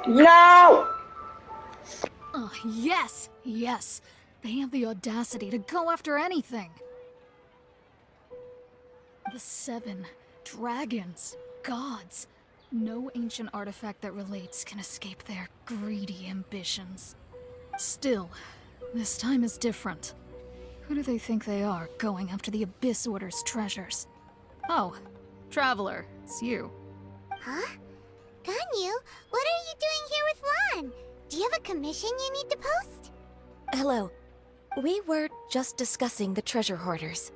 No! Oh, yes! Yes! They have the audacity to go after anything! The 7 dragons, gods. No ancient artifact that relates can escape their greedy ambitions. Still, this time is different. Who do they think they are, going after the Abyss Order's treasures? Oh, Traveler, it's you. Huh? Ganyu, what are you doing here with Lan? Do you have a commission you need to post? Hello. We were just discussing the treasure hoarders.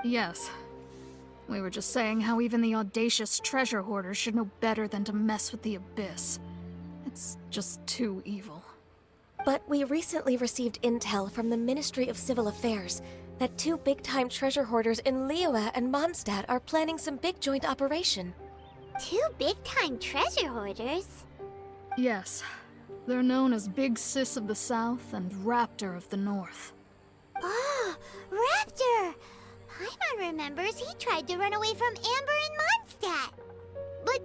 Yes. We were just saying how even the audacious treasure hoarders should know better than to mess with the Abyss. It's just too evil. But we recently received intel from the Ministry of Civil Affairs that 2 big-time treasure hoarders in Liyue and Mondstadt are planning some big joint operation. 2 big-time treasure hoarders? Yes. They're known as Big Sis of the South and Raptor of the North. Oh, Raptor! Paimon remembers he tried to run away from Amber and Mondstadt. But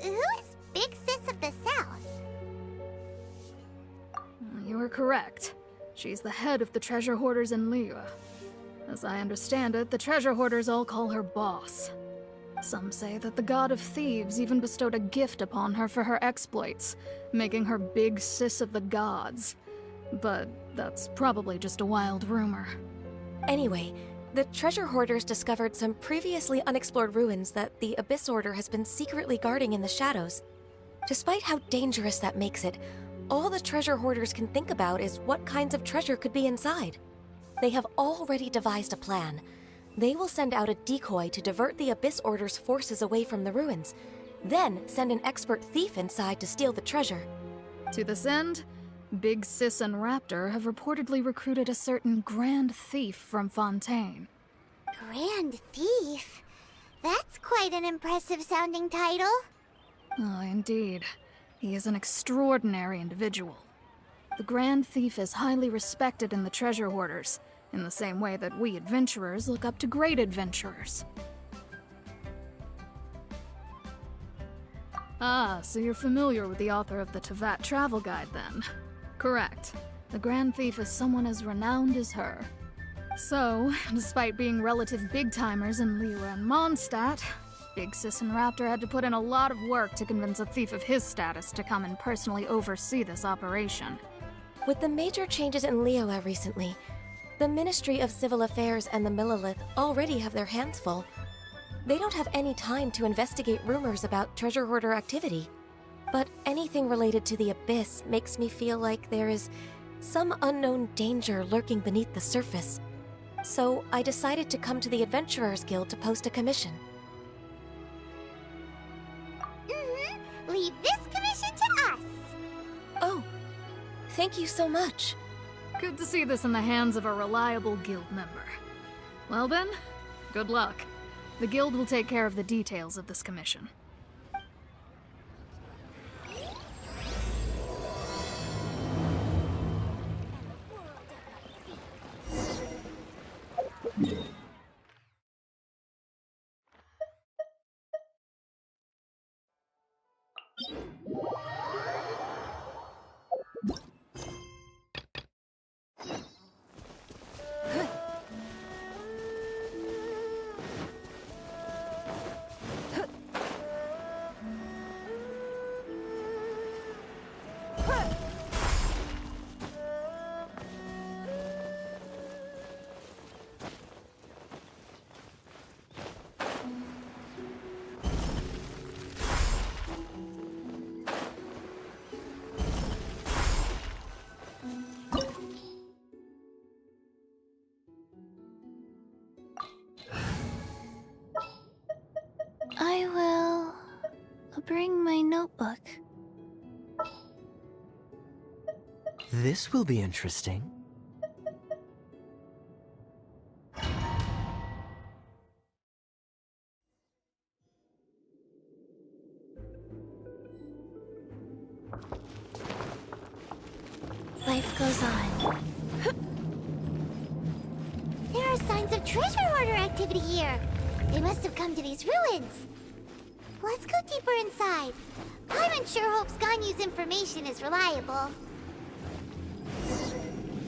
who is Big Sis of the South? You are correct. She's the head of the treasure hoarders in Liyue. As I understand it, the treasure hoarders all call her boss. Some say that the god of thieves even bestowed a gift upon her for her exploits, making her Big Sis of the gods. But that's probably just a wild rumor. Anyway, the treasure hoarders discovered some previously unexplored ruins that the Abyss Order has been secretly guarding in the shadows. Despite how dangerous that makes it, all the treasure hoarders can think about is what kinds of treasure could be inside. They have already devised a plan. They will send out a decoy to divert the Abyss Order's forces away from the ruins, then send an expert thief inside to steal the treasure. To this end, Big Sis and Raptor have reportedly recruited a certain Grand Thief from Fontaine. Grand Thief? That's quite an impressive sounding title. Oh, indeed. He is an extraordinary individual. The Grand Thief is highly respected in the treasure hoarders, in the same way that we adventurers look up to great adventurers. Ah, so you're familiar with the author of the Tevat travel guide, then? Correct. The Grand Thief is someone as renowned as her. So, despite being relative big-timers in Liyue and Mondstadt, Big Sis and Raptor had to put in a lot of work to convince a thief of his status to come and personally oversee this operation. With the major changes in Liyue recently, the Ministry of Civil Affairs and the Millelith already have their hands full. They don't have any time to investigate rumors about treasure hoarder activity. But anything related to the Abyss makes me feel like there is some unknown danger lurking beneath the surface. So I decided to come to the Adventurers Guild to post a commission. Leave this commission to us. Oh, thank you so much. Good to see this in the hands of a reliable guild member. Well then, good luck. The guild will take care of the details of this commission. I will bring my notebook. This will be interesting. Life goes on. There are signs of treasure hoarder activity here. They must have come to these ruins. Let's go deeper inside. Paimon sure hopes Ganyu's information is reliable.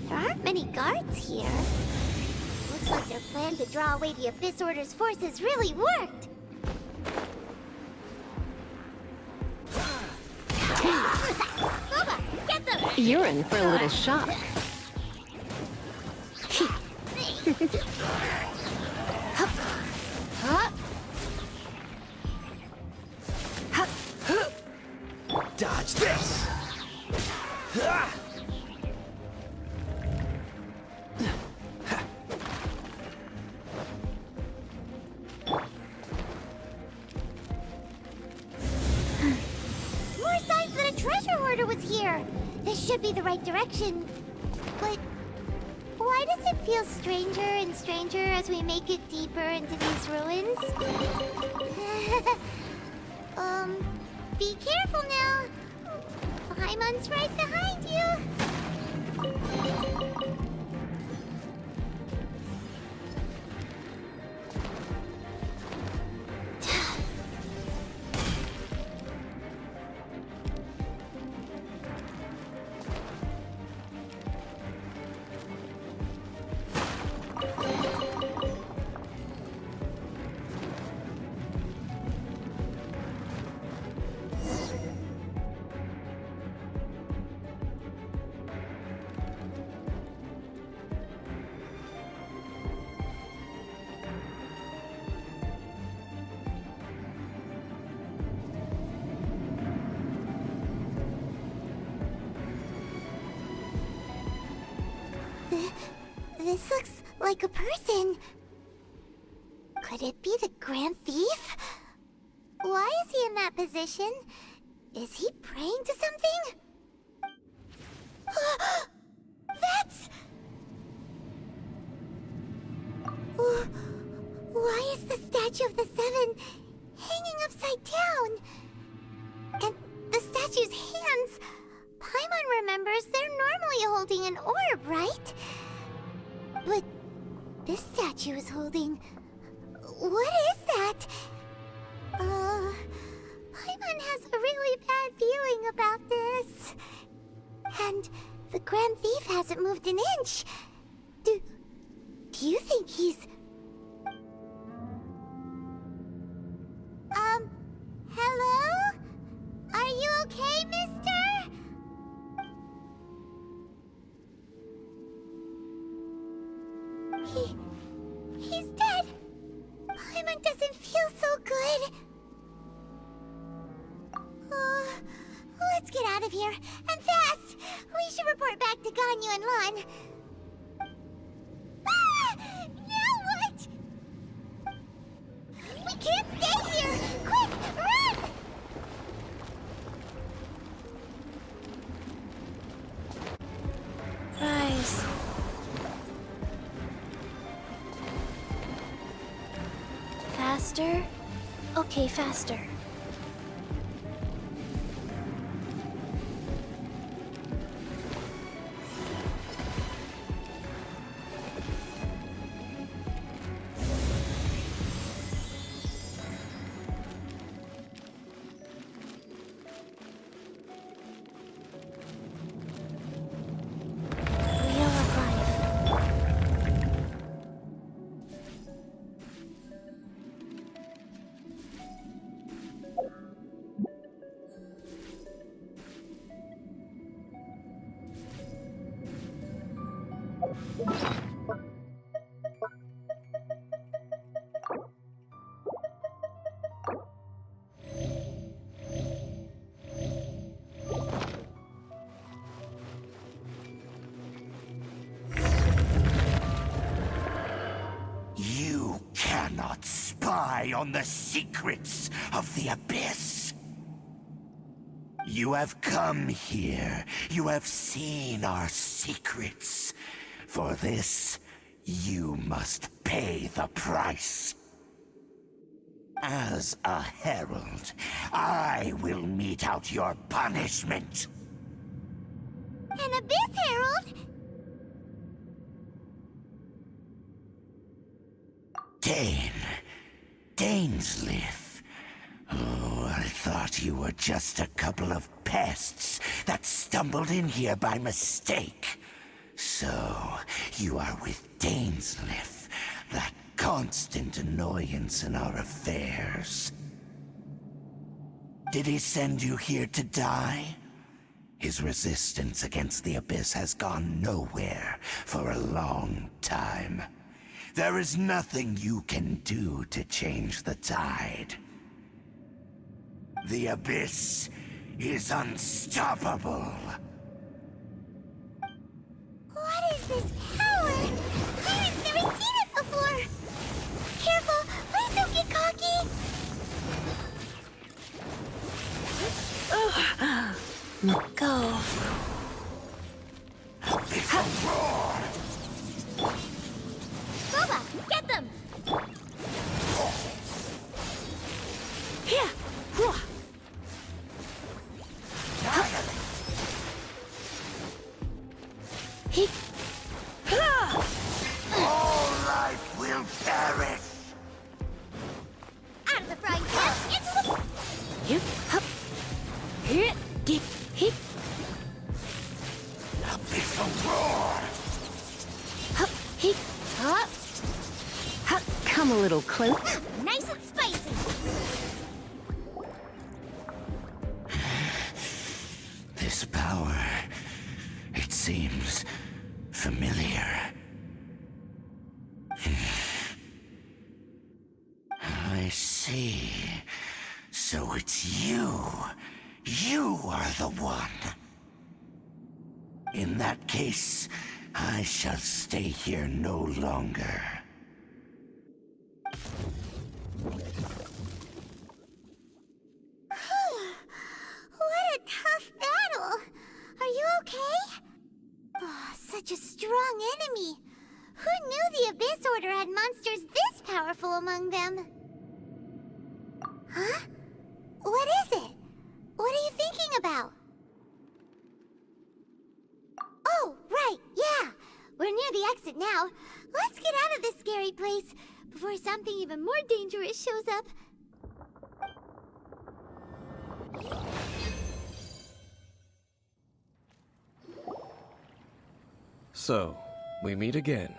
There aren't many guards here. Looks like their plan to draw away the Abyss Order's forces really worked. Boba, get them! You're in for a little shock. Dodge this! More signs that a treasure hoarder was here. This should be the right direction. But why does it feel stranger and stranger as we make it deeper into these ruins? Be careful now. Paimon's right behind you. This looks like a person. Could it be the Grand Thief? Why is he in that position? Is he praying to something? That's... Why is the Statue of the Seven hanging upside down? And the statue's hands... Paimon remembers they're normally holding an orb, right? But this statue is holding... What is that? Paimon has a really bad feeling about this. And the Grand Thief hasn't moved an inch. Do you think he's... Hello? Are you okay, mister? He's dead. Paimon doesn't feel so good. Let's get out of here, and fast! We should report back to Ganyu and Lon. Ah! Now what? We can't stay here! Quick, run! Rise. Faster? Okay, faster. You cannot spy on the secrets of the Abyss. You have come here. You have seen our secrets. For this, you must pay the price. As a herald, I will mete out your punishment. An Abyss Herald? Dainsleif. Oh, I thought you were just a couple of pests that stumbled in here by mistake. So, you are with Dainsleif, that constant annoyance in our affairs. Did he send you here to die? His resistance against the Abyss has gone nowhere for a long time. There is nothing you can do to change the tide. The Abyss is unstoppable. What is this power? Tyrant's never seen it before! Careful! Please don't get cocky! Go. Abyssal roar! Boba, get them! Here. He. All life will perish! Out of the frying pan, into the... You. Hup. Here. Get. He. Abyssal roar! Hup. He. Hup. Hup. Come a little close. Nice and spicy! This power, it seems familiar. I see. So it's you. You are the one. In that case, I shall stay here no longer. What a tough battle! Are you okay? Oh, such a strong enemy! Who knew the Abyss Order had monsters this powerful among them? Huh? What is it? What are you thinking about? Oh, right, yeah! We're near the exit now. Let's get out of this scary place before something even more dangerous shows up. So, we meet again.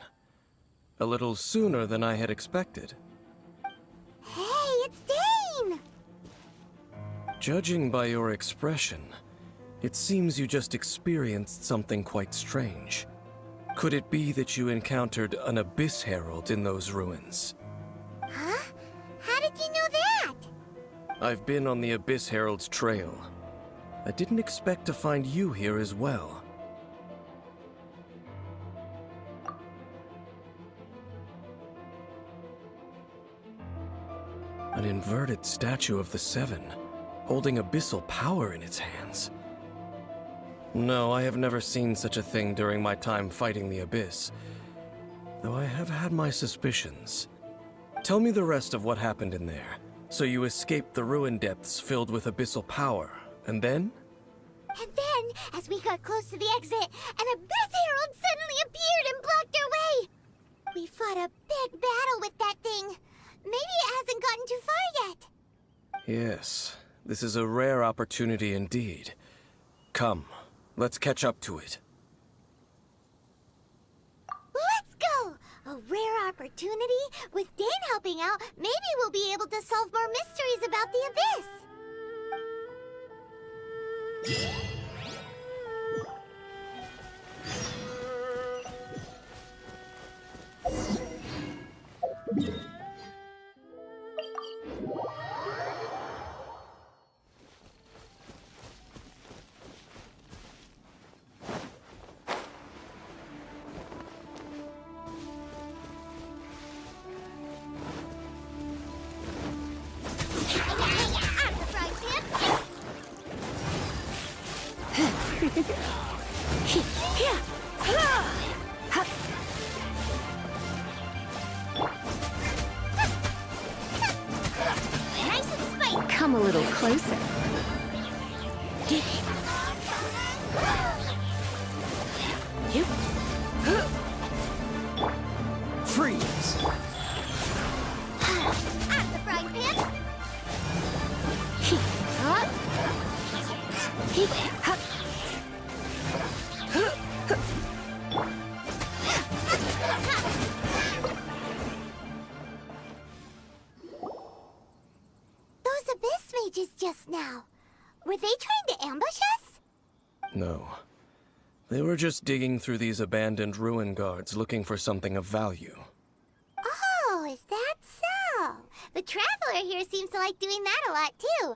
A little sooner than I had expected. Hey, it's Dane! Judging by your expression, it seems you just experienced something quite strange. Could it be that you encountered an Abyss Herald in those ruins? Huh? How did you know that? I've been on the Abyss Herald's trail. I didn't expect to find you here as well. An inverted statue of the Seven, holding abyssal power in its hands. No, I have never seen such a thing during my time fighting the Abyss, though I have had my suspicions. Tell me the rest of what happened in there. So you escaped the ruin depths filled with abyssal power, and then? And then, as we got close to the exit, an Abyss Herald suddenly appeared and blocked our way! We fought a big battle with that thing. Maybe it hasn't gotten too far yet. Yes, this is a rare opportunity indeed. Come, let's catch up to it. Let's go! A rare opportunity? With Dane helping out, maybe we'll be able to solve more mysteries about the Abyss! Out of the frying pan! Nice and spicy! Come a little closer. You. Freeze! Out of the frying pan! Those abyss mages just now. Were they trying to ambush us? No. They were just digging through these abandoned ruin guards looking for something of value. Oh, is that so? The Traveler here seems to like doing that a lot, too.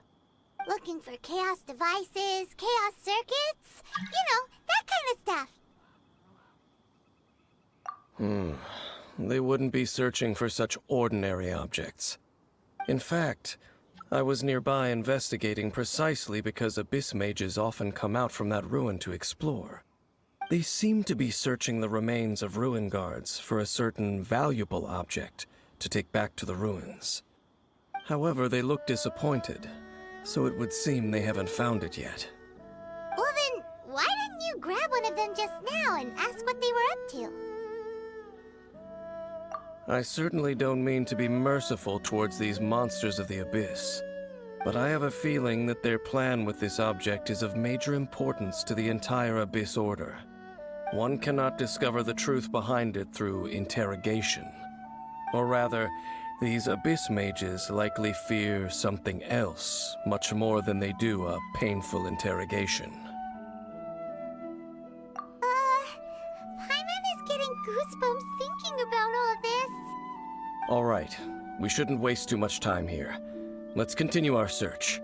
Looking for chaos devices, chaos circuits, you know, that kind of stuff. They wouldn't be searching for such ordinary objects. In fact, I was nearby investigating precisely because abyss mages often come out from that ruin to explore. They seem to be searching the remains of ruin guards for a certain valuable object to take back to the ruins. However, they look disappointed, so it would seem they haven't found it yet. Well then, why didn't you grab one of them just now and ask what they were up to? I certainly don't mean to be merciful towards these monsters of the abyss, but I have a feeling that their plan with this object is of major importance to the entire Abyss Order. One cannot discover the truth behind it through interrogation. Or rather, these Abyss mages likely fear something else, much more than they do a painful interrogation. Paimon is getting goosebumps thinking about all this. All right, we shouldn't waste too much time here. Let's continue our search.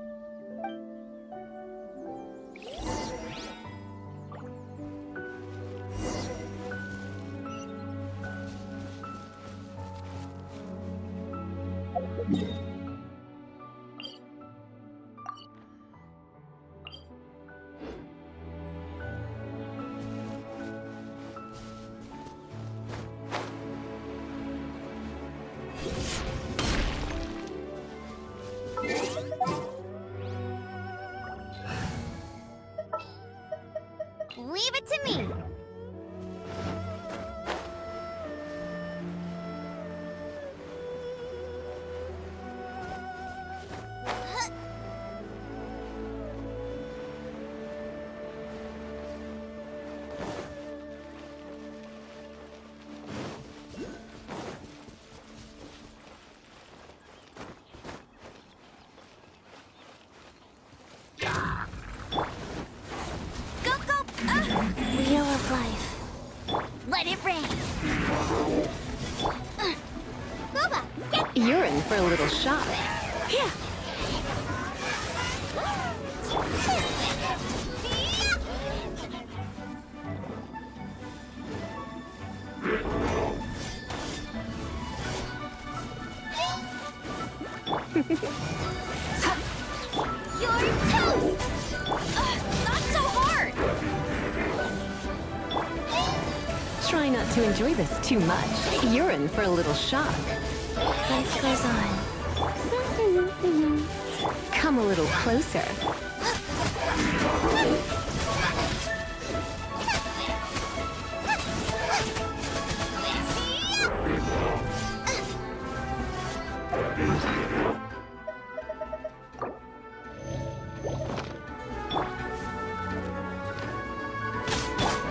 Leave it to me. Wheel of life. Let it rain. Booba, get You're in for a little shock. here. You're toast. Not so hard. Try not to enjoy this too much. You're in for a little shock. Life goes on. Come a little closer.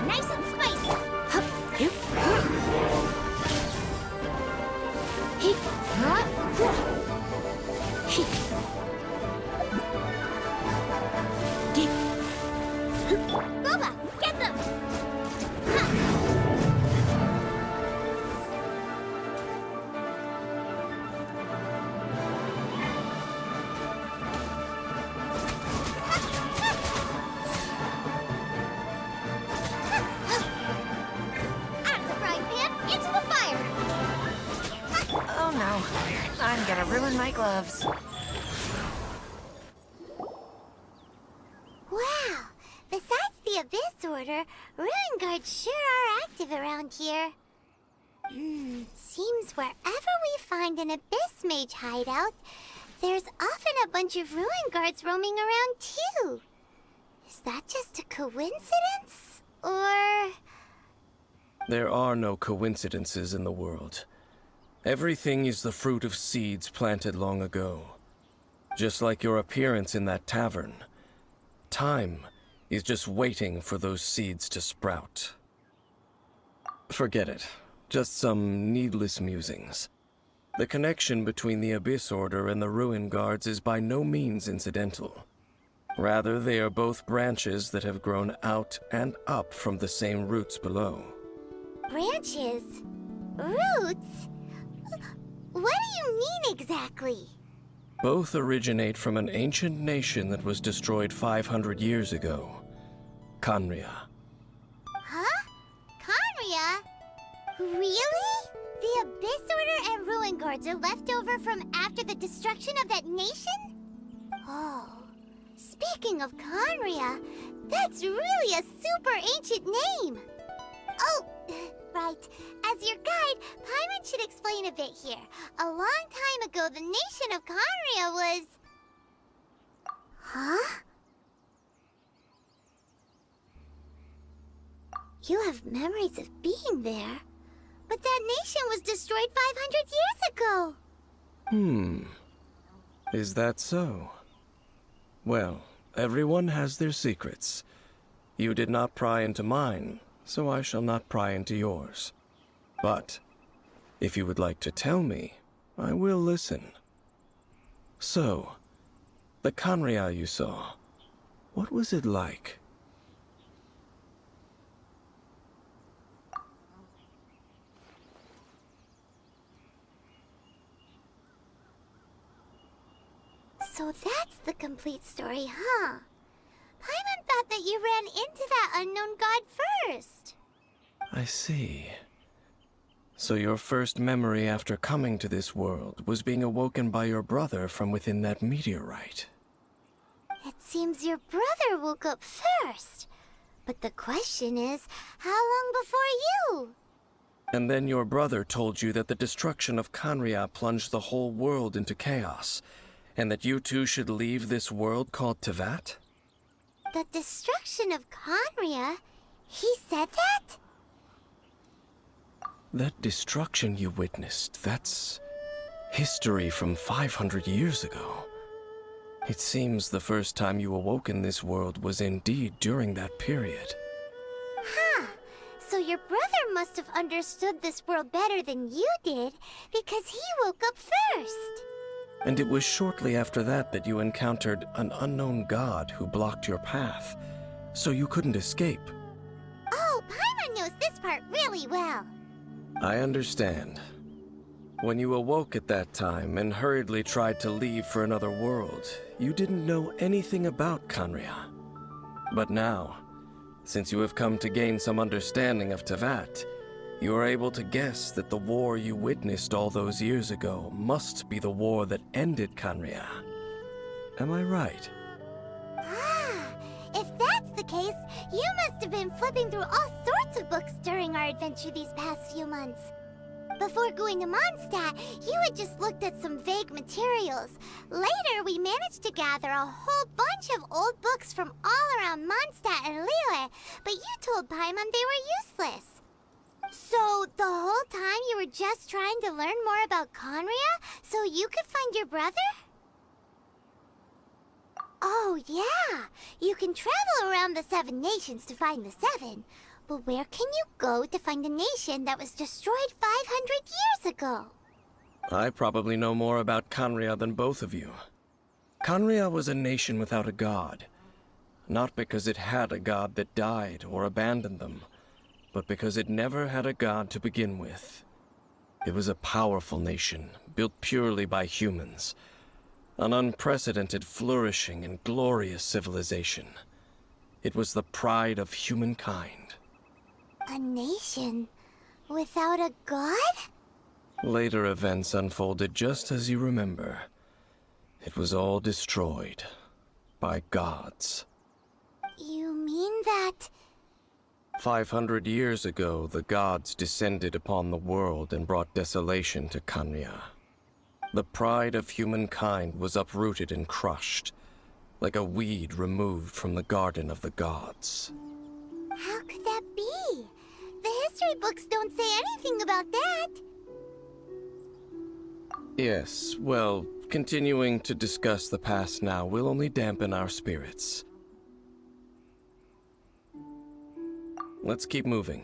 Nice and spicy. Booba, get them. Out of the frying pan, into the fire. Oh no, I'm gonna ruin my gloves. Wow! Besides the Abyss Order, Ruin Guards sure are active around here. Seems wherever we find an Abyss Mage hideout, there's often a bunch of Ruin Guards roaming around too. Is that just a coincidence? Or... There are no coincidences in the world. Everything is the fruit of seeds planted long ago. Just like your appearance in that tavern. Time He's just waiting for those seeds to sprout. Forget it. Just some needless musings. The connection between the Abyss Order and the Ruin Guards is by no means incidental. Rather, they are both branches that have grown out and up from the same roots below. Branches? Roots? What do you mean exactly? Both originate from an ancient nation that was destroyed 500 years ago. Khaenri'ah. Huh? Khaenri'ah? Really? The Abyss Order and Ruin Guards are left over from after the destruction of that nation? Oh, speaking of Khaenri'ah, that's really a super ancient name. Oh, right. As your guide, Paimon should explain a bit here. A long time ago, the nation of Khaenri'ah was... Huh? You have memories of being there. But that nation was destroyed 500 years ago. Is that so? Well, everyone has their secrets. You did not pry into mine, so I shall not pry into yours. But, if you would like to tell me, I will listen. So, the Khaenri'ah you saw, what was it like? So that's the complete story, huh? Paimon thought that you ran into that unknown god first. I see. So your first memory after coming to this world was being awoken by your brother from within that meteorite. It seems your brother woke up first. But the question is, how long before you? And then your brother told you that the destruction of Khaenri'ah plunged the whole world into chaos, and that you two should leave this world called Teyvat? The destruction of Khaenri'ah? He said that? That destruction you witnessed, that's history from 500 years ago. It seems the first time you awoke in this world was indeed during that period. Huh. So your brother must have understood this world better than you did, because he woke up first. And it was shortly after that that you encountered an unknown god who blocked your path, so you couldn't escape. Oh, Paimon knows this part really well. I understand. When you awoke at that time and hurriedly tried to leave for another world, you didn't know anything about Khaenri'ah. But now, since you have come to gain some understanding of Teyvat, you are able to guess that the war you witnessed all those years ago must be the war that ended Khaenri'ah. Am I right? Ah, if that's the case, you must have been flipping through all sorts of books during our adventure these past few months. Before going to Mondstadt, you had just looked at some vague materials. Later, we managed to gather a whole bunch of old books from all around Mondstadt and Liyue, but you told Paimon they were useless. So, the whole time you were just trying to learn more about Khaenri'ah so you could find your brother? Oh, yeah. You can travel around the 7 nations to find the 7. But where can you go to find a nation that was destroyed 500 years ago? I probably know more about Khaenri'ah than both of you. Khaenri'ah was a nation without a god. Not because it had a god that died or abandoned them, but because it never had a god to begin with. It was a powerful nation, built purely by humans. An unprecedented, flourishing, and glorious civilization. It was the pride of humankind. A nation without a god? Later events unfolded just as you remember. It was all destroyed by gods. You mean that... 500 years ago, the gods descended upon the world and brought desolation to Khaenri'ah. The pride of humankind was uprooted and crushed, like a weed removed from the garden of the gods. How could that be? The history books don't say anything about that. Yes, well, continuing to discuss the past now will only dampen our spirits. Let's keep moving.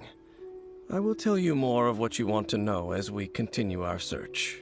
I will tell you more of what you want to know as we continue our search.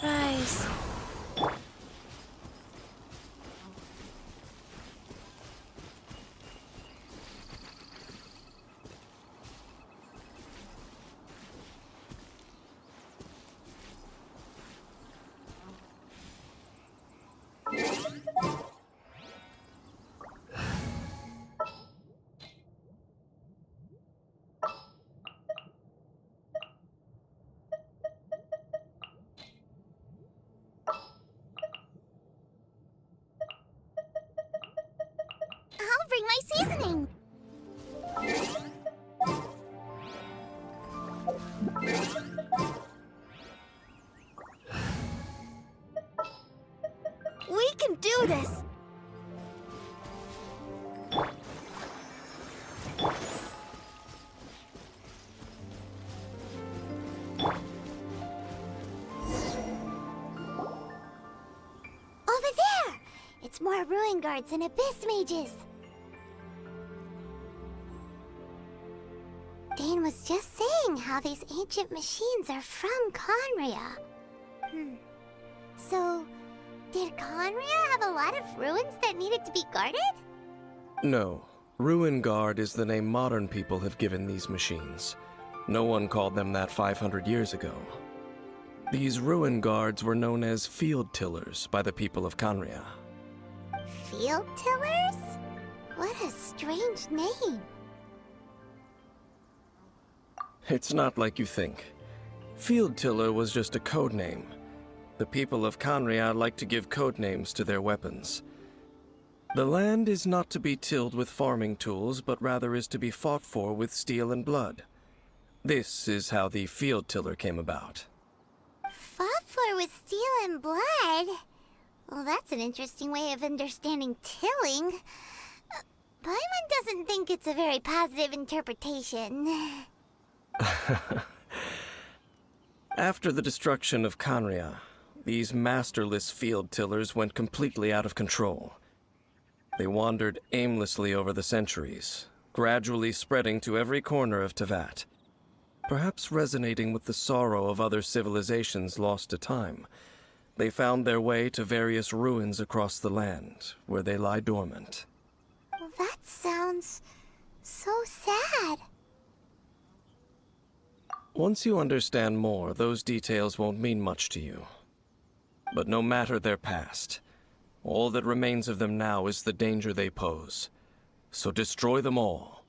Rise. I'll bring my seasoning. We can do this. Over there! It's more ruin guards and abyss mages. Dane was just saying how these ancient machines are from Conria. So, did Conria have a lot of ruins that needed to be guarded? No. Ruin Guard is the name modern people have given these machines. No one called them that 500 years ago. These Ruin Guards were known as Field Tillers by the people of Conria. Field tillers? What a strange name. It's not like you think. Field Tiller was just a code name. The people of Conria like to give code names to their weapons. The land is not to be tilled with farming tools, but rather is to be fought for with steel and blood. This is how the Field Tiller came about. Fought for with steel and blood? Well, that's an interesting way of understanding tilling. Paimon doesn't think it's a very positive interpretation. After the destruction of Conria, these masterless field tillers went completely out of control. They wandered aimlessly over the centuries, gradually spreading to every corner of Teyvat. Perhaps resonating with the sorrow of other civilizations lost to time, they found their way to various ruins across the land, where they lie dormant. Well, that sounds so sad. Once you understand more, those details won't mean much to you. But no matter their past, all that remains of them now is the danger they pose. So destroy them all.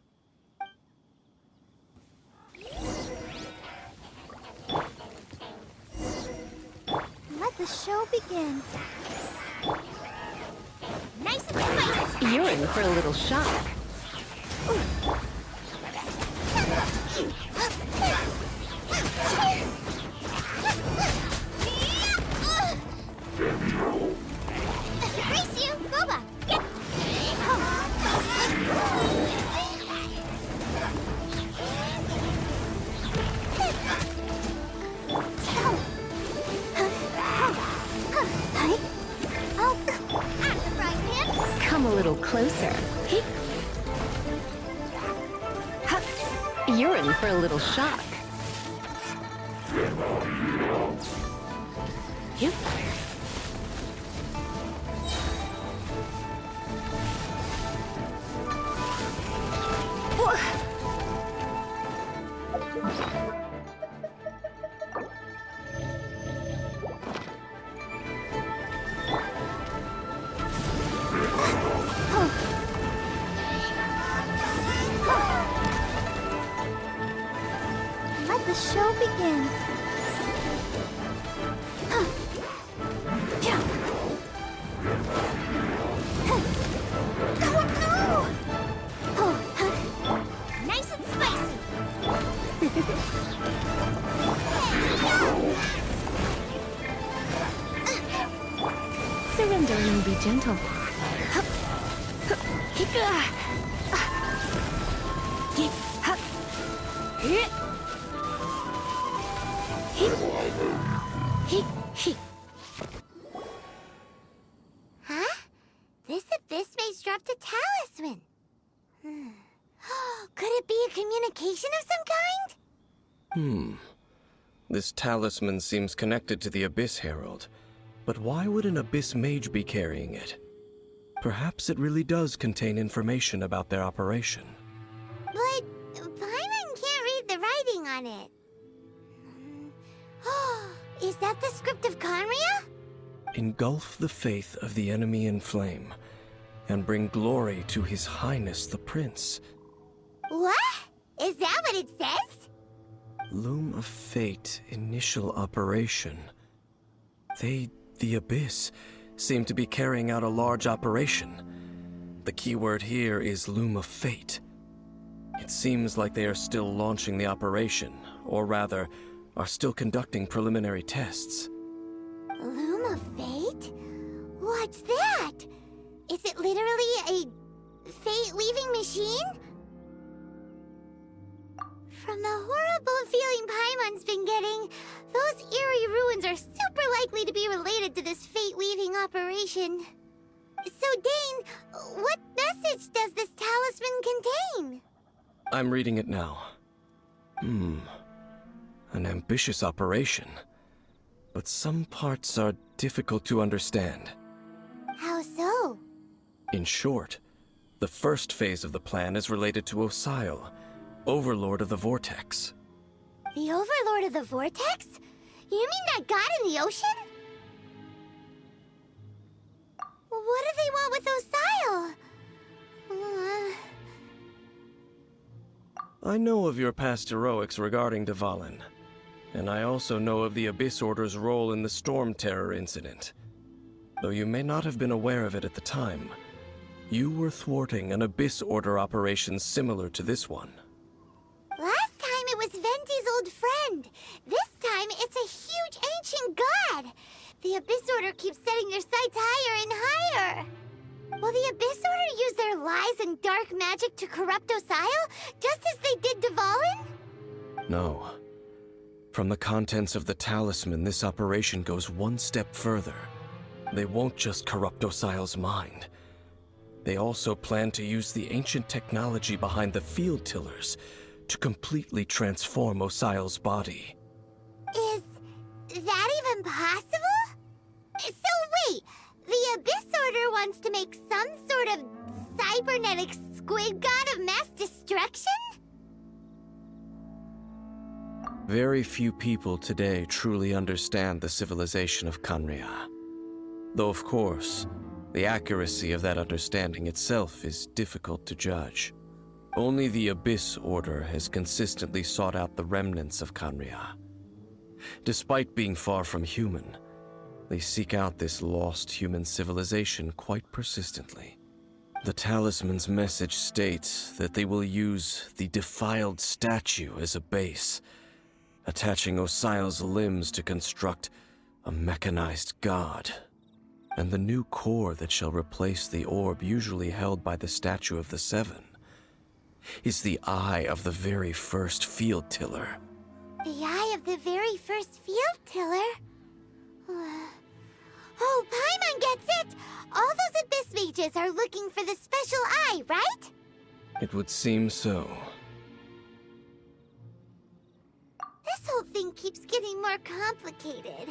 Let the show begin. Nice and spicy. You're in for a little shock. Brace you, Boba. Get. Come a little closer. You're in for a little shock. Yep. Let the show begin. Nice and spicy. Surrender and be gentle. Huh? This abyss mage dropped a talisman. Could it be a communication of some kind? This talisman seems connected to the Abyss Herald. But why would an Abyss Mage be carrying it? Perhaps it really does contain information about their operation. But Paimon can't read the writing on it. Is that the script of Conria? Engulf the faith of the enemy in flame, and bring glory to His Highness the Prince. What? Is that what it says? Loom of Fate initial operation. They, the Abyss, seem to be carrying out a large operation. The keyword here is Loom of Fate. It seems like they are still launching the operation, or rather, are still conducting preliminary tests. Loom of Fate? What's that? Is it literally a fate-weaving machine? From the horrible feeling Paimon's been getting, those eerie ruins are super likely to be related to this fate-weaving operation. So, Dane, what message does this talisman contain? I'm reading it now. An ambitious operation. But some parts are difficult to understand. How so? In short, the first phase of the plan is related to Osile, Overlord of the Vortex. The Overlord of the Vortex? You mean that god in the ocean? What do they want with Osile? I know of your past heroics regarding Dvalin, and I also know of the Abyss Order's role in the Storm Terror incident. Though you may not have been aware of it at the time, you were thwarting an Abyss Order operation similar to this one. Last time it was Venti's old friend. This time it's a huge ancient god. The Abyss Order keeps setting their sights higher and higher. Will the Abyss Order use their lies and dark magic to corrupt Osile, just as they did Dvalin? No. From the contents of the talisman, this operation goes one step further. They won't just corrupt Osile's mind. They also plan to use the ancient technology behind the field tillers to completely transform Osile's body. Is that even possible? So wait, the Abyss Order wants to make some sort of cybernetic squid god of mass destruction? Very few people today truly understand the civilization of Conria. Though of course, the accuracy of that understanding itself is difficult to judge. Only the Abyss Order has consistently sought out the remnants of Conria. Despite being far from human, they seek out this lost human civilization quite persistently. The talisman's message states that they will use the defiled statue as a base, attaching Osile's limbs to construct a mechanized god. And the new core that shall replace the orb usually held by the Statue of the Seven is the eye of the very first field tiller. The eye of the very first field tiller? Oh, Paimon gets it! All those Abyss mages are looking for the special eye, right? It would seem so. This whole thing keeps getting more complicated.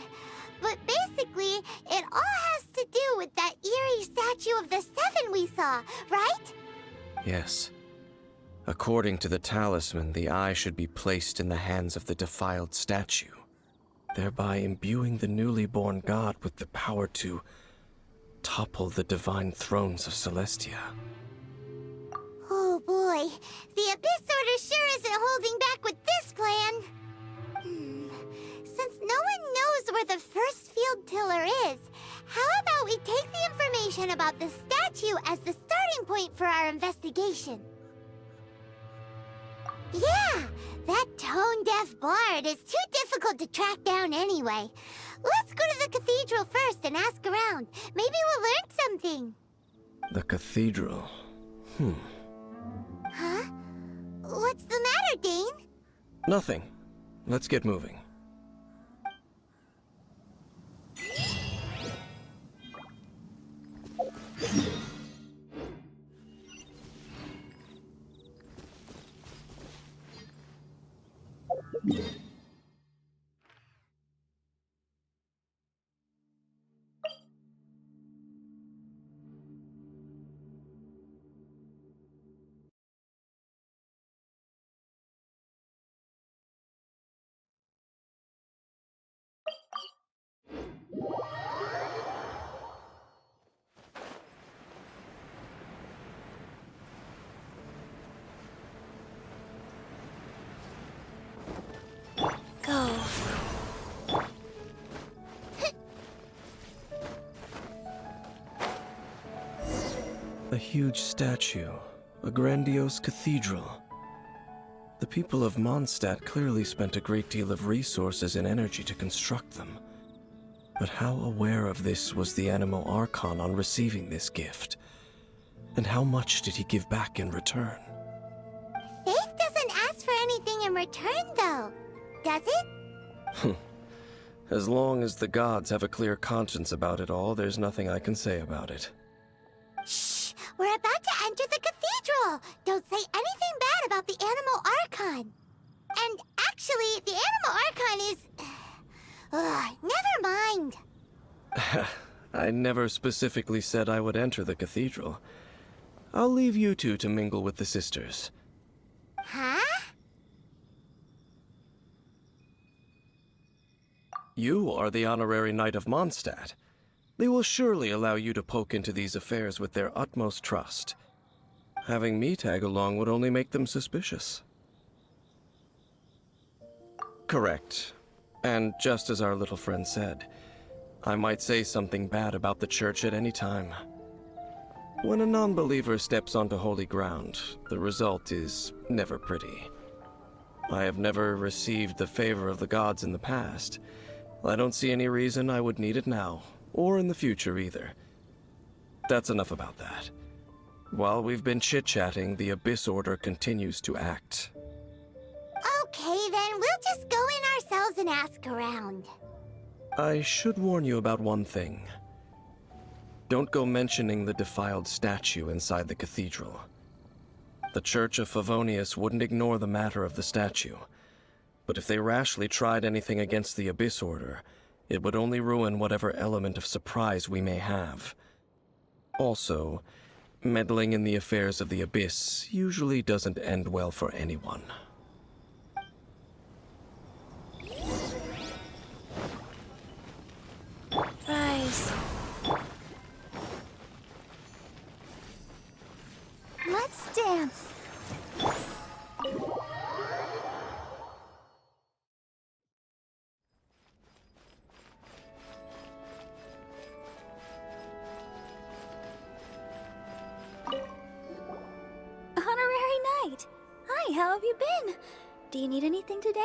But basically, it all has to do with that eerie statue of the Seven we saw, right? Yes. According to the talisman, the eye should be placed in the hands of the defiled statue, thereby imbuing the newly born god with the power to topple the divine thrones of Celestia. Oh boy, the Abyss Order sure isn't holding back with this plan. Since no one knows where the first field tiller is, how about we take the information about the statue as the starting point for our investigation? Yeah, that tone-deaf bard is too difficult to track down anyway. Let's go to the cathedral first and ask around. Maybe we'll learn something. The cathedral. Huh? What's the matter, Dane? Nothing. Let's get moving. Go. A huge statue, a grandiose cathedral. The people of Mondstadt clearly spent a great deal of resources and energy to construct them. But how aware of this was the Animo Archon on receiving this gift? And how much did he give back in return? Faith doesn't ask for anything in return, though, does it? As long as the gods have a clear conscience about it all, there's nothing I can say about it. Shh! We're about to enter the cathedral! Don't say anything bad about the Animo Archon! And actually, the Animo Archon is... never mind! I never specifically said I would enter the cathedral. I'll leave you two to mingle with the sisters. Huh? You are the honorary knight of Mondstadt. They will surely allow you to poke into these affairs with their utmost trust. Having me tag along would only make them suspicious. Correct. And just as our little friend said, I might say something bad about the church at any time. When a non-believer steps onto holy ground, the result is never pretty. I have never received the favor of the gods in the past. I don't see any reason I would need it now, or in the future either. That's enough about that. While we've been chit-chatting, the Abyss Order continues to act. Okay, then we'll just go in ourselves and ask around. I should warn you about one thing. Don't go mentioning the defiled statue inside the cathedral. The Church of Favonius wouldn't ignore the matter of the statue. But if they rashly tried anything against the Abyss Order, it would only ruin whatever element of surprise we may have. Also, meddling in the affairs of the Abyss usually doesn't end well for anyone. Rise. Let's dance. Honorary Knight! Hi, how have you been? Do you need anything today?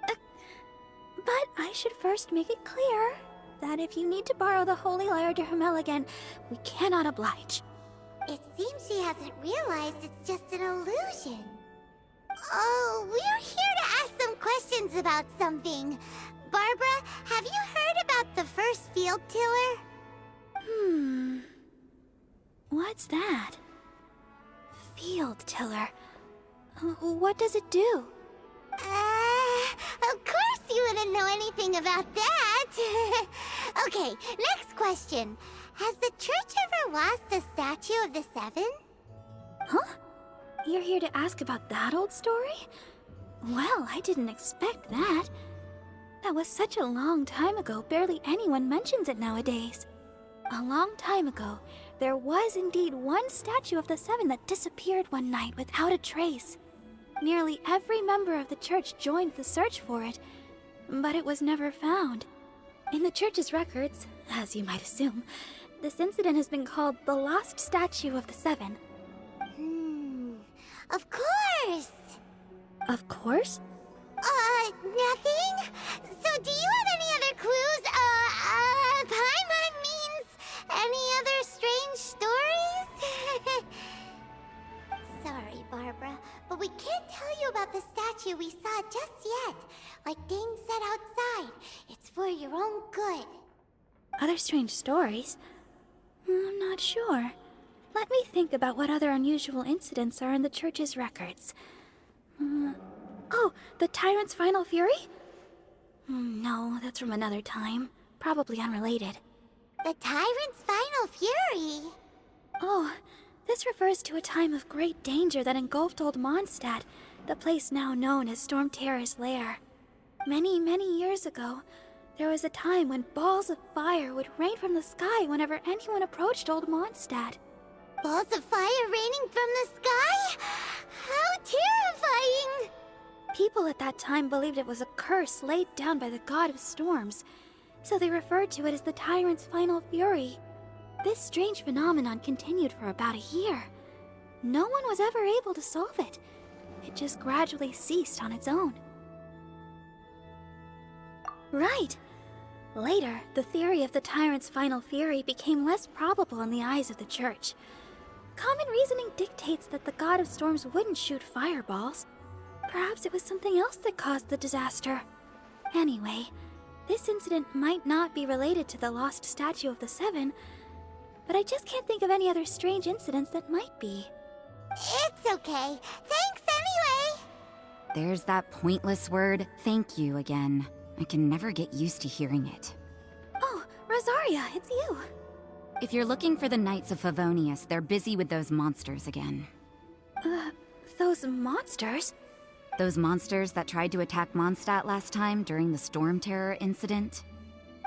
But I should first make it clear that if you need to borrow the Holy Lyre to Hermel again, we cannot oblige. It seems she hasn't realized it's just an illusion. Oh, we're here to ask some questions about something. Barbara, have you heard about the first field tiller? What's that? Field tiller. What does it do? Of course about that. Okay, next question. Has the church ever lost a statue of the Seven? Huh? You're here to ask about that old story? Well, I didn't expect that. That was such a long time ago, barely anyone mentions it nowadays. A long time ago, there was indeed one statue of the Seven that disappeared one night without a trace. Nearly every member of the church joined the search for it, but it was never found. In the church's records, as you might assume, this incident has been called the Lost Statue of the Seven. Of course! Of course? Nothing? So do you have any other clues? Paimon means any other strange stories? Sorry, Barbara, but we can't tell you about the statue we saw just yet. Like Dane said outside, it's for your own good. Other strange stories? I'm not sure. Let me think about what other unusual incidents are in the church's records. Oh, the Tyrant's final fury? No, that's from another time. Probably unrelated. The Tyrant's final fury? Oh, this refers to a time of great danger that engulfed Old Mondstadt, the place now known as Storm Terror's lair. Many, many years ago, there was a time when balls of fire would rain from the sky whenever anyone approached Old Mondstadt. Balls of fire raining from the sky? How terrifying! People at that time believed it was a curse laid down by the god of storms, so they referred to it as the Tyrant's final fury. This strange phenomenon continued for about a year. No one was ever able to solve it. It just gradually ceased on its own. Right. Later, the theory of the Tyrant's final fury became less probable in the eyes of the church. Common reasoning dictates that the god of storms wouldn't shoot fireballs. Perhaps it was something else that caused the disaster. Anyway, this incident might not be related to the lost statue of the Seven, but I just can't think of any other strange incidents that might be. It's okay. Thanks anyway! There's that pointless word, thank you, again. I can never get used to hearing it. Oh, Rosaria, it's you. If you're looking for the Knights of Favonius, they're busy with those monsters again. Those monsters? Those monsters that tried to attack Mondstadt last time during the Storm Terror incident?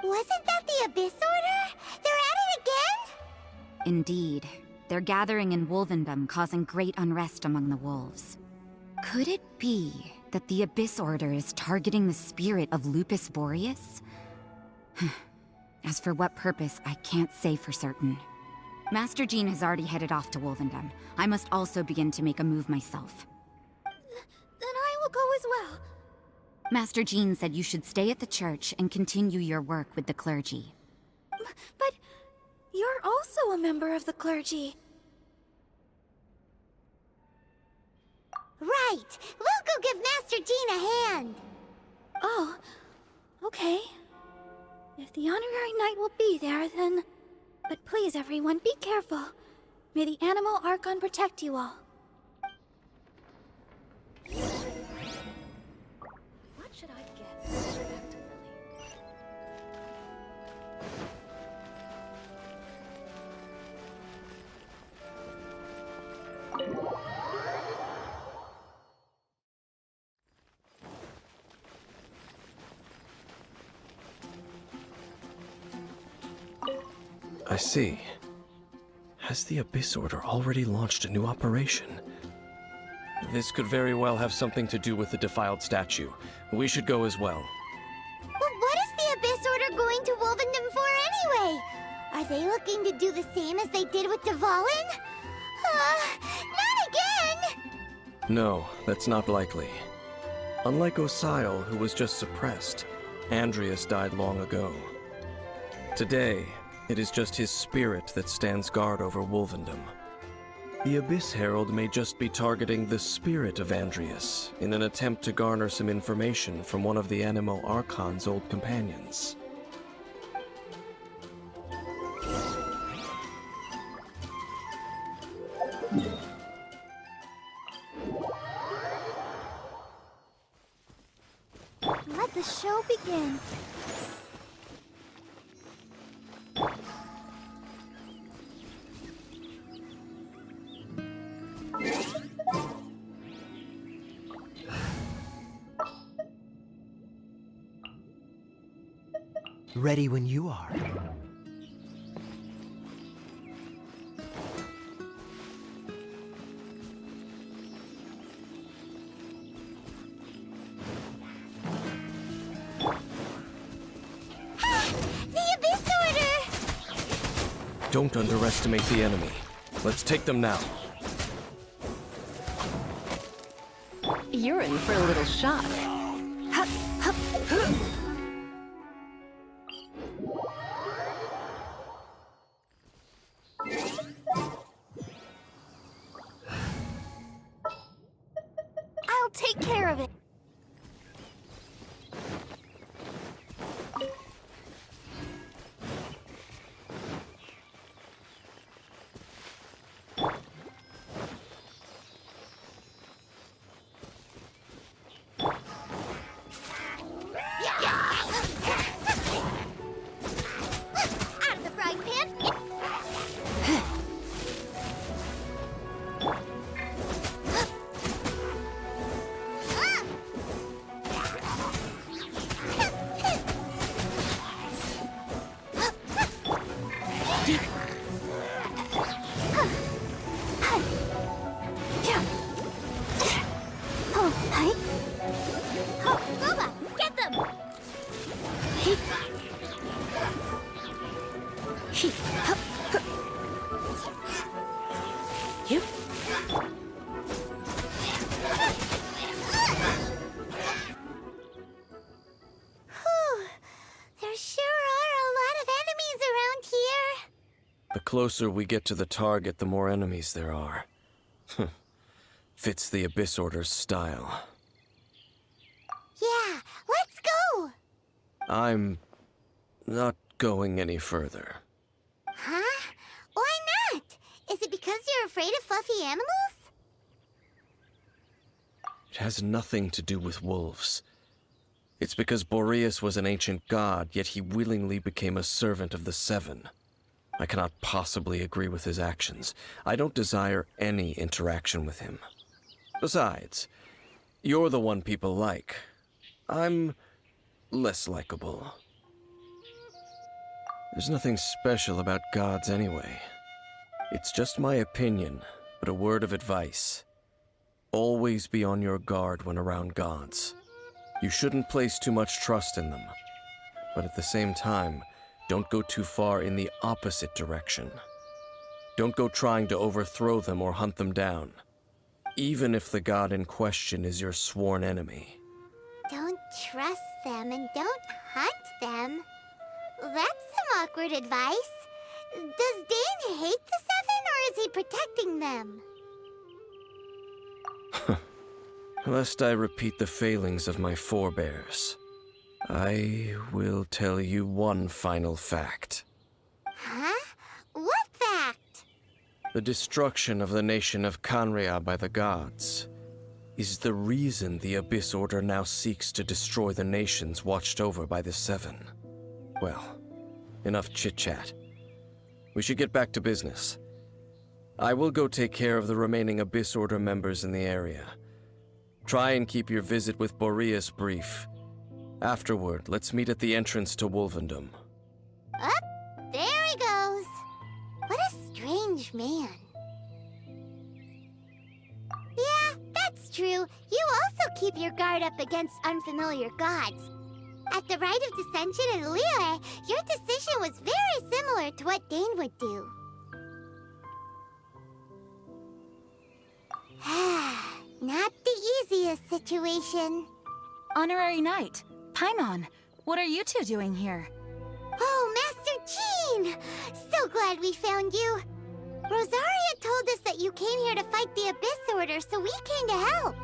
Wasn't that the Abyss Order? They're at it again? Indeed. They're gathering in Wolvendom, causing great unrest among the wolves. Could it be that the Abyss Order is targeting the spirit of Lupus Boreas? As for what purpose, I can't say for certain. Master Jean has already headed off to Wolvendom. I must also begin to make a move myself. Then I will go as well. Master Jean said you should stay at the church and continue your work with the clergy. But you're also a member of the clergy. Right! We'll go give Master Jean a hand! Oh, okay. If the honorary knight will be there, then... But please, everyone, be careful. May the Animal Archon protect you all. What should I get? Back to Lily. I see. Has the Abyss Order already launched a new operation? This could very well have something to do with the defiled statue. We should go as well. But what is the Abyss Order going to Wolvendom for anyway? Are they looking to do the same as they did with Dvalin? Not again! No, that's not likely. Unlike Osial, who was just suppressed, Andreas died long ago. Today, it is just his spirit that stands guard over Wolvendom. The Abyss Herald may just be targeting the spirit of Andreas in an attempt to garner some information from one of the Animal Archon's old companions. Let the show begin. Ready when you are. Don't underestimate the enemy. Let's take them now. You're in for a little shock. I'll take care of it. Out of the frying pan. Oh, hi. Oh, Loba, get them! Whew. There sure are a lot of enemies around here. The closer we get to the target, the more enemies there are. Fits the Abyss Order's style. Yeah, let's go! I'm not going any further. Huh? Why not? Is it because you're afraid of fluffy animals? It has nothing to do with wolves. It's because Boreas was an ancient god, yet he willingly became a servant of the Seven. I cannot possibly agree with his actions. I don't desire any interaction with him. Besides, you're the one people like. I'm less likable. There's nothing special about gods anyway. It's just my opinion, but a word of advice. Always be on your guard when around gods. You shouldn't place too much trust in them. But at the same time, don't go too far in the opposite direction. Don't go trying to overthrow them or hunt them down, even if the god in question is your sworn enemy. Don't trust them and don't hunt them. That's some awkward advice. Does Dane hate the Seven, or is he protecting them? Lest I repeat the failings of my forebears, I will tell you one final fact. Huh? What fact? The destruction of the nation of Canria by the gods is the reason the Abyss Order now seeks to destroy the nations watched over by the Seven. Well, enough chit-chat. We should get back to business. I will go take care of the remaining Abyss Order members in the area. Try and keep your visit with Boreas brief. Afterward, let's meet at the entrance to Wolvendom. Up, there he goes. What a strange man. Yeah, that's true. You also keep your guard up against unfamiliar gods. At the Rite of Dissension in Liyue, your decision was very similar to what Dane would do. Not the easiest situation. Honorary Knight, Paimon, what are you two doing here? Oh, Master Jean! So glad we found you. Rosaria told us that you came here to fight the Abyss Order, so we came to help.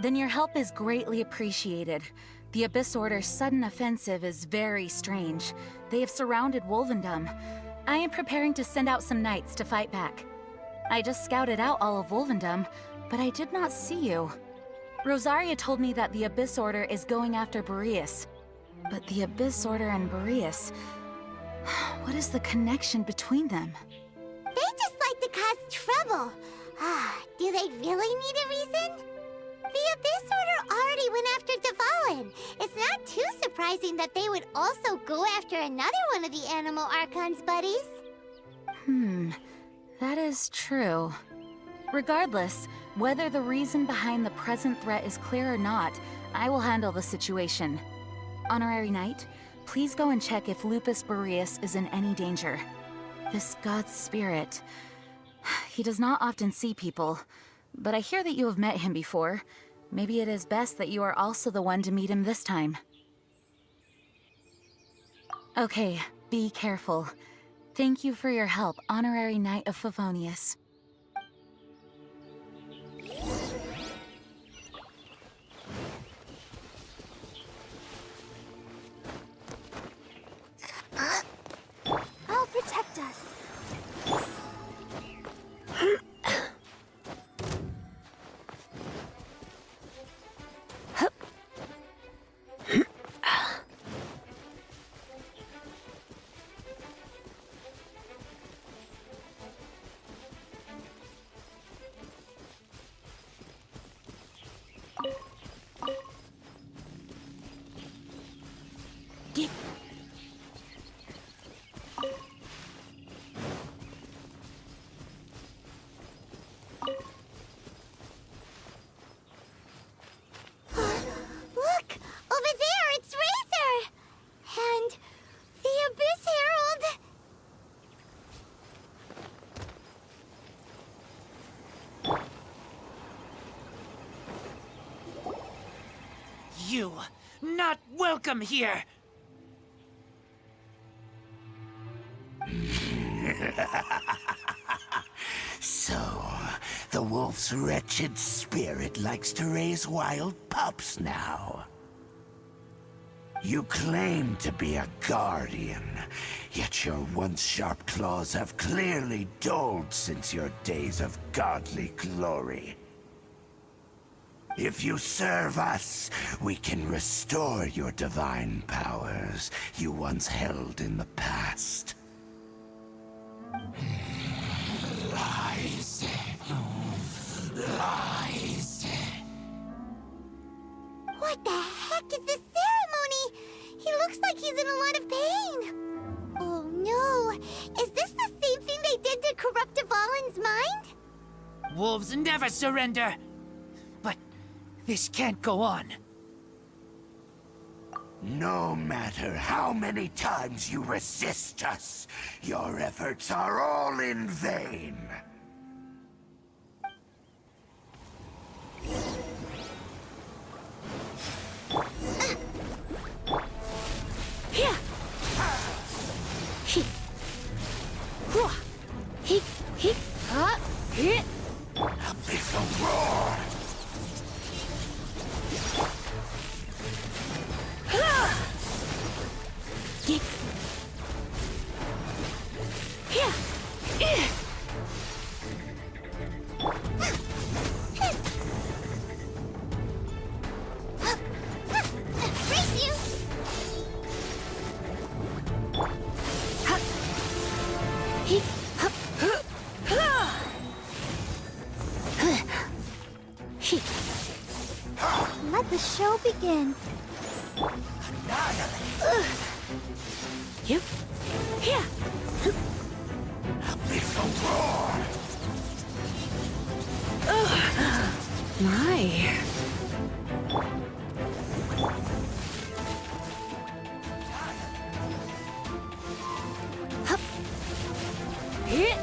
Then your help is greatly appreciated. The Abyss Order's sudden offensive is very strange. They have surrounded Wolvendom. I am preparing to send out some knights to fight back. I just scouted out all of Wolvendom, but I did not see you. Rosaria told me that the Abyss Order is going after Boreas. But the Abyss Order and Boreas... what is the connection between them? They just like to cause trouble. Do they really need a reason? The Abyss Order already went after Dvalin. It's not too surprising that they would also go after another one of the Animal Archon's buddies. That is true. Regardless, whether the reason behind the present threat is clear or not, I will handle the situation. Honorary Knight, please go and check if Lupus Boreas is in any danger. This god's spirit... he does not often see people, but I hear that you have met him before. Maybe it is best that you are also the one to meet him this time. Okay, be careful. Thank you for your help, Honorary Knight of Favonius. I'll protect us. Look! Over there, it's Razor! And the Abyss Herald! You, not welcome here! So, the wolf's wretched spirit likes to raise wild pups now. You claim to be a guardian, yet your once sharp claws have clearly dulled since your days of godly glory. If you serve us, we can restore your divine powers you once held in the past. Lies. Lies. What the heck is this ceremony? He looks like he's in a lot of pain. Oh no! Is this the same thing they did to corrupt Dvalin's mind? Wolves never surrender! But this can't go on. No matter how many times you resist us, your efforts are all in vain. Here! He! Hua! He! Hit! Abyssal roar! Race you! Let the show begin. You? Here! Abyssal roar! My. Hit!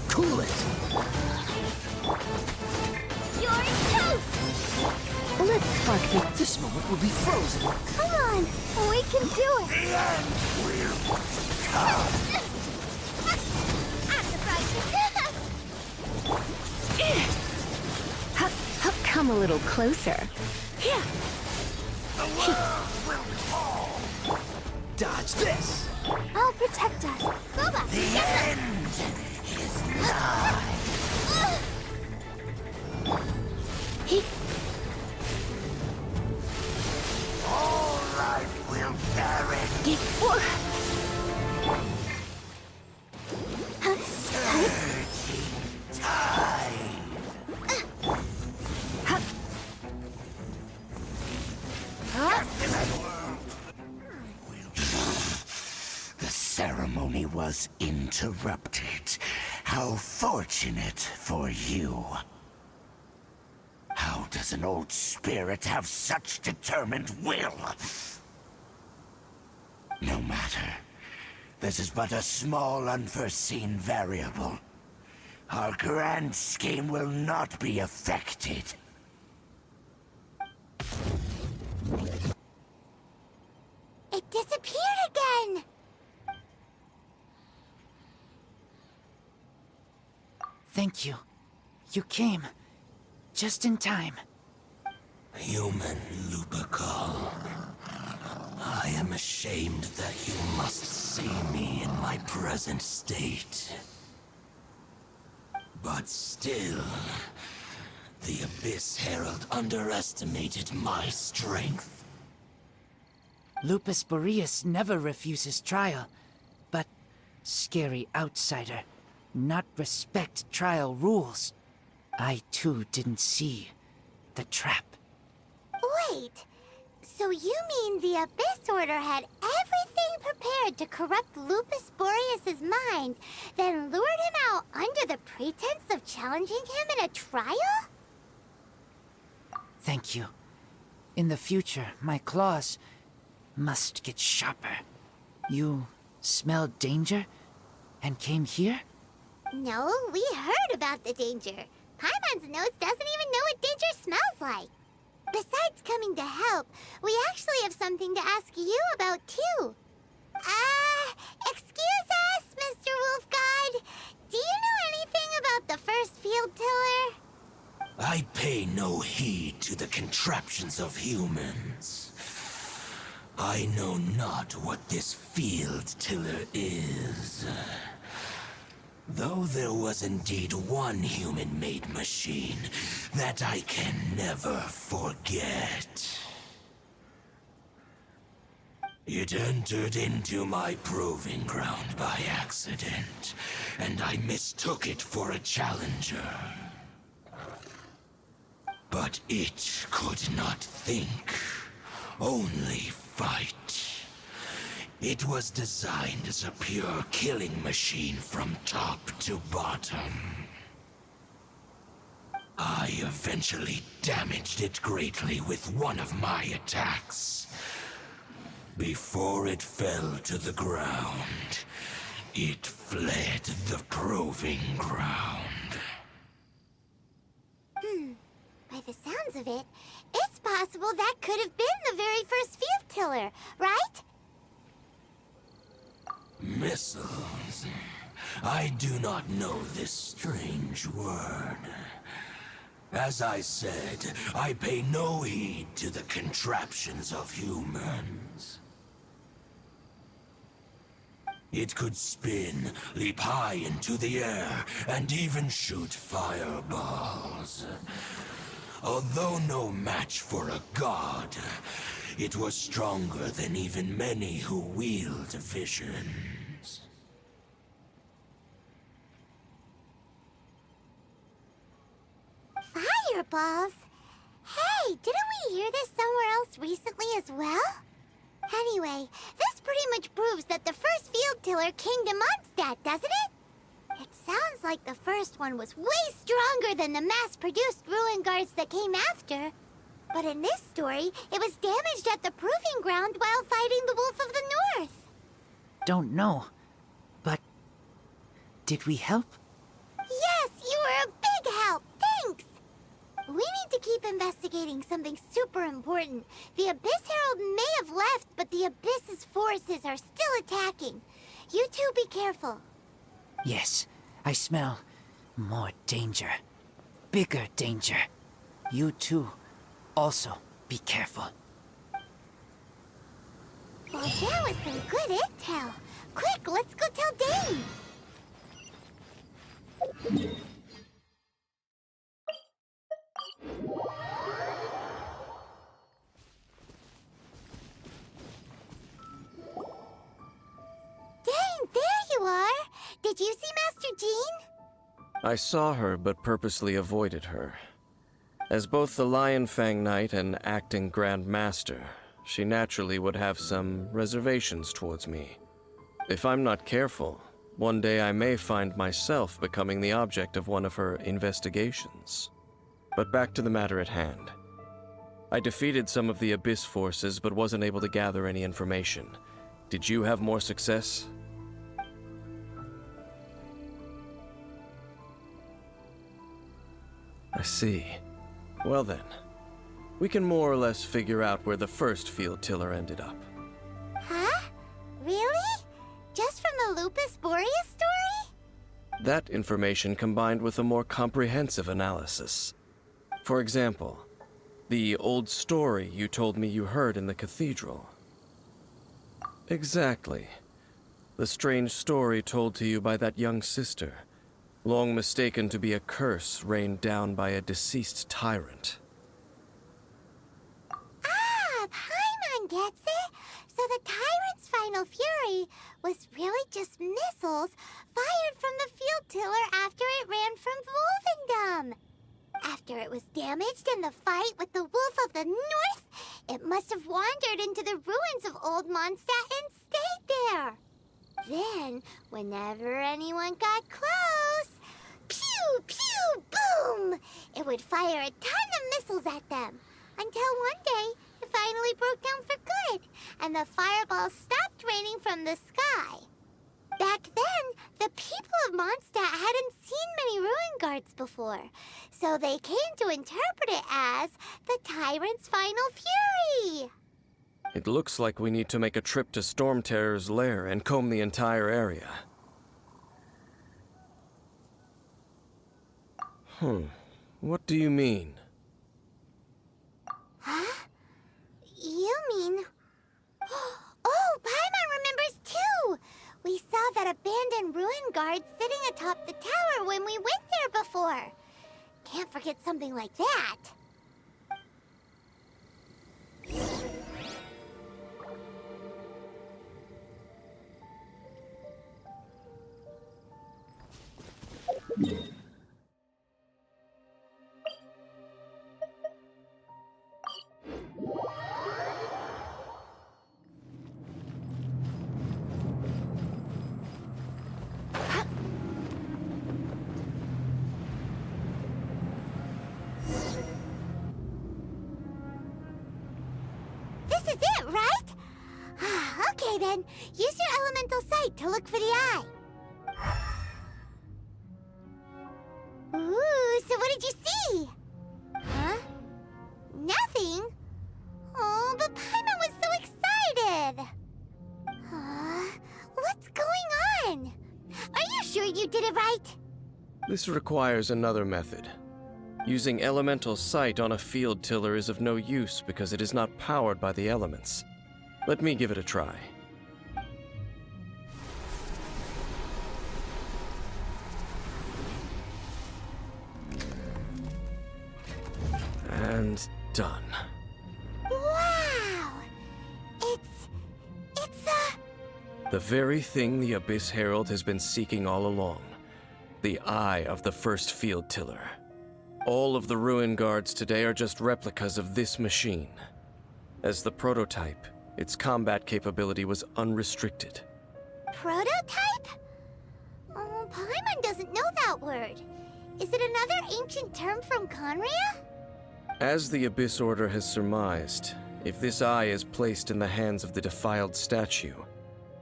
Cool it! You're toast! Let's spark the... This moment will be frozen. Come on, we can do it. The end will come! come a little closer. Dodge this! I'll protect us. Boba, The end is nigh. All life will perish. Surging tide. The ceremony was interrupted. How fortunate for you. How does an old spirit have such determined will? No matter. This is but a small unforeseen variable. Our grand scheme will not be affected. it disappeared again. Thank you. You came. Just in time. Human Lupercal. I am ashamed that you must see me in my present state. But still, the Abyss Herald underestimated my strength. Lupus Boreas never refuses trial, but scary outsider, not respect trial rules. I too didn't see the trap. Wait, so you mean the Abyss Order had everything prepared to corrupt Lupus Boreas' mind, then lured him out under the pretense of challenging him in a trial? Thank you. In the future, my claws must get sharper. You smelled danger and came here? No, we heard about the danger. Paimon's nose doesn't even know what danger smells like. Besides coming to help, we actually have something to ask you about, too. Excuse us, Mr. Wolf God. Do you know anything about the first field tiller? I pay no heed to the contraptions of humans. I know not what this field tiller is. Though there was indeed one human-made machine that I can never forget. It entered into my proving ground by accident, and I mistook it for a challenger. But it could not think, only fight. It was designed as a pure killing machine from top to bottom. I eventually damaged it greatly with one of my attacks. Before it fell to the ground, it fled the proving ground. By the sounds of it, it's possible that could have been the very first field tiller, right? Missiles. I do not know this strange word. As I said, I pay no heed to the contraptions of humans. It could spin, leap high into the air, and even shoot fireballs. Although no match for a god, it was stronger than even many who wield visions. Fireballs? Hey, didn't we hear this somewhere else recently as well? Anyway, this pretty much proves that the first field tiller came to Mondstadt, doesn't it? It sounds like the first one was way stronger than the mass-produced ruin guards that came after. But in this story, it was damaged at the proving ground while fighting the Wolf of the North. Don't know, but did we help? Yes, you were a big help. Thanks. We need to keep investigating something super important. The Abyss Herald may have left, but the Abyss's forces are still attacking. You two be careful. Yes, I smell more danger. Bigger danger. You too. Also, be careful. Well, that was some good intel. Quick, let's go tell Dane. Dane, there you are. Did you see Master Jean? I saw her, but purposely avoided her. As both the Lion Fang Knight and acting Grand Master, she naturally would have some reservations towards me. If I'm not careful, one day I may find myself becoming the object of one of her investigations. But back to the matter at hand. I defeated some of the Abyss forces, but wasn't able to gather any information. Did you have more success? I see. Well then, we can more or less figure out where the first field tiller ended up. Huh? Really? Just from the Lupus Boreas story? That information combined with a more comprehensive analysis. For example, the old story you told me you heard in the Cathedral. Exactly. The strange story told to you by that young sister, long mistaken to be a curse rained down by a deceased tyrant. Ah, Paimon gets it! So the Tyrant's final fury was really just missiles fired from the field tiller after it ran from Wolvendom. After it was damaged in the fight with the Wolf of the North, it must have wandered into the ruins of Old Mondstadt and stayed there. Then, whenever anyone got close, pew, pew, boom! It would fire a ton of missiles at them, until one day it finally broke down for good, and the fireballs stopped raining from the sky. Back then, the people of Mondstadt hadn't seen many ruin guards before, so they came to interpret it as the Tyrant's final fury. It looks like we need to make a trip to Storm Terror's lair and comb the entire area. What do you mean? Huh? You mean... Oh, Paimon remembers too! We saw that abandoned ruin guard sitting atop the tower when we went there before. Can't forget something like that. This is it, right? Okay then, use your elemental sight to look for the eye. Ooh, so what did you see? Huh? Nothing? Oh, but Paimon was so excited. What's going on? Are you sure you did it right? This requires another method. Using elemental sight on a field tiller is of no use because it is not powered by the elements. Let me give it a try. And done. Wow! It's The very thing the Abyss Herald has been seeking all along. The eye of the first field tiller. All of the ruin guards today are just replicas of this machine. As the prototype, its combat capability was unrestricted. Prototype? Oh, Paimon doesn't know that word. Is it another ancient term from Conria? As the Abyss Order has surmised, if this eye is placed in the hands of the defiled statue,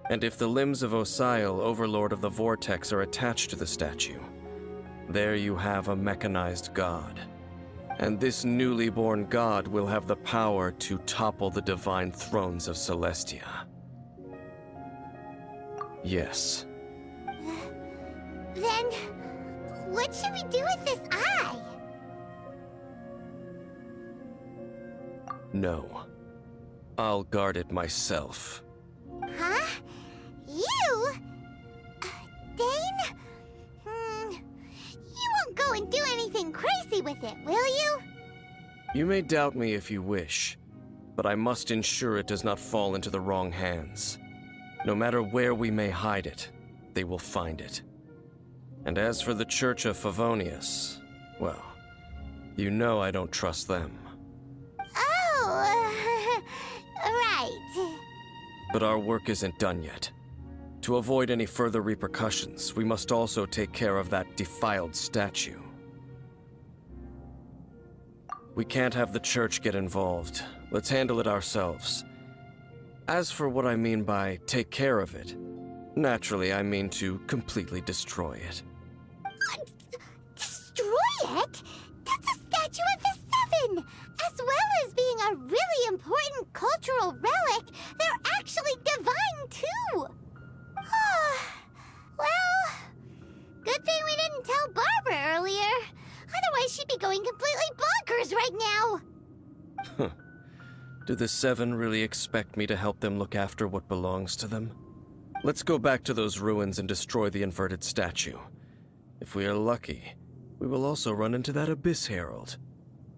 and if the limbs of Osial, Overlord of the Vortex, are attached to the statue, there you have a mechanized god. And this newly born god will have the power to topple the divine thrones of Celestia. Yes. Then, what should we do with this eye? No. I'll guard it myself. Huh? You? Dane? You won't go and do anything crazy with it, will you? You may doubt me if you wish, but I must ensure it does not fall into the wrong hands. No matter where we may hide it, they will find it. And as for the Church of Favonius, well, you know I don't trust them. Oh, right. But our work isn't done yet. To avoid any further repercussions, we must also take care of that defiled statue. We can't have the church get involved. Let's handle it ourselves. As for what I mean by take care of it, naturally I mean to completely destroy it. Destroy it? That's a statue of the Seven! As well as being a really important cultural relic, they're actually divine too! Well, good thing we didn't tell Barbara earlier. Otherwise she'd be going completely bonkers right now! Do the Seven really expect me to help them look after what belongs to them? Let's go back to those ruins and destroy the inverted statue. If we are lucky, we will also run into that Abyss Herald.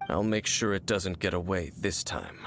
I'll make sure it doesn't get away this time.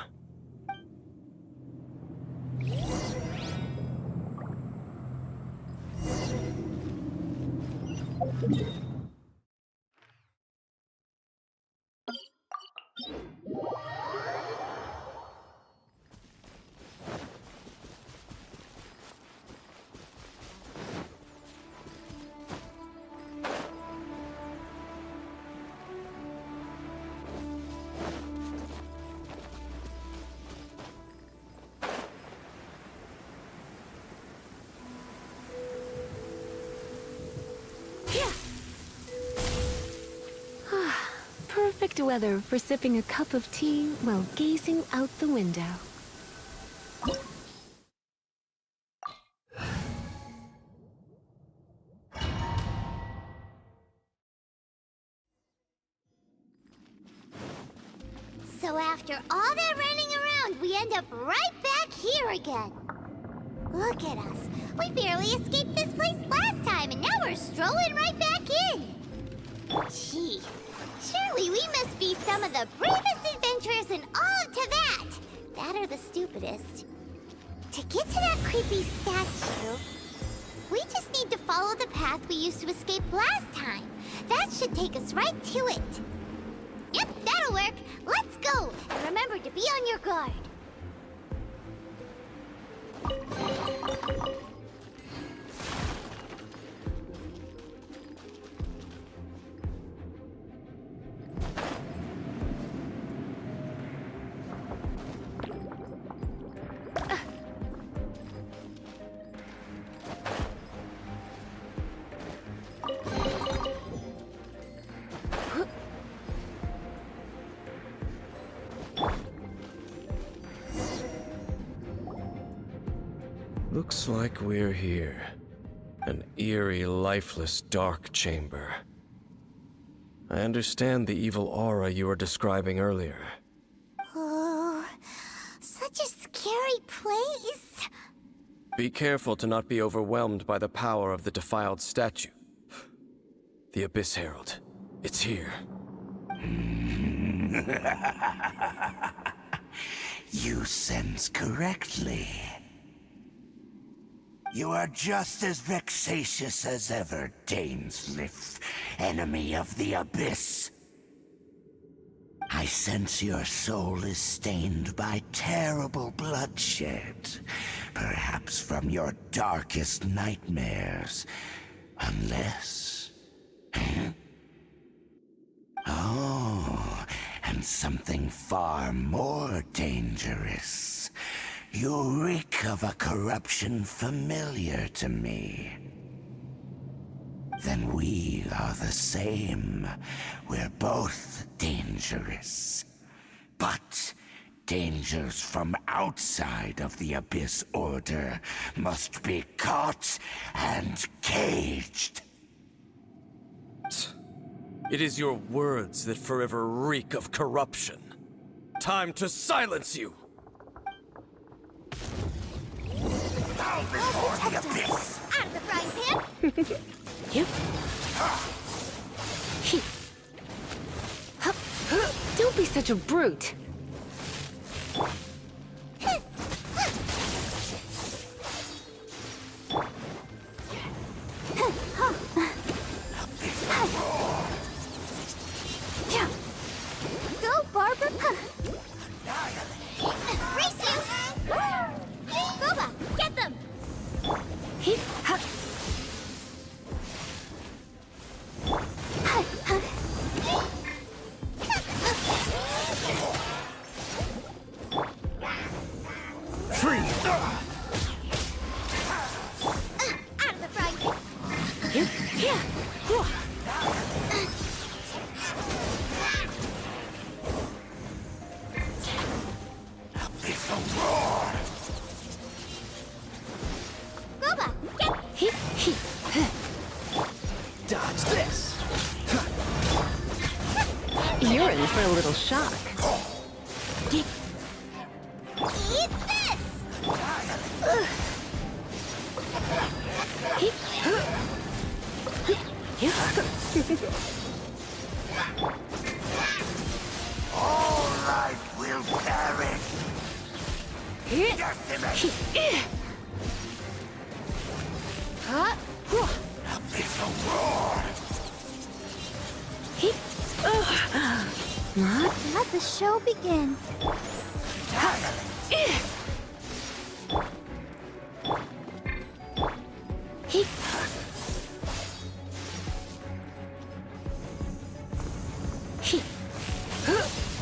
Perfect weather for sipping a cup of tea while gazing out the window. So after all that running around, we end up right back here again. Look at us. We barely escaped this place last time, and now we're strolling right back in. Gee, surely we must be some of the bravest adventurers in all of Teyvat. That or the stupidest. To get to that creepy statue, we just need to follow the path we used to escape last time. That should take us right to it. Yep, that'll work. Let's go. And remember to be on your guard. Looks like we're here. An eerie, lifeless, dark chamber. I understand the evil aura you were describing earlier. Oh, such a scary place. Be careful to not be overwhelmed by the power of the defiled statue. The Abyss Herald. It's here. You sense correctly. You are just as vexatious as ever, Dainsleif, enemy of the Abyss. I sense your soul is stained by terrible bloodshed, perhaps from your darkest nightmares, unless... Oh, and something far more dangerous. You reek of a corruption familiar to me. Then we are the same. We're both dangerous. But dangers from outside of the Abyss Order must be caught and caged. It is your words that forever reek of corruption. Time to silence you! Bow before the abyss! Out of the frying pan! Yep. Don't be such a brute. Go, Barbara! Race you! Boba, get them! Free! Out of the frying pan! Abyssal roar! Boba, get... Dodge this! You're in for a little shock. Eat this! All life will perish! Decimate! Abyssal roar! Let the show begin.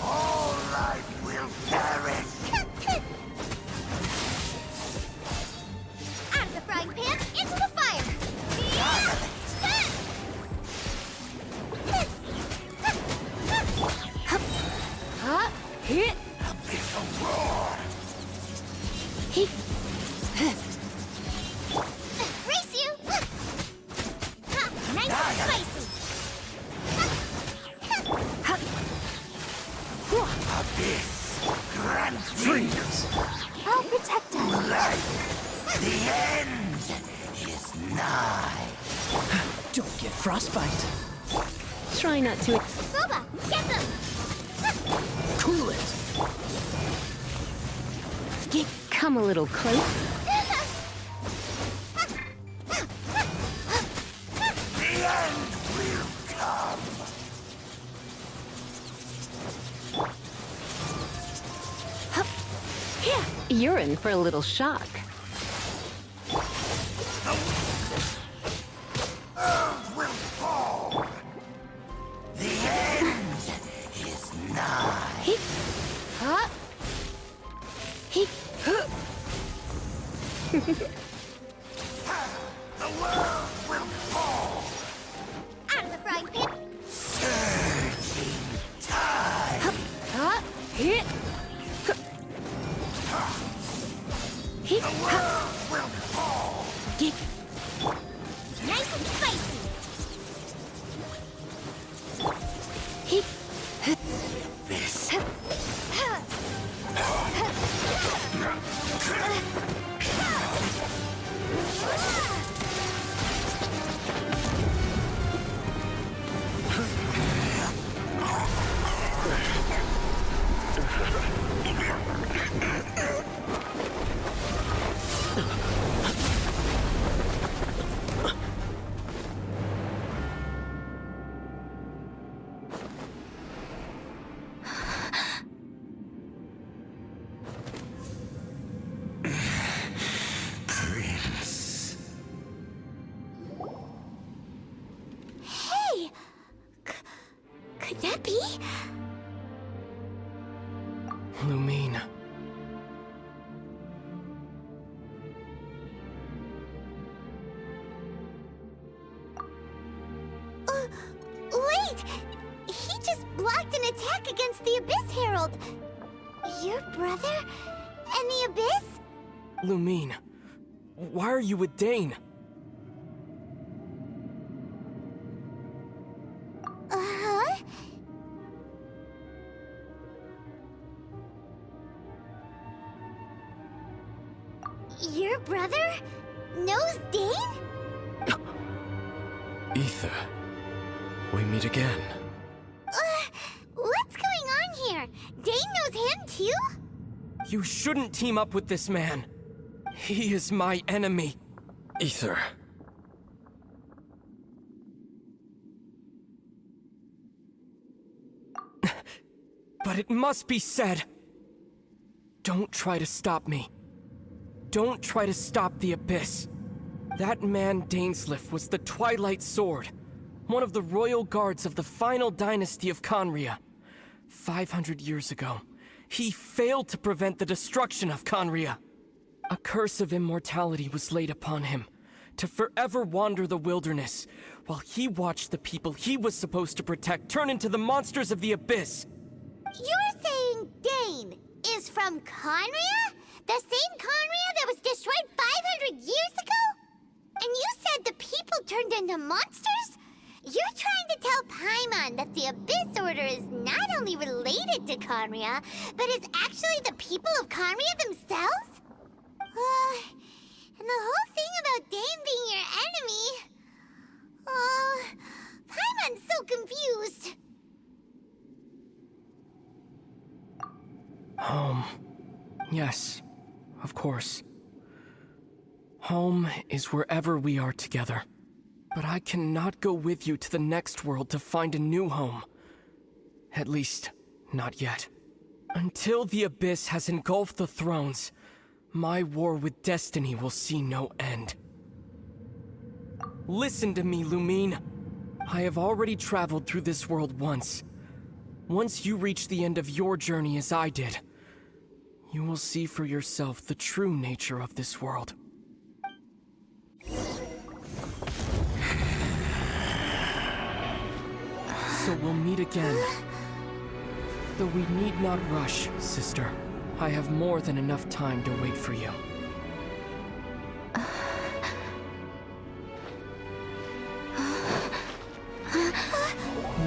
All life will perish! Out of the frying pan, into the fire! Abyssal roar! Race you! Nice and spicy! Abyss! Grant freeze! I'll protect us. Life! The end is nigh! Don't get frostbite. Try not to. Boba, get them! Cool it. Come a little close. The end will come! You're in for a little shock. Earth will fall! The end is nigh! The world will fall! Out of the frying pan! Surging tide! The world will fall! Nice and spicy! This Prince. Hey! Could that be? Lumine. Wait! He just blocked an attack against the Abyss Herald! Your brother? And the Abyss? Lumine, why are you with Dane? Uh-huh? Your brother knows Dane? Ether, we meet again. What's going on here? Dane knows him too? You shouldn't team up with this man. He is my enemy. Ether. But it must be said. Don't try to stop me. Don't try to stop the Abyss. That man Dainsleif was the Twilight Sword, one of the royal guards of the final dynasty of Conria. 500 years ago, he failed to prevent the destruction of Conria. A curse of immortality was laid upon him, to forever wander the wilderness, while he watched the people he was supposed to protect turn into the monsters of the Abyss. You're saying Dane is from Conria? The same Conria that was destroyed 500 years ago? And you said the people turned into monsters? You're trying to tell Paimon that the Abyss Order is not only related to Conria, but is actually the people of Conria themselves? And the whole thing about Dane being your enemy... Paimon's so confused. Home. Yes, of course. Home is wherever we are together. But I cannot go with you to the next world to find a new home. At least, not yet. Until the Abyss has engulfed the thrones, my war with destiny will see no end. Listen to me, Lumine. I have already traveled through this world once. Once you reach the end of your journey as I did, you will see for yourself the true nature of this world. So we'll meet again. Though we need not rush, sister. I have more than enough time to wait for you.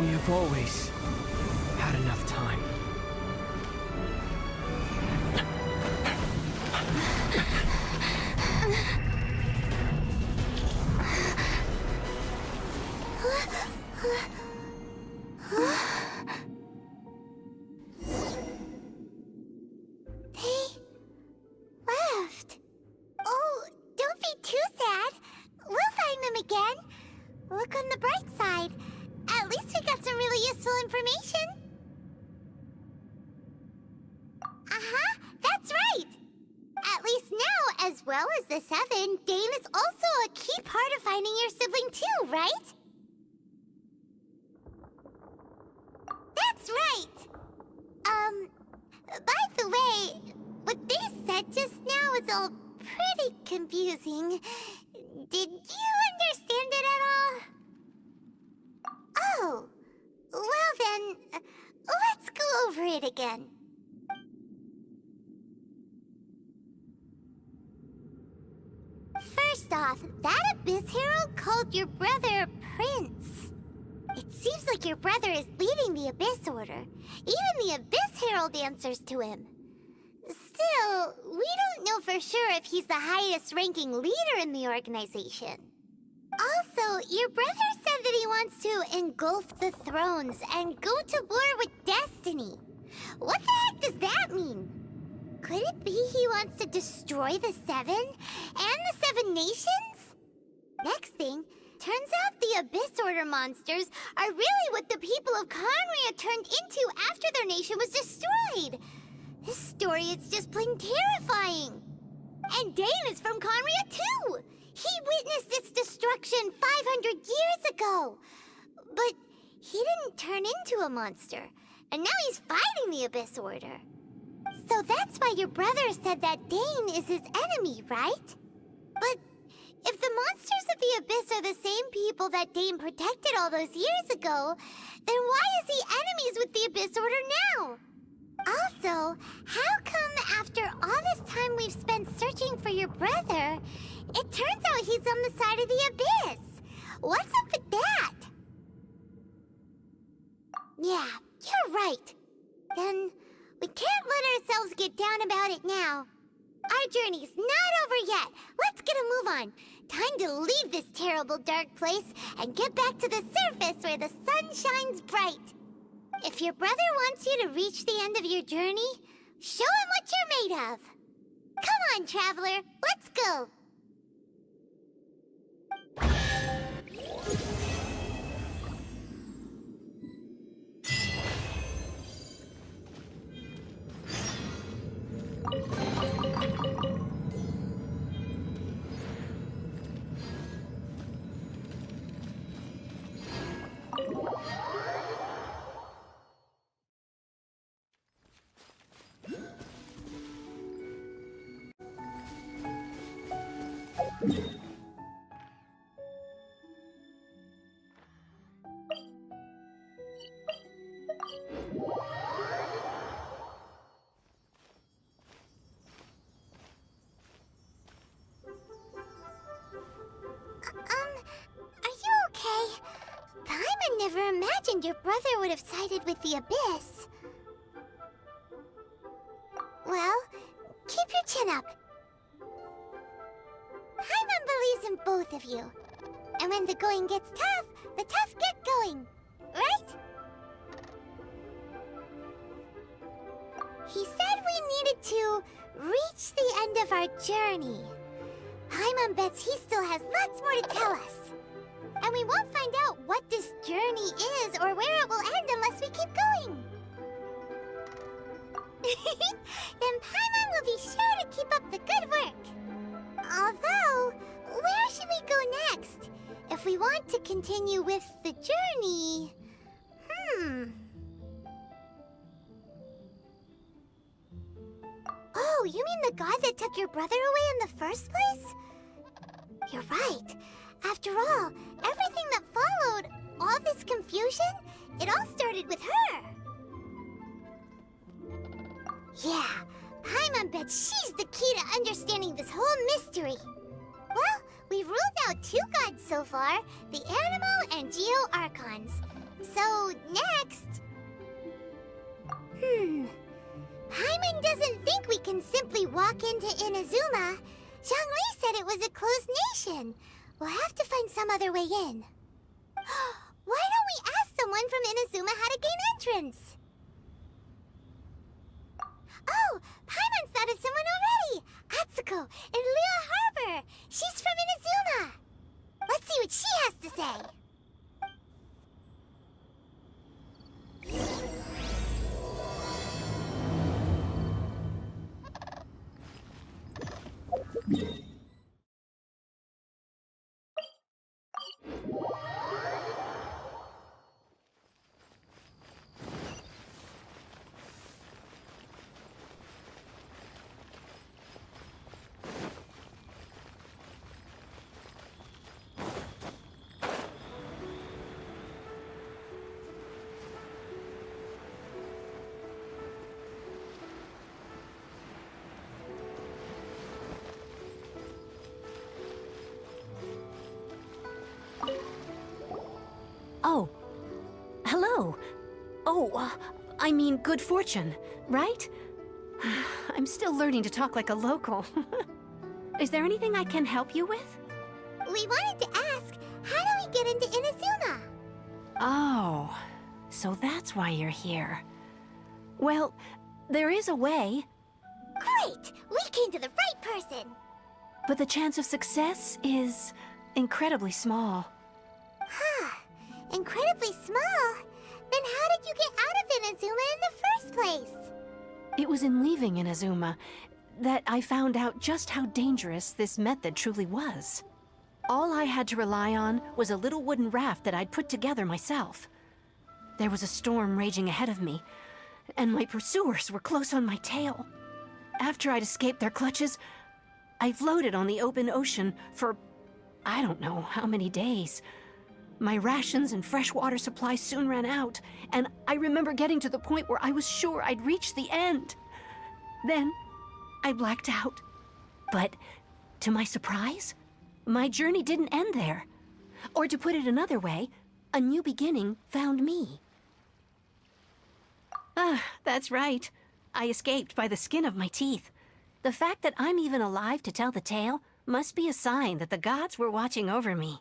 We have always had enough time. They left. Oh, don't be too sad. We'll find them again. Look on the bright side. At least we got some really useful information. That's right. At least now, as well as the Seven, Dane is also a key part of finding your sibling too, right? That's right. By the way, what they said just now is all pretty confusing. Did you understand it at all? Oh, well then, let's go over it again. First off, that Abyss Herald called your brother Prince. It seems like your brother is leading the Abyss Order. Even the Abyss Herald answers to him. Still, we don't know for sure if he's the highest-ranking leader in the organization. Also, your brother said that he wants to engulf the thrones and go to war with destiny. What the heck does that mean? Could it be he wants to destroy the Seven and the Seven Nations? Next thing, turns out the Abyss Order monsters are really what the people of Conria turned into after their nation was destroyed. This story is just plain terrifying. And Dane is from Conria too. He witnessed its destruction 500 years ago. But he didn't turn into a monster. And now he's fighting the Abyss Order. So that's why your brother said that Dane is his enemy, right? But if the monsters of the Abyss are the same people that Dane protected all those years ago, then why is he enemies with the Abyss Order now? Also, how come after all this time we've spent searching for your brother, it turns out he's on the side of the Abyss? What's up with that? Yeah, you're right. Then we can't let ourselves get down about it now. Our journey's not over yet. Let's get a move on. Time to leave this terrible dark place and get back to the surface where the sun shines bright. If your brother wants you to reach the end of your journey, show him what you're made of. Come on, traveler, let's go. Are you okay? Paimon never imagined your brother would have sided with the Abyss. Well, keep your chin up. Paimon believes in both of you. And when the going gets tough, the tough get going. Right? He said we needed to reach the end of our journey. Paimon bets he still has lots more to tell us. And we won't find out what this journey is or where it will end unless we keep going. Then Paimon will be sure to keep up the good work. Although, where should we go next? If we want to continue with the journey... Oh, you mean the god that took your brother away in the first place? You're right. After all, everything that followed, all this confusion, it all started with her. Yeah, Paimon bets she's the key to understanding this whole mystery. Well, we've ruled out 2 gods so far, the Animo and Geo Archons. So, next... Paimon doesn't think we can simply walk into Inazuma. Zhongli said it was a closed nation. We'll have to find some other way in. Why don't we ask someone from Inazuma how to gain entrance? Oh, Paimon's thought of someone already! Atsuko in Liyue Harbor! She's from Inazuma! Let's see what she has to say. Oh. Hello. Oh, I mean good fortune, right? I'm still learning to talk like a local. Is there anything I can help you with? We wanted to ask, how do we get into Inazuma? Oh, so that's why you're here. Well, there is a way. Great! We came to the right person! But the chance of success is incredibly small. Huh. Incredibly small? Then how did you get out of Inazuma in the first place? It was in leaving Inazuma that I found out just how dangerous this method truly was. All I had to rely on was a little wooden raft that I'd put together myself. There was a storm raging ahead of me, and my pursuers were close on my tail. After I'd escaped their clutches, I floated on the open ocean for I don't know how many days. My rations and freshwater supply soon ran out, and I remember getting to the point where I was sure I'd reached the end. Then, I blacked out. But, to my surprise, my journey didn't end there. Or to put it another way, a new beginning found me. Ah, that's right. I escaped by the skin of my teeth. The fact that I'm even alive to tell the tale must be a sign that the gods were watching over me.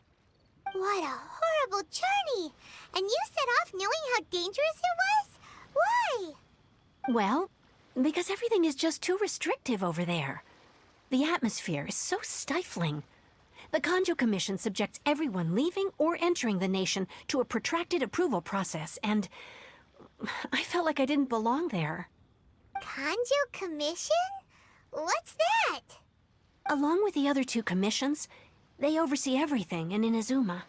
What a horrible journey! And you set off knowing how dangerous it was? Why? Well, because everything is just too restrictive over there. The atmosphere is so stifling. The Kanjo Commission subjects everyone leaving or entering the nation to a protracted approval process, and I felt like I didn't belong there. Kanjo Commission? What's that? Along with the other two commissions, they oversee everything in Inazuma.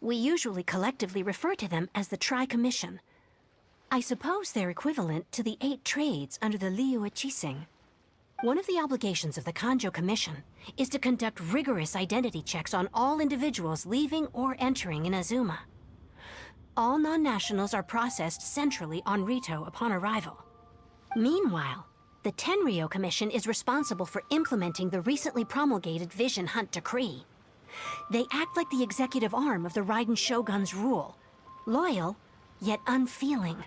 We usually collectively refer to them as the Tri-Commission. I suppose they're equivalent to the 8 trades under the Liyue Chising. One of the obligations of the Kanjo Commission is to conduct rigorous identity checks on all individuals leaving or entering Inazuma. All non-nationals are processed centrally on Rito upon arrival. Meanwhile, the Tenryo Commission is responsible for implementing the recently promulgated Vision Hunt Decree. They act like the executive arm of the Raiden Shogun's rule. Loyal, yet unfeeling.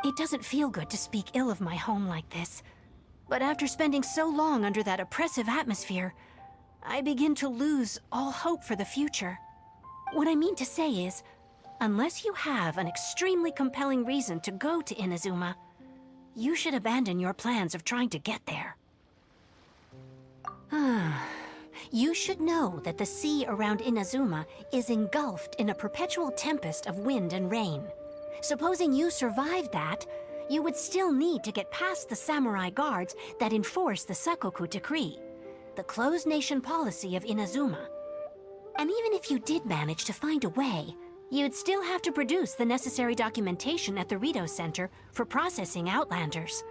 It doesn't feel good to speak ill of my home like this. But after spending so long under that oppressive atmosphere, I begin to lose all hope for the future. What I mean to say is, unless you have an extremely compelling reason to go to Inazuma, you should abandon your plans of trying to get there. You should know that the sea around Inazuma is engulfed in a perpetual tempest of wind and rain. Supposing you survived that, you would still need to get past the samurai guards that enforce the Sakoku Decree, the closed nation policy of Inazuma. And even if you did manage to find a way, you'd still have to produce the necessary documentation at the Rito Center for processing Outlanders.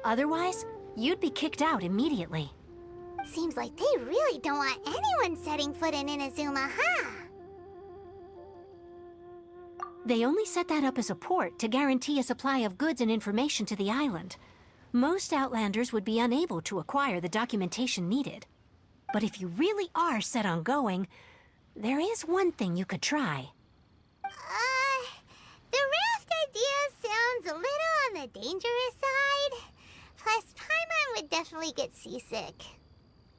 Otherwise, you'd be kicked out immediately. Seems like they really don't want anyone setting foot in Inazuma, huh? They only set that up as a port to guarantee a supply of goods and information to the island. Most Outlanders would be unable to acquire the documentation needed. But if you really are set on going, there is one thing you could try. The raft idea sounds a little on the dangerous side. Plus, Paimon would definitely get seasick.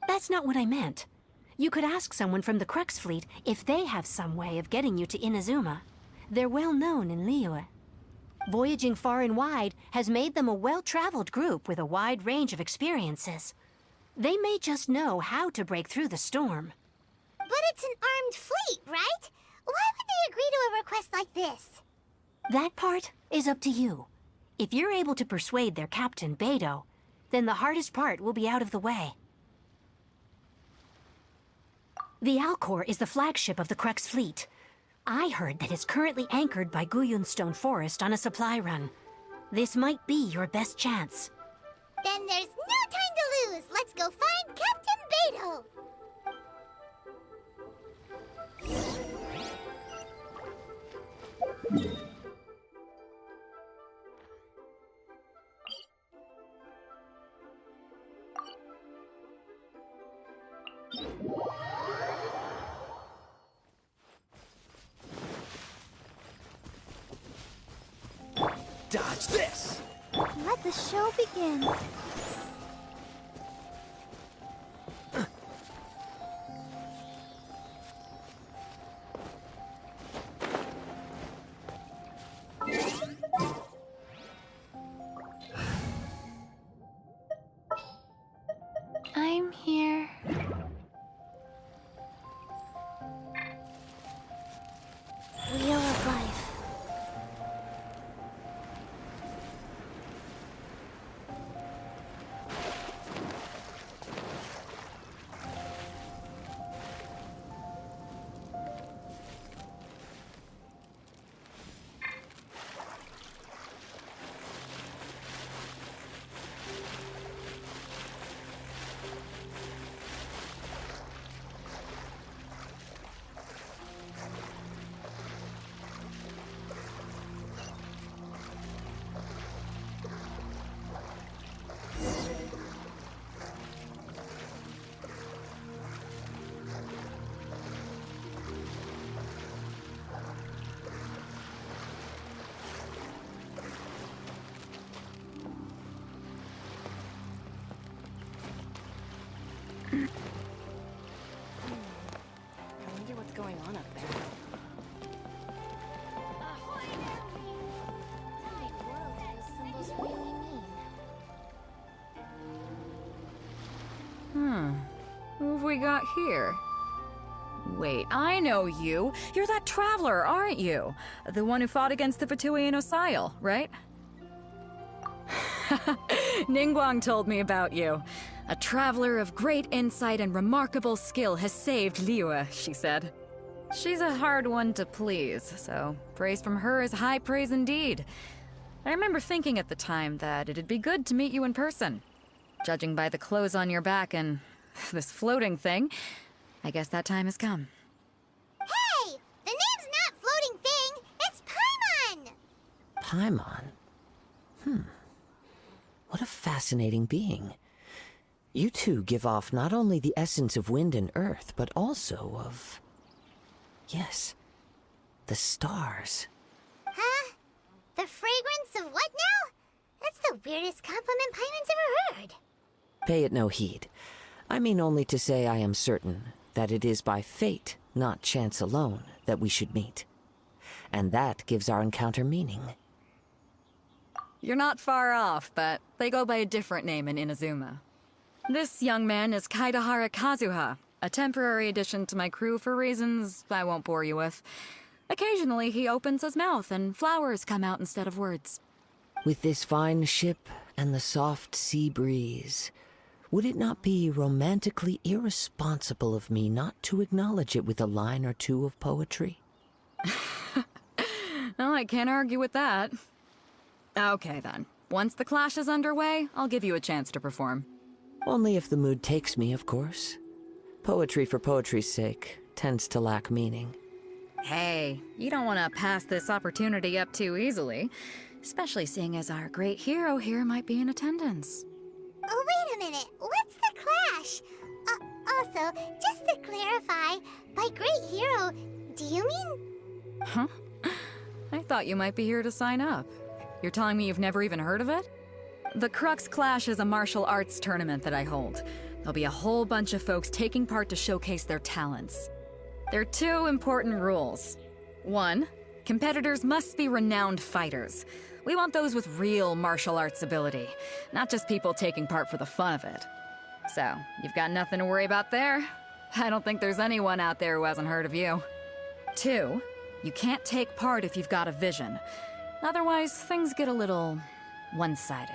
That's not what I meant. You could ask someone from the Crux fleet if they have some way of getting you to Inazuma. They're well known in Liyue. Voyaging far and wide has made them a well-traveled group with a wide range of experiences. They may just know how to break through the storm. But it's an armed fleet, right? Why would they agree to a request like this? That part is up to you. If you're able to persuade their captain, Beidou, then the hardest part will be out of the way. The Alcor is the flagship of the Crux fleet. I heard that it's currently anchored by Guyunstone Forest on a supply run. This might be your best chance. Then there's no time to lose. Let's go find Captain Beidou. Dodge this! Let the show begin. I'm here. Wheel of Life. we got here? Wait, I know you. You're that traveler, aren't you? The one who fought against the Fatui and Osile, right? Ningguang told me about you. A traveler of great insight and remarkable skill has saved Liyue, she said. She's a hard one to please, so praise from her is high praise indeed. I remember thinking at the time that it'd be good to meet you in person. Judging by the clothes on your back and this floating thing, I guess that time has come. Hey! The name's not Floating Thing, it's Paimon! Paimon? What a fascinating being. You two give off not only the essence of wind and earth, but also of... yes, the stars. Huh? The fragrance of what now? That's the weirdest compliment Paimon's ever heard. Pay it no heed. I mean only to say I am certain that it is by fate, not chance alone, that we should meet. And that gives our encounter meaning. You're not far off, but they go by a different name in Inazuma. This young man is Kaidahara Kazuha, a temporary addition to my crew for reasons I won't bore you with. Occasionally he opens his mouth and flowers come out instead of words. With this fine ship and the soft sea breeze, would it not be romantically irresponsible of me not to acknowledge it with a line or two of poetry? Well, I can't argue with that. Okay then. Once the clash is underway, I'll give you a chance to perform. Only if the mood takes me, of course. Poetry for poetry's sake tends to lack meaning. Hey, you don't want to pass this opportunity up too easily, especially seeing as our great hero here might be in attendance. Oh, wait a minute. What's the clash? Also, just to clarify, by great hero, do you mean... Huh? I thought you might be here to sign up. You're telling me you've never even heard of it? The Crux Clash is a martial arts tournament that I hold. There'll be a whole bunch of folks taking part to showcase their talents. There are 2 important rules. 1, competitors must be renowned fighters. We want those with real martial arts ability, not just people taking part for the fun of it. So, you've got nothing to worry about there. I don't think there's anyone out there who hasn't heard of you. 2, you can't take part if you've got a vision. Otherwise, things get a little one-sided.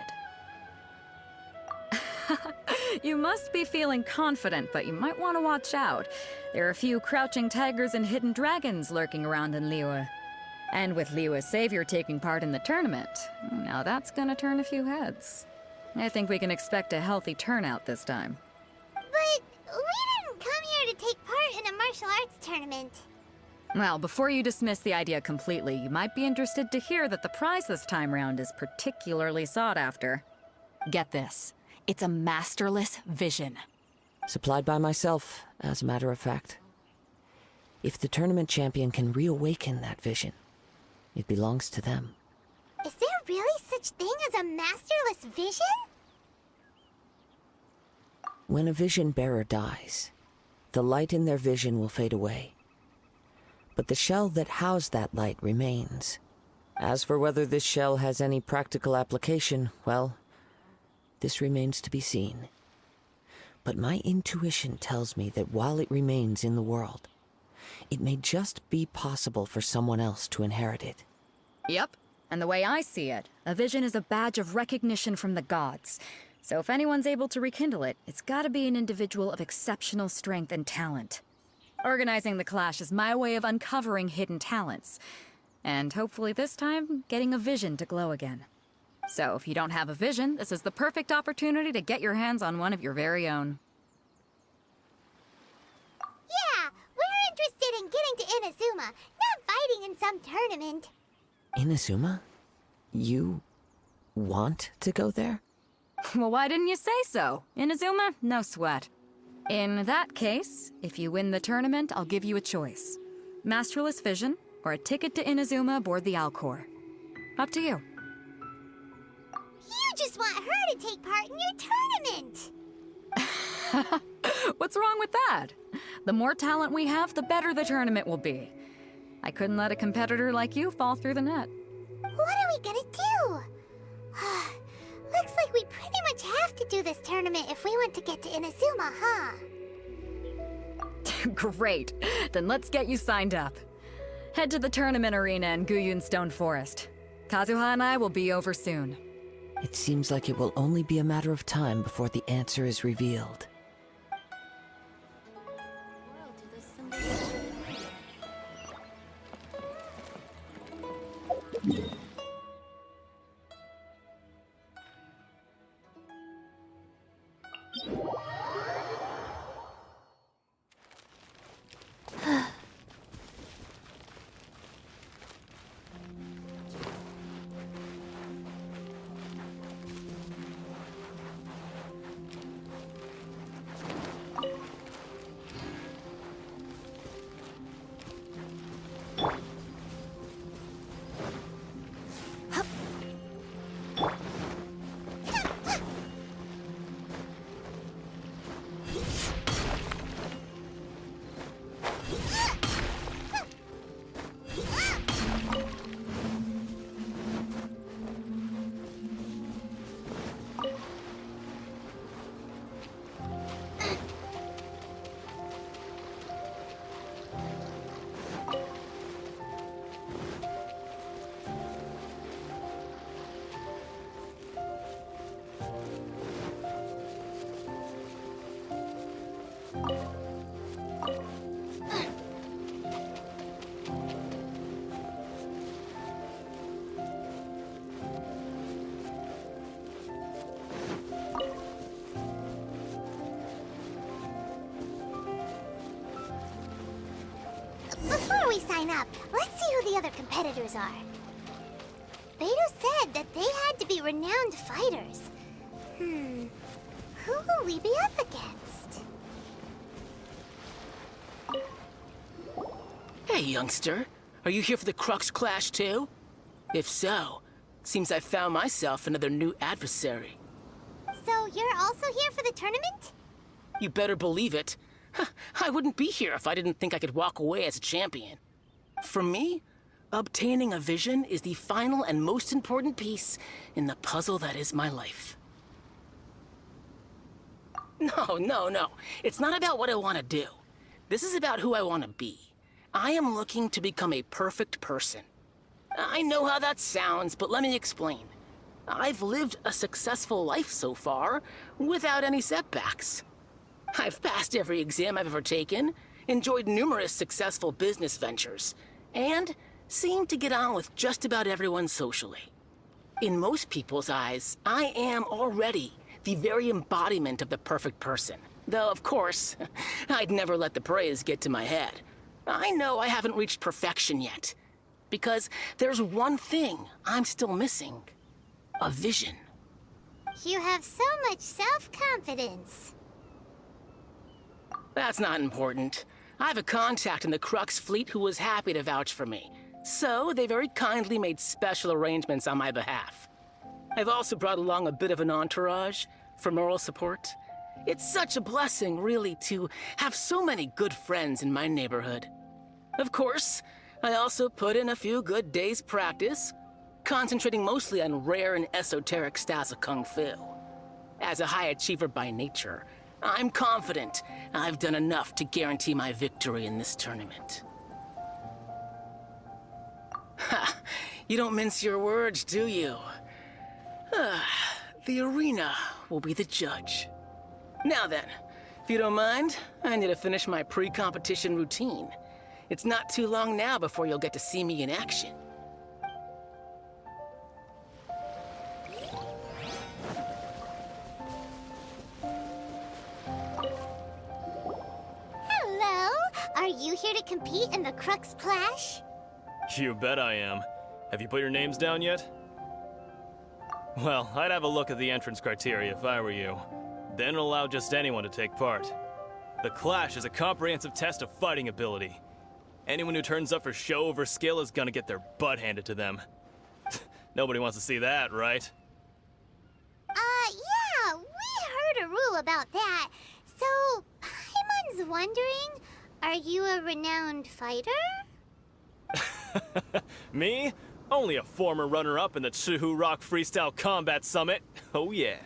You must be feeling confident, but you might want to watch out. There are a few crouching tigers and hidden dragons lurking around in Liyue. And with Liyue's savior taking part in the tournament, now that's gonna turn a few heads. I think we can expect a healthy turnout this time. But we didn't come here to take part in a martial arts tournament. Well, before you dismiss the idea completely, you might be interested to hear that the prize this time round is particularly sought after. Get this. It's a Masterless Vision. Supplied by myself, as a matter of fact. If the tournament champion can reawaken that vision, it belongs to them. Is there really such thing as a Masterless Vision? When a vision bearer dies, the light in their vision will fade away. But the shell that housed that light remains. As for whether this shell has any practical application, well, this remains to be seen. But my intuition tells me that while it remains in the world, it may just be possible for someone else to inherit it. Yep, and the way I see it, a vision is a badge of recognition from the gods. So if anyone's able to rekindle it, it's gotta be an individual of exceptional strength and talent. Organizing the clash is my way of uncovering hidden talents. And hopefully this time, getting a vision to glow again. So if you don't have a vision, this is the perfect opportunity to get your hands on one of your very own. Yeah, we're interested in getting to Inazuma, not fighting in some tournament. Inazuma? You want to go there? Well, why didn't you say so? Inazuma? No sweat. In that case, if you win the tournament, I'll give you a choice. Masterless Vision, or a ticket to Inazuma aboard the Alcor. Up to you. You just want her to take part in your tournament! What's wrong with that? The more talent we have, the better the tournament will be. I couldn't let a competitor like you fall through the net. What are we gonna do? Looks like we pretty much have to do this tournament if we want to get to Inazuma, huh? Great. Then let's get you signed up. Head to the tournament arena in Guyun Stone Forest. Kazuha and I will be over soon. It seems like it will only be a matter of time before the answer is revealed. Before we sign up, let's see who the other competitors are. Beidou said that they had to be renowned fighters. Who will we be up against? Hey, youngster. Are you here for the Crux Clash, too? If so, seems I found myself another new adversary. So you're also here for the tournament? You better believe it. I wouldn't be here if I didn't think I could walk away as a champion. For me, obtaining a vision is the final and most important piece in the puzzle that is my life. No. It's not about what I want to do. This is about who I want to be. I am looking to become a perfect person. I know how that sounds, but let me explain. I've lived a successful life so far, without any setbacks. I've passed every exam I've ever taken, enjoyed numerous successful business ventures, and seemed to get on with just about everyone socially. In most people's eyes, I am already the very embodiment of the perfect person. Though, of course, I'd never let the praise get to my head. I know I haven't reached perfection yet, because there's one thing I'm still missing. A vision. You have so much self-confidence. That's not important. I have a contact in the Crux fleet who was happy to vouch for me, so they very kindly made special arrangements on my behalf. I've also brought along a bit of an entourage for moral support. It's such a blessing, really, to have so many good friends in my neighborhood. Of course, I also put in a few good days' practice, concentrating mostly on rare and esoteric styles of Kung Fu. As a high achiever by nature, I'm confident I've done enough to guarantee my victory in this tournament. Ha! You don't mince your words, do you? The arena will be the judge. Now then, if you don't mind, I need to finish my pre-competition routine. It's not too long now before you'll get to see me in action. Hello! Are you here to compete in the Crux Clash? You bet I am. Have you put your names down yet? Well, I'd have a look at the entrance criteria if I were you. Then allow just anyone to take part. The Clash is a comprehensive test of fighting ability. Anyone who turns up for show over skill is gonna get their butt handed to them. Nobody wants to see that, right? Yeah, we heard a rule about that. So, Paimon's wondering, are you a renowned fighter? Me? Only a former runner-up in the Chihu Rock Freestyle Combat Summit. Oh yeah.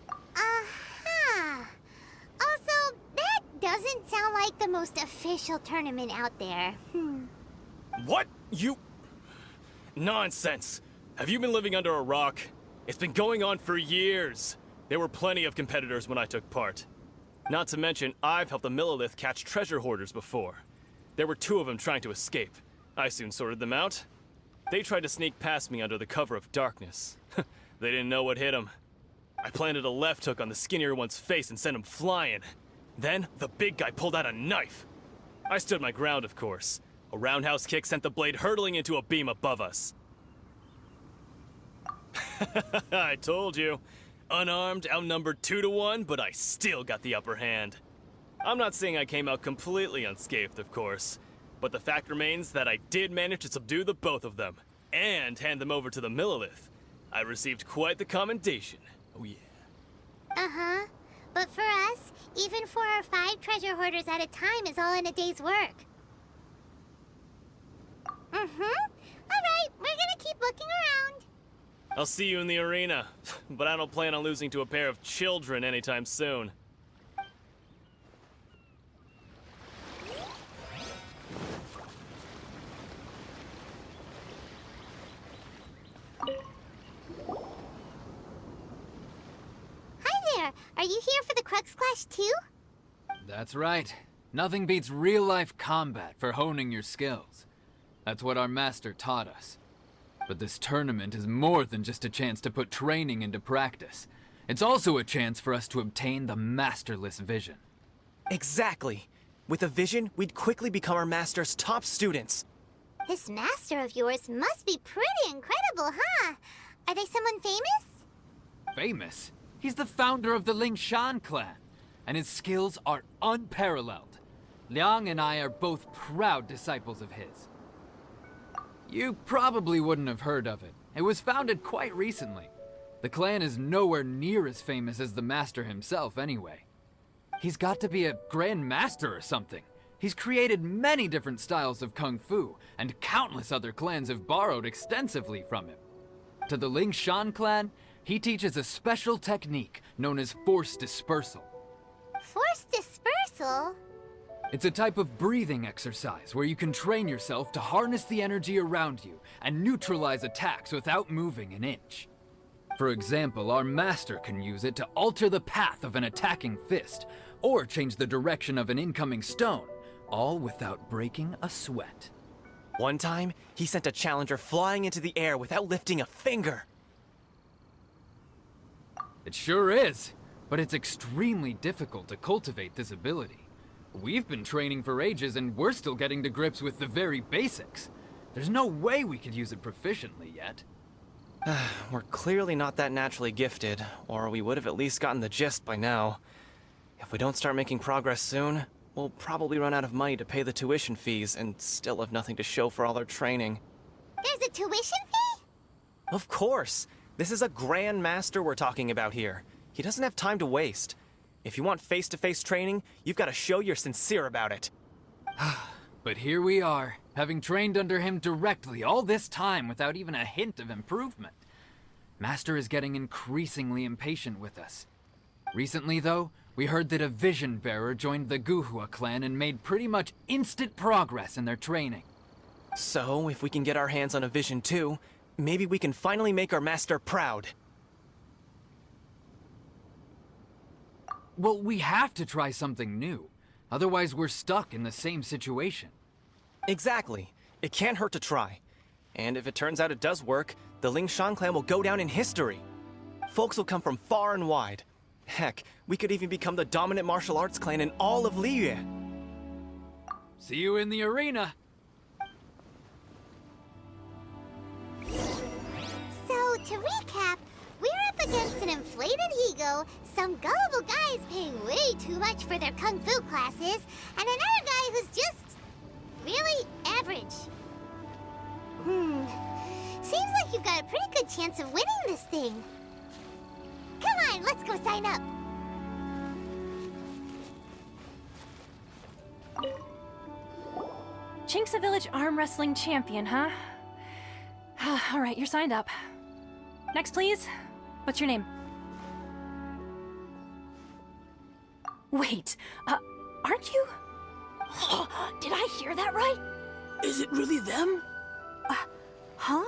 Uh-huh. Also, that Doesn't sound like the most official tournament out there. What? You... Nonsense. Have you been living under a rock? It's been going on for years. There were plenty of competitors when I took part. Not to mention, I've helped the Millilith catch treasure hoarders before. There were 2 of them trying to escape. I soon sorted them out. They tried to sneak past me under the cover of darkness. They didn't know what hit them. I planted a left hook on the skinnier one's face and sent him flying. Then, the big guy pulled out a knife. I stood my ground, of course. A roundhouse kick sent the blade hurtling into a beam above us. I told you. Unarmed, outnumbered 2 to 1, but I still got the upper hand. I'm not saying I came out completely unscathed, of course, but the fact remains that I did manage to subdue the both of them, and hand them over to the Millilith. I received quite the commendation. Oh yeah. Uh-huh. But for us, even 4 or 5 treasure hoarders at a time is all in a day's work. Alright, we're gonna keep looking around. I'll see you in the arena, but I don't plan on losing to a pair of children anytime soon. Hi there! Are you here for the Crux Clash too? That's right. Nothing beats real-life combat for honing your skills. That's what our master taught us. But this tournament is more than just a chance to put training into practice. It's also a chance for us to obtain the Masterless Vision. Exactly. With a vision, we'd quickly become our master's top students. This master of yours must be pretty incredible, huh? Are they someone famous? Famous? He's the founder of the Lingshan clan, and his skills are unparalleled. Liang and I are both proud disciples of his. You probably wouldn't have heard of it. It was founded quite recently. The clan is nowhere near as famous as the master himself anyway. He's got to be a grand master or something. He's created many different styles of kung fu, and countless other clans have borrowed extensively from him. To the Lingshan clan, he teaches a special technique known as force dispersal. Force dispersal? It's a type of breathing exercise where you can train yourself to harness the energy around you and neutralize attacks without moving an inch. For example, our master can use it to alter the path of an attacking fist, or change the direction of an incoming stone, all without breaking a sweat. One time, he sent a challenger flying into the air without lifting a finger. It sure is, but it's extremely difficult to cultivate this ability. We've been training for ages and we're still getting to grips with the very basics. There's no way we could use it proficiently yet. We're clearly not that naturally gifted, or we would have at least gotten the gist by now. If we don't start making progress soon, we'll probably run out of money to pay the tuition fees and still have nothing to show for all our training. There's a tuition fee? Of course! This is a Grand Master we're talking about here. He doesn't have time to waste. If you want face-to-face training, you've got to show you're sincere about it. But here we are, having trained under him directly all this time without even a hint of improvement. Master is getting increasingly impatient with us. Recently, though, we heard that a vision bearer joined the Guhua clan and made pretty much instant progress in their training. So, if we can get our hands on a vision too, maybe we can finally make our master proud. Well, we have to try something new. Otherwise, we're stuck in the same situation. Exactly. It can't hurt to try. And if it turns out it does work, the Lingshan clan will go down in history. Folks will come from far and wide. Heck, we could even become the dominant martial arts clan in all of Liyue. See you in the arena. So, to recap, we're up against an inflated ego, some gullible guys paying way too much for their kung fu classes, and another guy who's just really average. Seems like you've got a pretty good chance of winning this thing. Come on, let's go sign up. Jinxa Village Arm Wrestling Champion, huh? Alright, you're signed up. Next, please. What's your name? Wait, Aren't you? Did I hear that right? Is it really them? Huh?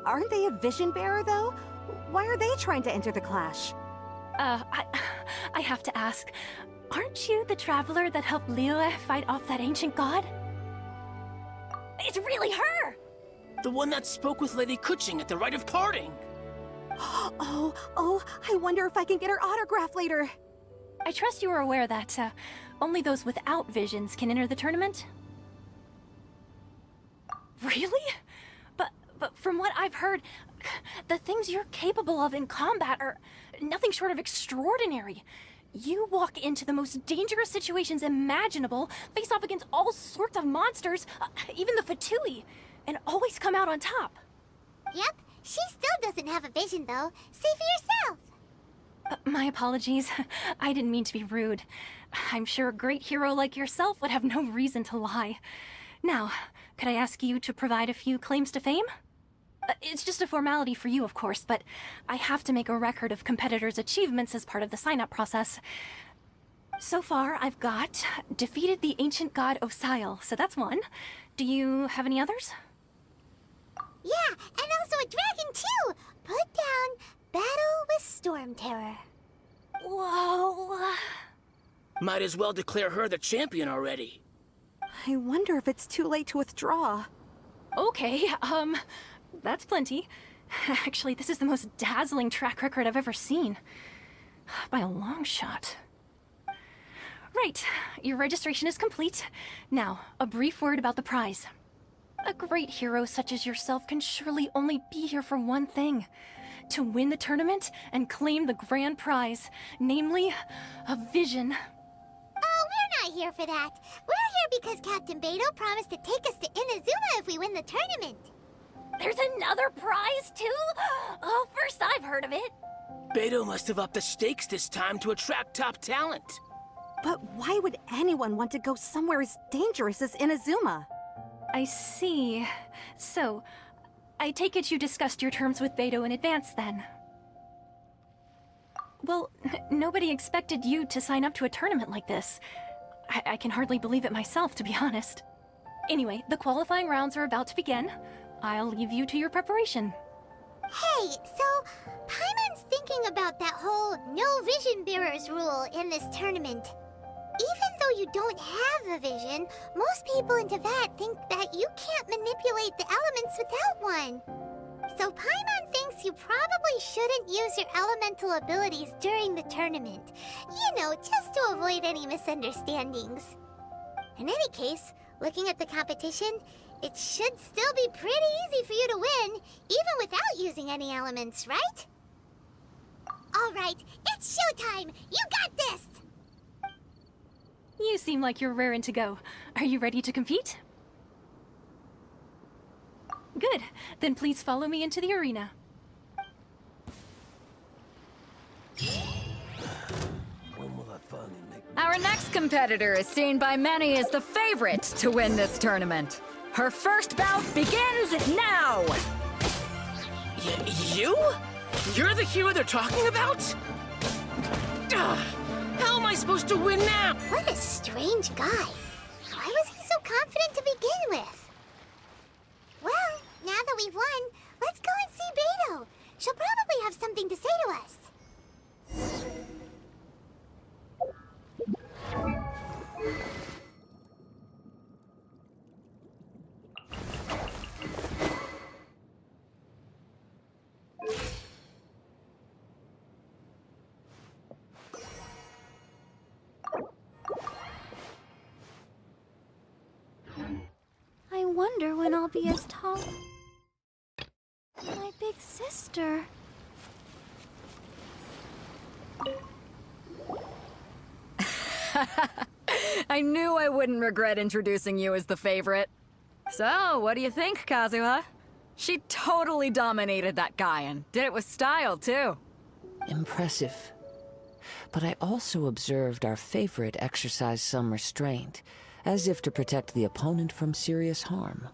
Aren't they a vision bearer, though? Why are they trying to enter the Clash? I have to ask. Aren't you the traveler that helped Liyue fight off that ancient god? It's really her! The one that spoke with Lady Kuching at the Rite of Parting. Oh, I wonder if I can get her autograph later. I trust you are aware that, only those without visions can enter the tournament? Really? But from what I've heard, the things you're capable of in combat are nothing short of extraordinary. You walk into the most dangerous situations imaginable, face off against all sorts of monsters, even the Fatui, and always come out on top. Yep, she still doesn't have a vision though. Say for yourself. My apologies. I didn't mean to be rude. I'm sure a great hero like yourself would have no reason to lie. Now, could I ask you to provide a few claims to fame? It's just a formality for you, of course, but I have to make a record of competitors' achievements as part of the sign-up process. So far, I've got defeated the ancient god Osile, so that's one. Do you have any others? Yeah, and also a dragon too! Put down Battle with Storm Terror. Whoa. Might as well declare her the champion already. I wonder if it's too late to withdraw. Okay, that's plenty. Actually, this is the most dazzling track record I've ever seen. By a long shot. Right, your registration is complete. Now, a brief word about the prize. A great hero such as yourself can surely only be here for one thing. To win the tournament and claim the grand prize, namely, a vision. Oh, we're not here for that. We're here because Captain Beidou promised to take us to Inazuma if we win the tournament. There's another prize, too? Oh, first I've heard of it. Beidou must have upped the stakes this time to attract top talent. But why would anyone want to go somewhere as dangerous as Inazuma? I see. So, I take it you discussed your terms with Beidou in advance, then? Well, nobody expected you to sign up to a tournament like this. I can hardly believe it myself, to be honest. Anyway, the qualifying rounds are about to begin. I'll leave you to your preparation. Hey, so Paimon's thinking about that whole no vision bearers rule in this tournament. Even though you don't have a vision, most people in Teyvat think that you can't manipulate the elements without one. So Paimon thinks you probably shouldn't use your elemental abilities during the tournament. You know, just to avoid any misunderstandings. In any case, looking at the competition, it should still be pretty easy for you to win, even without using any elements, right? Alright, it's showtime! You got this! You seem like you're raring to go. Are you ready to compete? Good. Then please follow me into the arena. Our next competitor is seen by many as the favorite to win this tournament. Her first bout begins now! You? You're the hero they're talking about? How am I supposed to win now? What a strange guy. Why was he so confident to begin with? Well, now that we've won, let's go and see Beidou. She'll probably have something to say to us. I wonder when I'll be as tall as my big sister. I knew I wouldn't regret introducing you as the favorite. So, what do you think, Kazuha? She totally dominated that guy and did it with style, too. Impressive. But I also observed our favorite exercise some restraint, as if to protect the opponent from serious harm.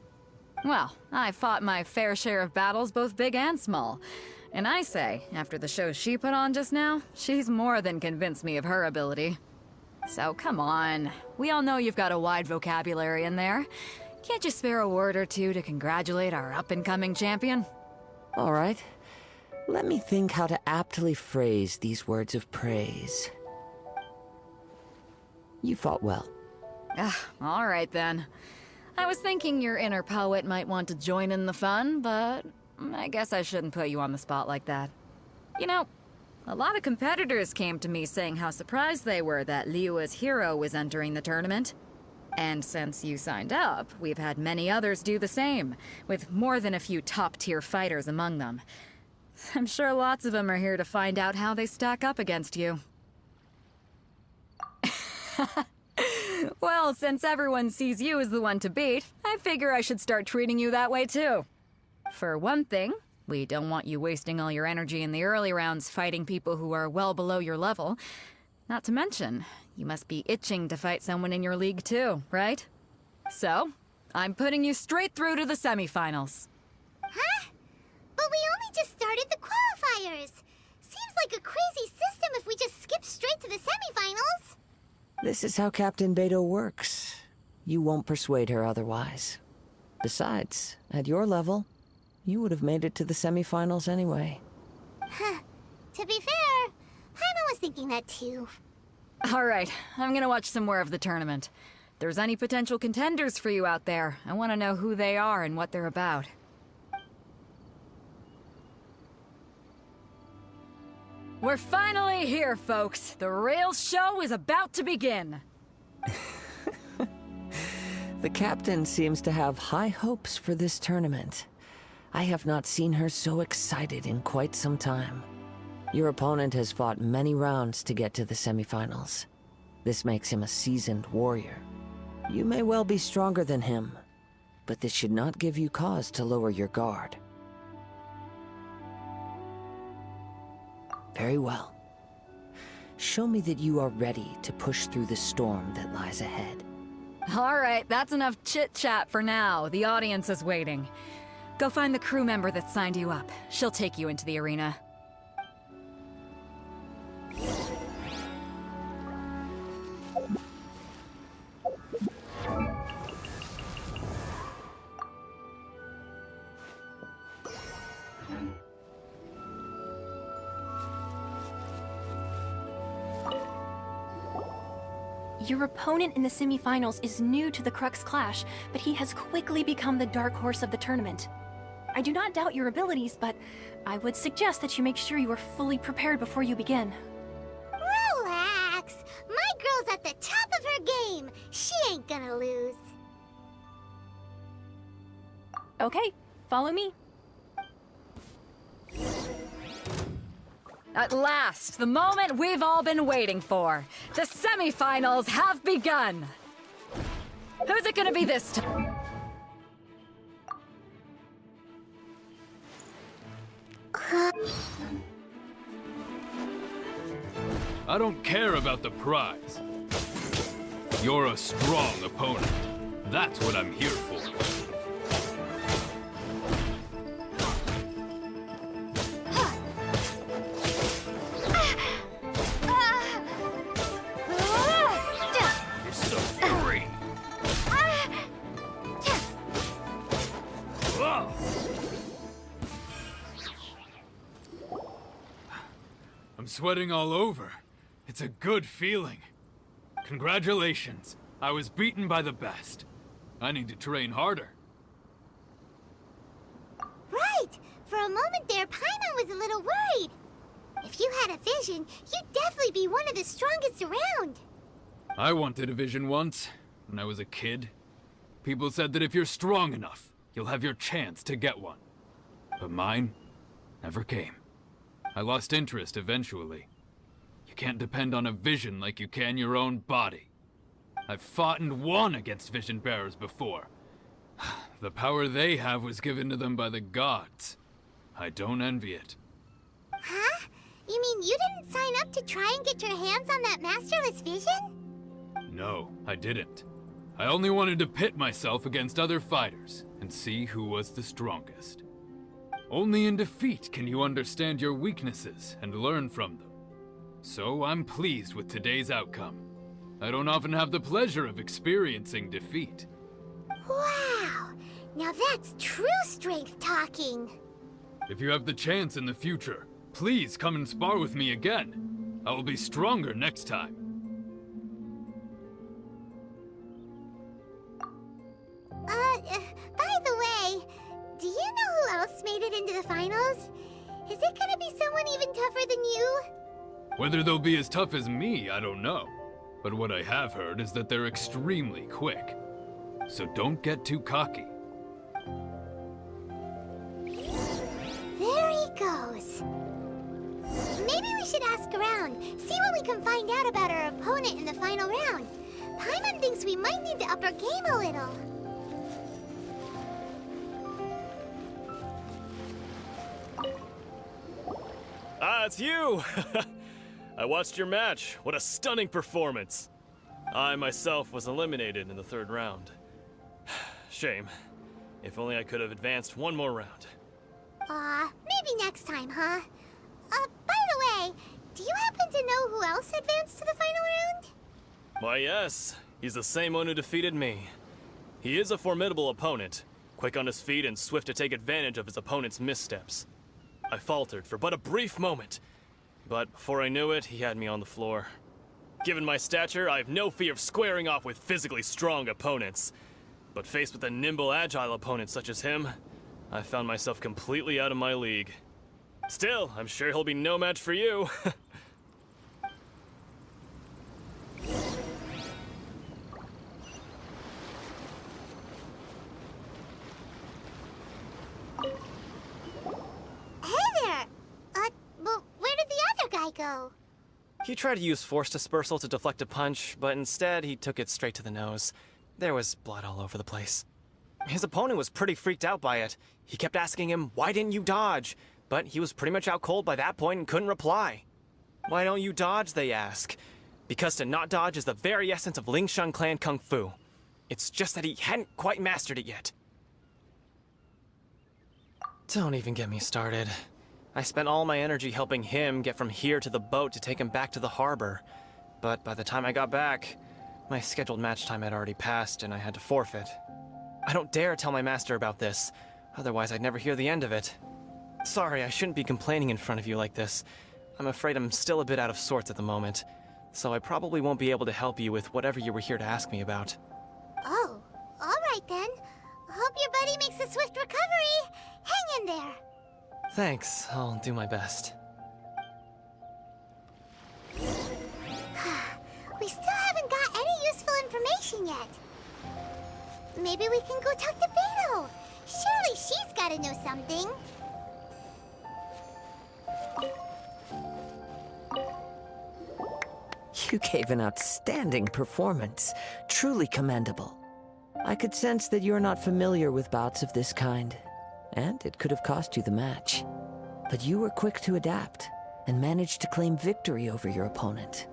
Well, I fought my fair share of battles, both big and small. And I say, after the show she put on just now, she's more than convinced me of her ability. So come on. We all know you've got a wide vocabulary in there. Can't you spare a word or two to congratulate our up-and-coming champion? All right. Let me think how to aptly phrase these words of praise. You fought well. All right then. I was thinking your inner poet might want to join in the fun, but I guess I shouldn't put you on the spot like that. You know, a lot of competitors came to me saying how surprised they were that Liyue's hero was entering the tournament. And since you signed up, we've had many others do the same, with more than a few top-tier fighters among them. I'm sure lots of them are here to find out how they stack up against you. Well, since everyone sees you as the one to beat, I figure I should start treating you that way too. For one thing, we don't want you wasting all your energy in the early rounds fighting people who are well below your level. Not to mention, you must be itching to fight someone in your league too, right? So, I'm putting you straight through to the semifinals. Huh? But we only just started the qualifiers. Seems like a crazy system if we just skip straight to the semifinals. This is how Captain Beto works. You won't persuade her otherwise. Besides, at your level, you would have made it to the semifinals anyway. Huh. To be fair, Paimon was thinking that too. Alright, I'm gonna watch some more of the tournament. If there's any potential contenders for you out there, I want to know who they are and what they're about. We're finally here, folks. The real show is about to begin. The captain seems to have high hopes for this tournament. I have not seen her so excited in quite some time. Your opponent has fought many rounds to get to the semifinals. This makes him a seasoned warrior. You may well be stronger than him, but this should not give you cause to lower your guard. Very well. Show me that you are ready to push through the storm that lies ahead. Alright, that's enough chit-chat for now. The audience is waiting. Go find the crew member that signed you up. She'll take you into the arena. Your opponent in the semifinals is new to the Crux Clash, but he has quickly become the dark horse of the tournament. I do not doubt your abilities, but I would suggest that you make sure you are fully prepared before you begin. Relax! My girl's at the top of her game! She ain't gonna lose. Okay, follow me. At last, the moment we've all been waiting for. The semifinals have begun. Who's it gonna be this time? I don't care about the prize. You're a strong opponent. That's what I'm here for. You're so fury. I'm sweating all over. It's a good feeling. Congratulations. I was beaten by the best. I need to train harder. Right! For a moment there, Paimon was a little worried. If you had a vision, you'd definitely be one of the strongest around. I wanted a vision once, when I was a kid. People said that if you're strong enough, you'll have your chance to get one. But mine never came. I lost interest eventually. You can't depend on a vision like you can your own body. I've fought and won against vision bearers before. The power they have was given to them by the gods. I don't envy it. Huh? You mean you didn't sign up to try and get your hands on that Masterless Vision? No, I didn't. I only wanted to pit myself against other fighters and see who was the strongest. Only in defeat can you understand your weaknesses and learn from them. So I'm pleased with today's outcome. I don't often have the pleasure of experiencing defeat. Wow! Now that's true strength talking. If you have the chance in the future, please come and spar with me again. I will be stronger next time. By the way, do you know who else made it into the finals? Is it gonna be someone even tougher than you? Whether they'll be as tough as me, I don't know. But what I have heard is that they're extremely quick. So don't get too cocky. There he goes. Maybe we should ask around, see what we can find out about our opponent in the final round. Paimon thinks we might need to up our game a little. Ah, it's you! I watched your match. What a stunning performance. I myself was eliminated in the third round. Shame. If only I could have advanced one more round. Maybe next time, huh? By the way, do you happen to know who else advanced to the final round? Why, yes. He's the same one who defeated me. He is a formidable opponent, quick on his feet and swift to take advantage of his opponent's missteps. I faltered for but a brief moment, but before I knew it, he had me on the floor. Given my stature, I have no fear of squaring off with physically strong opponents. But faced with a nimble, agile opponent such as him, I found myself completely out of my league. Still, I'm sure he'll be no match for you. Go. He tried to use force dispersal to deflect a punch, but instead he took it straight to the nose. There was blood all over the place. His opponent was pretty freaked out by it. He kept asking him, "Why didn't you dodge?" But he was pretty much out cold by that point and couldn't reply. "Why don't you dodge?" they ask. Because to not dodge is the very essence of Lingshan clan kung fu. It's just that he hadn't quite mastered it yet. Don't even get me started. I spent all my energy helping him get from here to the boat to take him back to the harbor. But by the time I got back, my scheduled match time had already passed and I had to forfeit. I don't dare tell my master about this, otherwise I'd never hear the end of it. Sorry, I shouldn't be complaining in front of you like this. I'm afraid I'm still a bit out of sorts at the moment, so I probably won't be able to help you with whatever you were here to ask me about. Oh, alright then. Hope your buddy makes a swift recovery. Hang in there. Thanks, I'll do my best. We still haven't got any useful information yet. Maybe we can go talk to Beto. Surely she's gotta know something. You gave an outstanding performance. Truly commendable. I could sense that you're not familiar with bouts of this kind, and it could have cost you the match. But you were quick to adapt, and managed to claim victory over your opponent.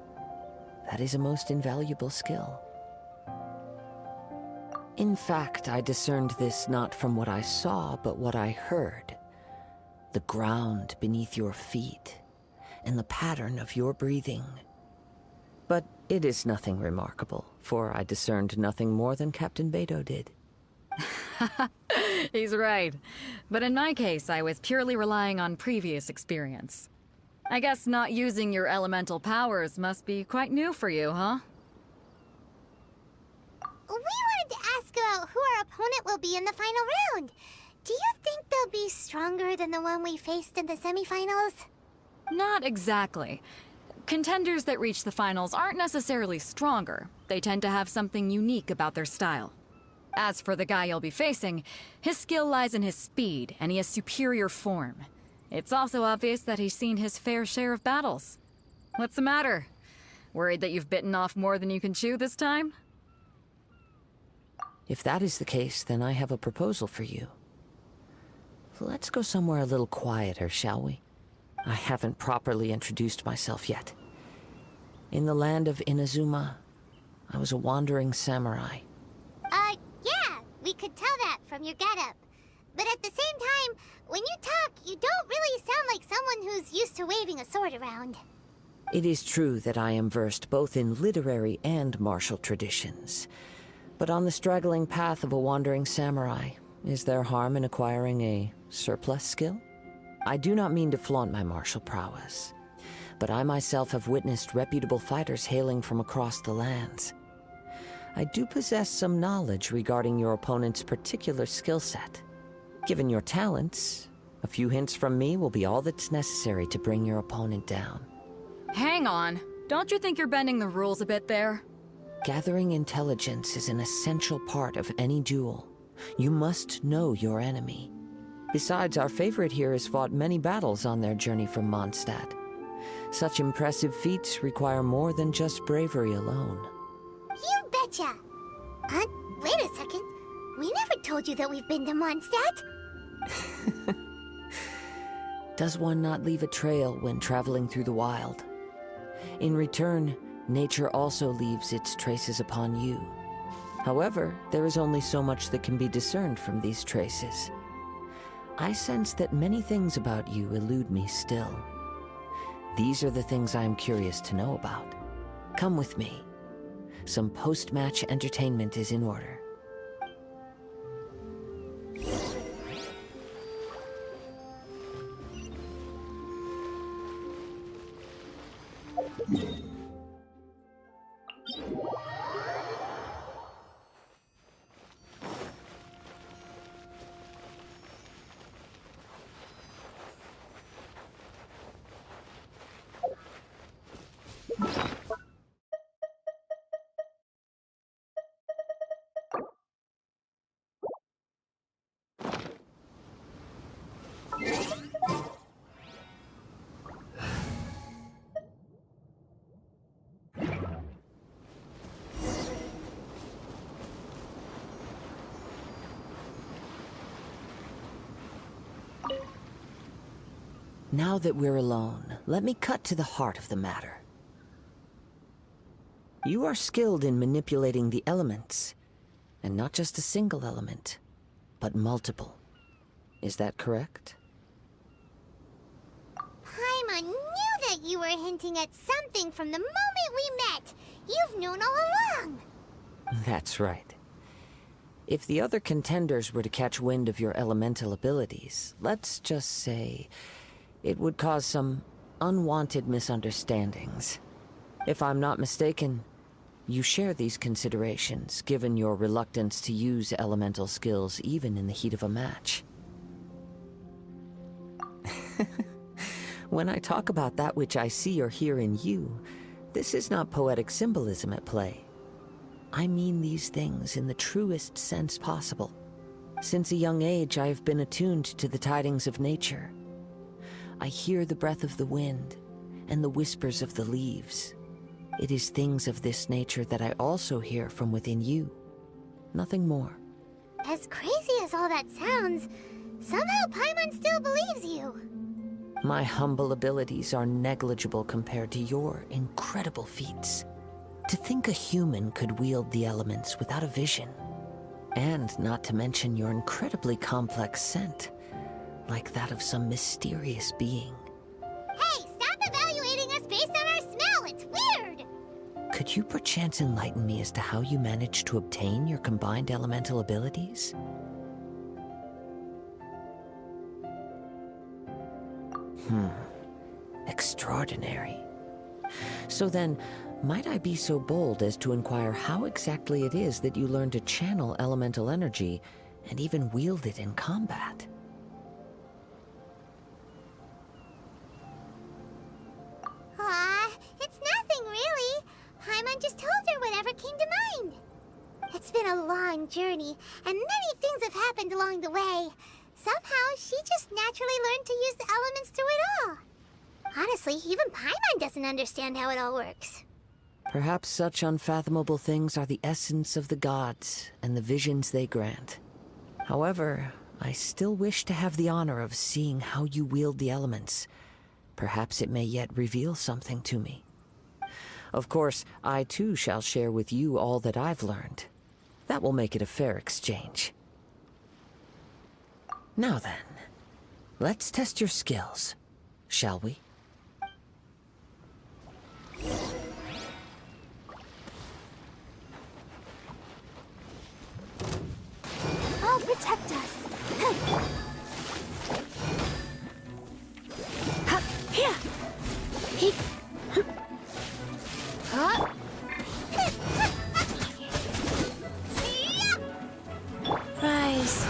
That is a most invaluable skill. In fact, I discerned this not from what I saw, but what I heard. The ground beneath your feet, and the pattern of your breathing. But it is nothing remarkable, for I discerned nothing more than Captain Beto did. He's right. But in my case, I was purely relying on previous experience. I guess not using your elemental powers must be quite new for you, huh? We wanted to ask about who our opponent will be in the final round. Do you think they'll be stronger than the one we faced in the semifinals? Not exactly. Contenders that reach the finals aren't necessarily stronger. They tend to have something unique about their style. As for the guy you'll be facing, his skill lies in his speed, and he has superior form. It's also obvious that he's seen his fair share of battles. What's the matter? Worried that you've bitten off more than you can chew this time? If that is the case, then I have a proposal for you. Let's go somewhere a little quieter, shall we? I haven't properly introduced myself yet. In the land of Inazuma, I was a wandering samurai. Yeah, we could tell that from your getup. But at the same time, when you talk, you don't really sound like someone who's used to waving a sword around. It is true that I am versed both in literary and martial traditions. But on the straggling path of a wandering samurai, is there harm in acquiring a surplus skill? I do not mean to flaunt my martial prowess, but I myself have witnessed reputable fighters hailing from across the lands. I do possess some knowledge regarding your opponent's particular skill set. Given your talents, a few hints from me will be all that's necessary to bring your opponent down. Hang on. Don't you think you're bending the rules a bit there? Gathering intelligence is an essential part of any duel. You must know your enemy. Besides, our favorite here has fought many battles on their journey from Mondstadt. Such impressive feats require more than just bravery alone. You betcha! Wait a second. We never told you that we've been to Mondstadt. Does one not leave a trail when traveling through the wild? In return, nature also leaves its traces upon you. However, there is only so much that can be discerned from these traces. I sense that many things about you elude me still. These are the things I am curious to know about. Come with me. Some post-match entertainment is in order. Now that we're alone, let me cut to the heart of the matter. You are skilled in manipulating the elements, and not just a single element, but multiple. Is that correct? Paimon knew that you were hinting at something from the moment we met. You've known all along. That's right. If the other contenders were to catch wind of your elemental abilities, let's just say it would cause some unwanted misunderstandings. If I'm not mistaken, you share these considerations, given your reluctance to use elemental skills even in the heat of a match. When I talk about that which I see or hear in you, this is not poetic symbolism at play. I mean these things in the truest sense possible. Since a young age, I have been attuned to the tidings of nature. I hear the breath of the wind and the whispers of the leaves. It is things of this nature that I also hear from within you. Nothing more. As crazy as all that sounds, somehow Paimon still believes you. My humble abilities are negligible compared to your incredible feats. To think a human could wield the elements without a vision. And not to mention your incredibly complex scent, like that of some mysterious being. Hey, stop evaluating us based on our smell! It's weird! Could you perchance enlighten me as to how you managed to obtain your combined elemental abilities? Extraordinary. So then, might I be so bold as to inquire how exactly it is that you learn to channel elemental energy and even wield it in combat? It's nothing really. Paimon just told her whatever came to mind. It's been a long journey, and many things have happened along the way. Somehow, she just naturally learned to use the elements through it all. Honestly, even Paimon doesn't understand how it all works. Perhaps such unfathomable things are the essence of the gods and the visions they grant. However, I still wish to have the honor of seeing how you wield the elements. Perhaps it may yet reveal something to me. Of course, I too shall share with you all that I've learned. That will make it a fair exchange. Now then, let's test your skills, shall we? Rise.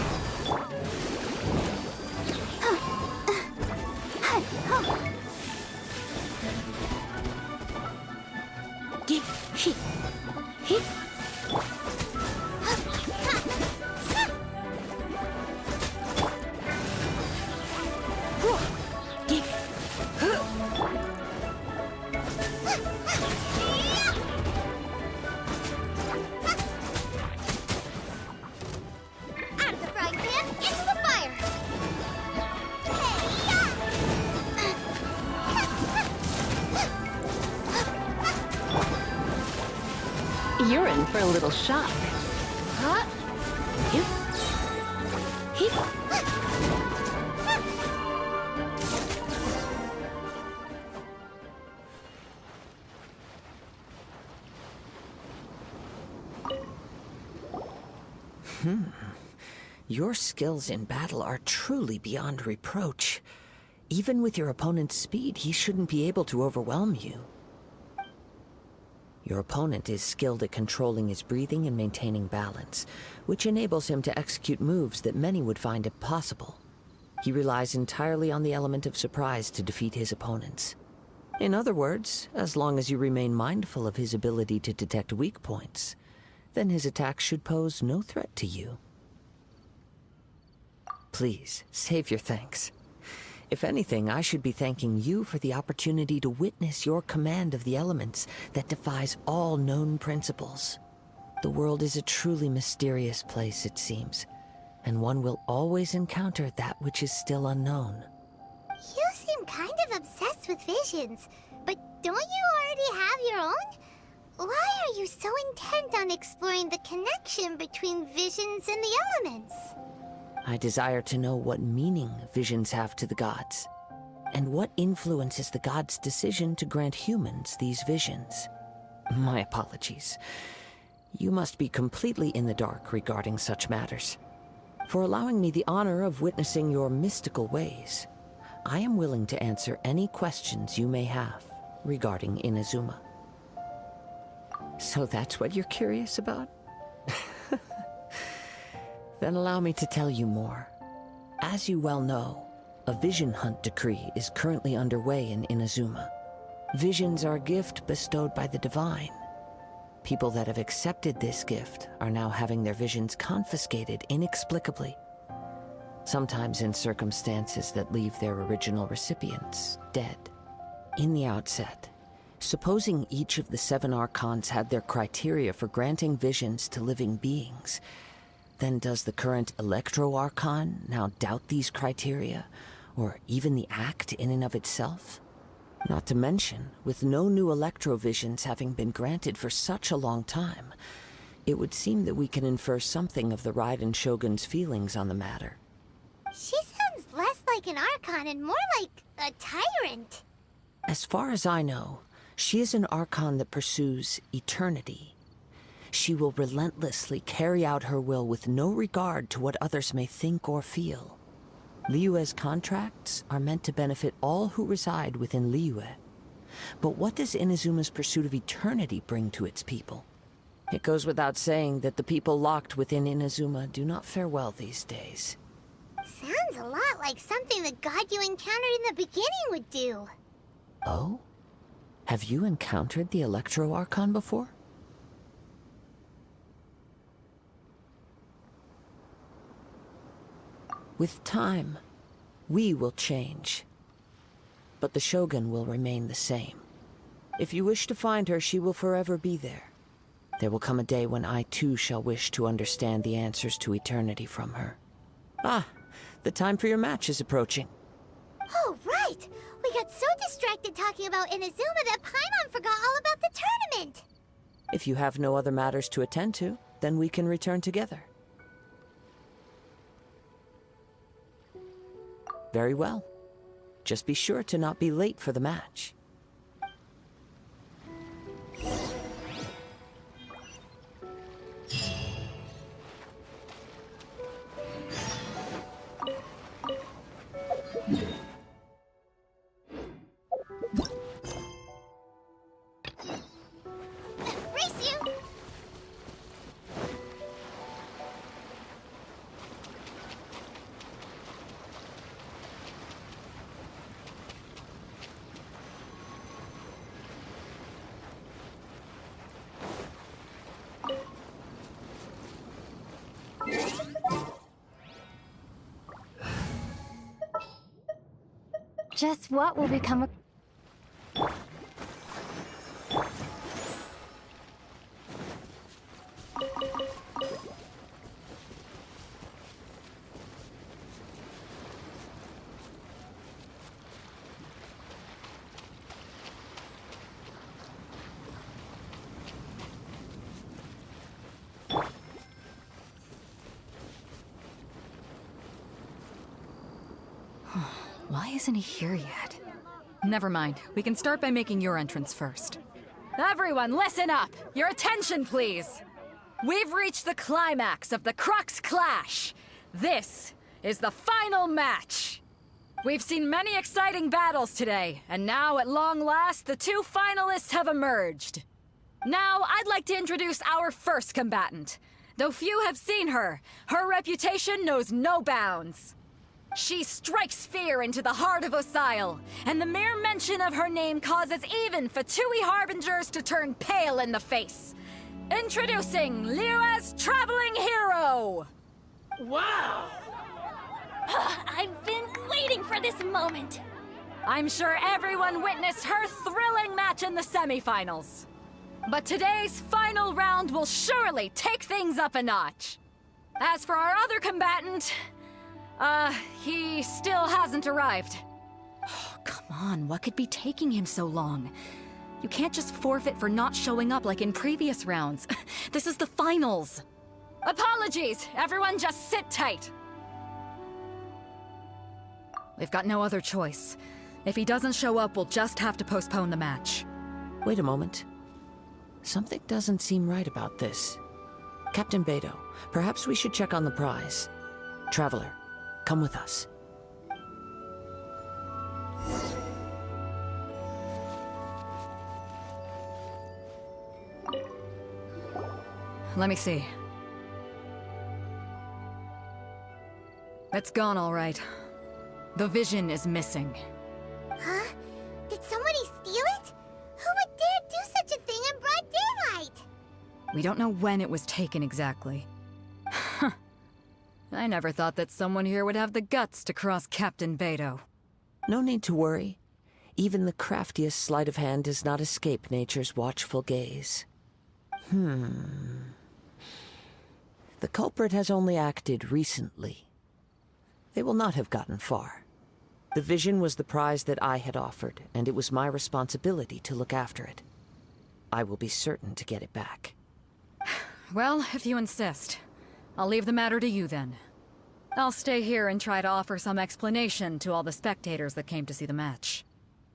Out of the frying pan, into the fire! You're in for a little shock. Your skills in battle are truly beyond reproach. Even with your opponent's speed, he shouldn't be able to overwhelm you. Your opponent is skilled at controlling his breathing and maintaining balance, which enables him to execute moves that many would find impossible. He relies entirely on the element of surprise to defeat his opponents. In other words, as long as you remain mindful of his ability to detect weak points, then his attacks should pose no threat to you. Please, save your thanks. If anything, I should be thanking you for the opportunity to witness your command of the elements that defies all known principles. The world is a truly mysterious place, it seems, and one will always encounter that which is still unknown. You seem kind of obsessed with visions, but don't you already have your own? Why are you so intent on exploring the connection between visions and the elements? I desire to know what meaning visions have to the gods, and what influences the gods' decision to grant humans these visions. My apologies. You must be completely in the dark regarding such matters. For allowing me the honor of witnessing your mystical ways, I am willing to answer any questions you may have regarding Inazuma. So that's what you're curious about? Then allow me to tell you more. As you well know, a vision hunt decree is currently underway in Inazuma. Visions are a gift bestowed by the divine. People that have accepted this gift are now having their visions confiscated inexplicably, sometimes in circumstances that leave their original recipients dead. In the outset, supposing each of the 7 archons had their criteria for granting visions to living beings, then does the current Electro Archon now doubt these criteria, or even the act in and of itself? Not to mention, with no new Electro Visions having been granted for such a long time, it would seem that we can infer something of the Raiden Shogun's feelings on the matter. She sounds less like an Archon and more like a Tyrant. As far as I know, she is an Archon that pursues eternity. She will relentlessly carry out her will with no regard to what others may think or feel. Liyue's contracts are meant to benefit all who reside within Liyue. But what does Inazuma's pursuit of eternity bring to its people? It goes without saying that the people locked within Inazuma do not fare well these days. Sounds a lot like something the god you encountered in the beginning would do. Oh? Have you encountered the Electro Archon before? With time, we will change. But the Shogun will remain the same. If you wish to find her, she will forever be there. There will come a day when I too shall wish to understand the answers to eternity from her. Ah, the time for your match is approaching. Oh, right! We got so distracted talking about Inazuma that Paimon forgot all about the tournament! If you have no other matters to attend to, then we can return together. Very well. Just be sure to not be late for the match. Just what will become a... Why isn't he here yet? Never mind. We can start by making your entrance first. Everyone, listen up! Your attention, please! We've reached the climax of the Crux Clash! This is the final match! We've seen many exciting battles today, and now, at long last, the two finalists have emerged. Now, I'd like to introduce our first combatant. Though few have seen her, her reputation knows no bounds. She strikes fear into the heart of Osile, and the mere mention of her name causes even Fatui Harbingers to turn pale in the face. Introducing Liyue's Traveling Hero! Wow! I've been waiting for this moment! I'm sure everyone witnessed her thrilling match in the semifinals. But today's final round will surely take things up a notch. As for our other combatant, he still hasn't arrived. Oh, come on, what could be taking him so long? You can't just forfeit for not showing up like in previous rounds. This is the finals. Apologies, everyone just sit tight. We've got no other choice. If he doesn't show up, we'll just have to postpone the match. Wait a moment. Something doesn't seem right about this. Captain Beidou, perhaps we should check on the prize. Traveler, come with us. Let me see. It's gone, all right. The vision is missing. Huh? Did somebody steal it? Who would dare do such a thing in broad daylight? We don't know when it was taken exactly. I never thought that someone here would have the guts to cross Captain Beidou. No need to worry. Even the craftiest sleight of hand does not escape nature's watchful gaze. The culprit has only acted recently. They will not have gotten far. The vision was the prize that I had offered, and it was my responsibility to look after it. I will be certain to get it back. Well, if you insist. I'll leave the matter to you then. I'll stay here and try to offer some explanation to all the spectators that came to see the match.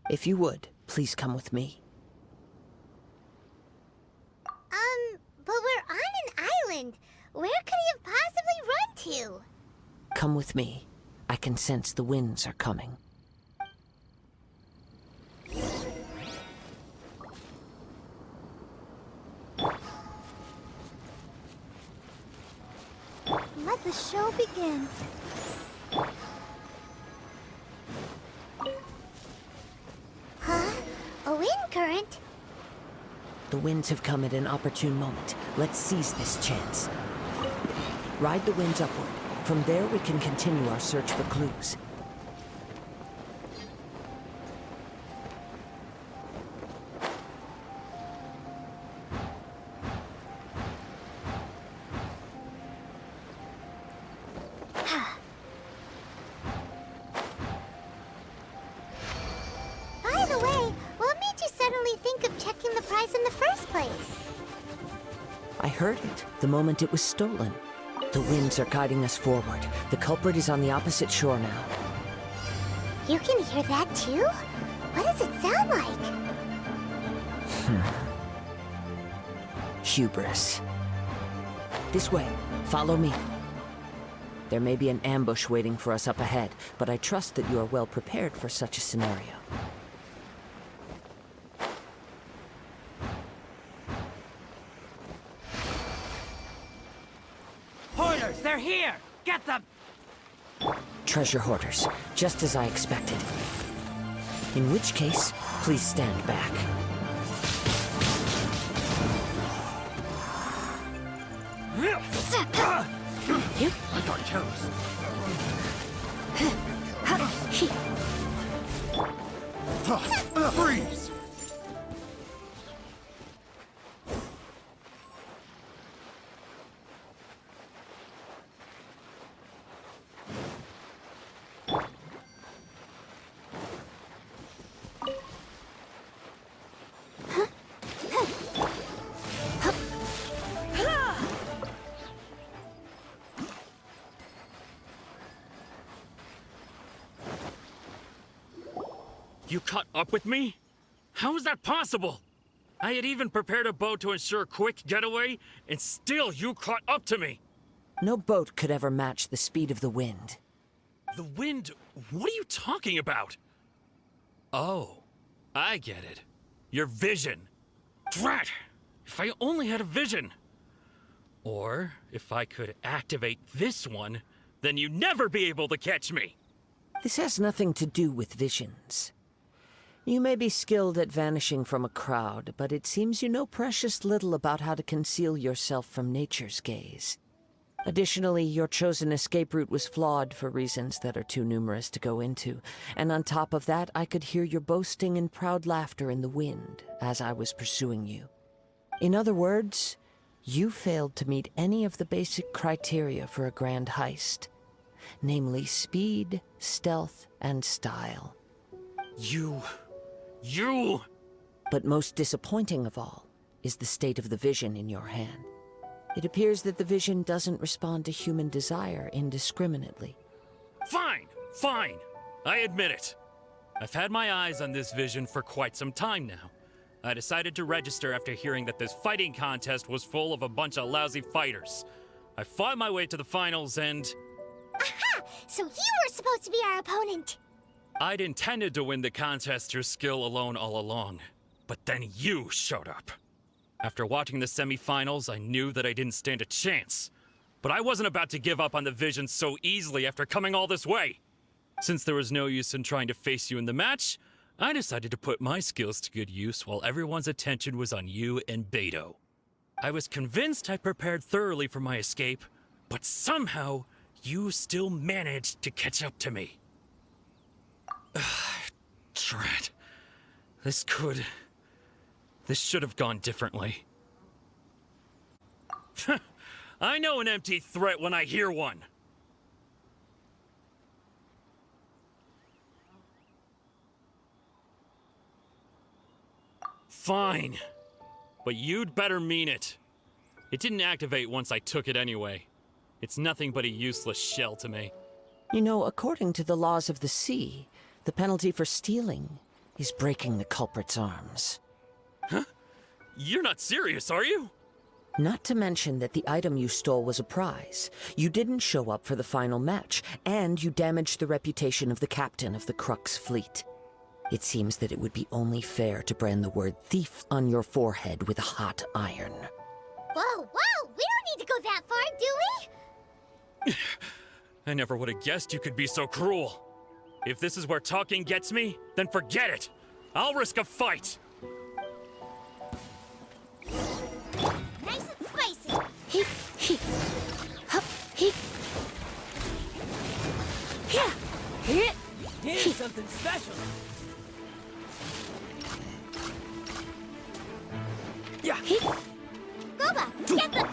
If you would, please come with me. But we're on an island. Where could he have possibly run to? Come with me. I can sense the winds are coming. Let the show begin. Huh? A wind current? The winds have come at an opportune moment. Let's seize this chance. Ride the winds upward. From there, we can continue our search for clues. By the way, what made you suddenly think of checking the prize in the first place? I heard it the moment it was stolen. The winds are guiding us forward. The culprit is on the opposite shore now. You can hear that too? What does it sound like? Hubris. This way. Follow me. There may be an ambush waiting for us up ahead, but I trust that you are well prepared for such a scenario. Hoarders, they're here! Get them! Treasure hoarders, just as I expected. In which case, please stand back. I got toes. Freeze! You caught up with me? How is that possible? I had even prepared a boat to ensure a quick getaway, and still you caught up to me. No boat could ever match the speed of the wind. The wind? What are you talking about? Oh, I get it. Your vision. Drat! If I only had a vision. Or, if I could activate this one, then you'd never be able to catch me. This has nothing to do with visions. You may be skilled at vanishing from a crowd, but it seems you know precious little about how to conceal yourself from nature's gaze. Additionally, your chosen escape route was flawed for reasons that are too numerous to go into, and on top of that, I could hear your boasting and proud laughter in the wind as I was pursuing you. In other words, you failed to meet any of the basic criteria for a grand heist, namely speed, stealth, and style. You... But most disappointing of all is the state of the vision in your hand. It appears that the vision doesn't respond to human desire indiscriminately. Fine, fine. I admit it. I've had my eyes on this vision for quite some time now. I decided to register after hearing that this fighting contest was full of a bunch of lousy fighters. I fought my way to the finals and... Aha! So you were supposed to be our opponent! I'd intended to win the contest through skill alone all along, but then you showed up. After watching the semifinals, I knew that I didn't stand a chance. But I wasn't about to give up on the vision so easily after coming all this way. Since there was no use in trying to face you in the match, I decided to put my skills to good use while everyone's attention was on you and Beto. I was convinced I prepared thoroughly for my escape, but somehow you still managed to catch up to me. Drat. This should have gone differently. I know an empty threat when I hear one. Fine. But you'd better mean it. It didn't activate once I took it anyway. It's nothing but a useless shell to me. You know, according to the laws of the sea, the penalty for stealing is breaking the culprit's arms. Huh? You're not serious, are you? Not to mention that the item you stole was a prize. You didn't show up for the final match, and you damaged the reputation of the captain of the Crux fleet. It seems that it would be only fair to brand the word thief on your forehead with a hot iron. Whoa, whoa! We don't need to go that far, do we? I never would have guessed you could be so cruel. If this is where talking gets me, then forget it. I'll risk a fight. Nice and spicy. Here's something special. Yeah. Boba, get the...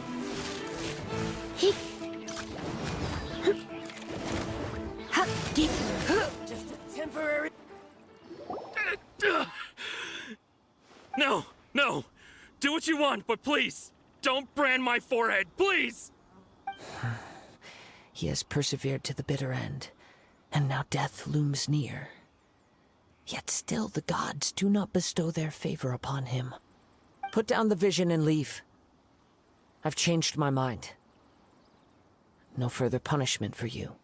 Just a temporary... No, no. Do what you want, but please, don't brand my forehead, please! He has persevered to the bitter end, and now death looms near. Yet still the gods do not bestow their favor upon him. Put down the vision and leave. I've changed my mind. No further punishment for you.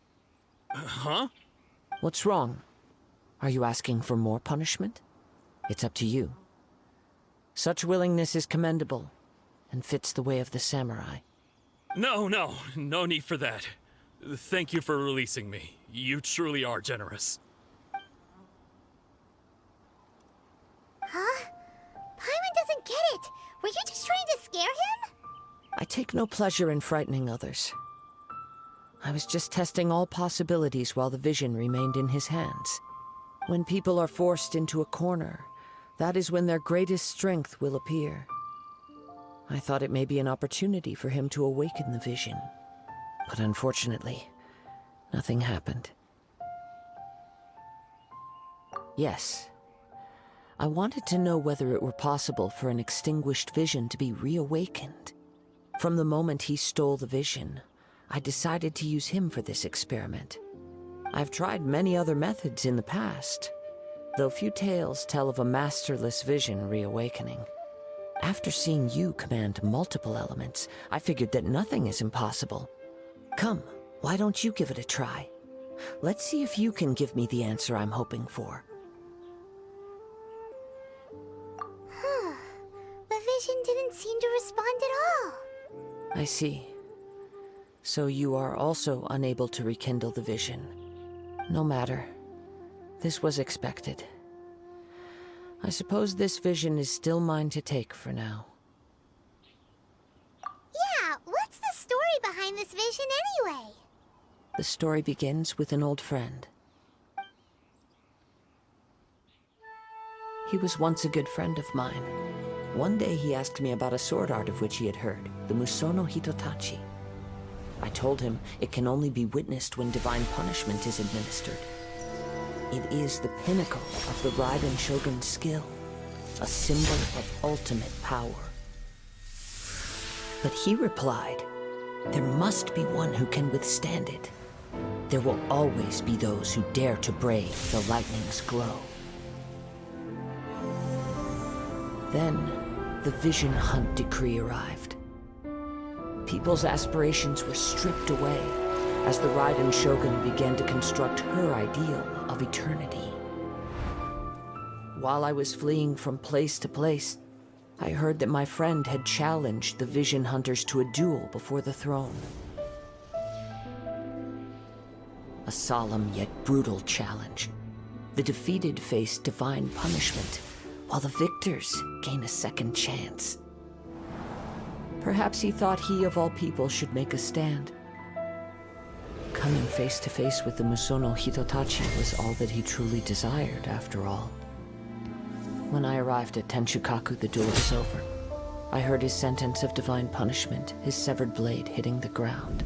Huh? What's wrong? Are you asking for more punishment? It's up to you. Such willingness is commendable, and fits the way of the samurai. No need for that. Thank you for releasing me. You truly are generous. Huh? Paimon doesn't get it. Were you just trying to scare him? I take no pleasure in frightening others. I was just testing all possibilities while the vision remained in his hands. When people are forced into a corner, that is when their greatest strength will appear. I thought it may be an opportunity for him to awaken the vision. But unfortunately, nothing happened. Yes. I wanted to know whether it were possible for an extinguished vision to be reawakened. From the moment he stole the vision, I decided to use him for this experiment. I've tried many other methods in the past, though few tales tell of a Masterless Vision reawakening. After seeing you command multiple elements, I figured that nothing is impossible. Come, why don't you give it a try? Let's see if you can give me the answer I'm hoping for. The vision didn't seem to respond at all. I see. So you are also unable to rekindle the vision. No matter. This was expected. I suppose this vision is still mine to take for now. Yeah, what's the story behind this vision anyway? The story begins with an old friend. He was once a good friend of mine. One day he asked me about a sword art of which he had heard, the Musono Hitotachi. I told him it can only be witnessed when divine punishment is administered. It is the pinnacle of the Raiden Shogun's skill, a symbol of ultimate power. But he replied, there must be one who can withstand it. There will always be those who dare to brave the lightning's glow. Then, the Vision Hunt decree arrived. People's aspirations were stripped away as the Raiden Shogun began to construct her ideal of eternity. While I was fleeing from place to place, I heard that my friend had challenged the Vision Hunters to a duel before the throne. A solemn yet brutal challenge. The defeated face divine punishment, while the victors gain a second chance. Perhaps he thought he of all people should make a stand. Coming face to face with the Musono Hitotachi was all that he truly desired, after all. When I arrived at Tenshukaku, the duel was over. I heard his sentence of divine punishment, his severed blade hitting the ground.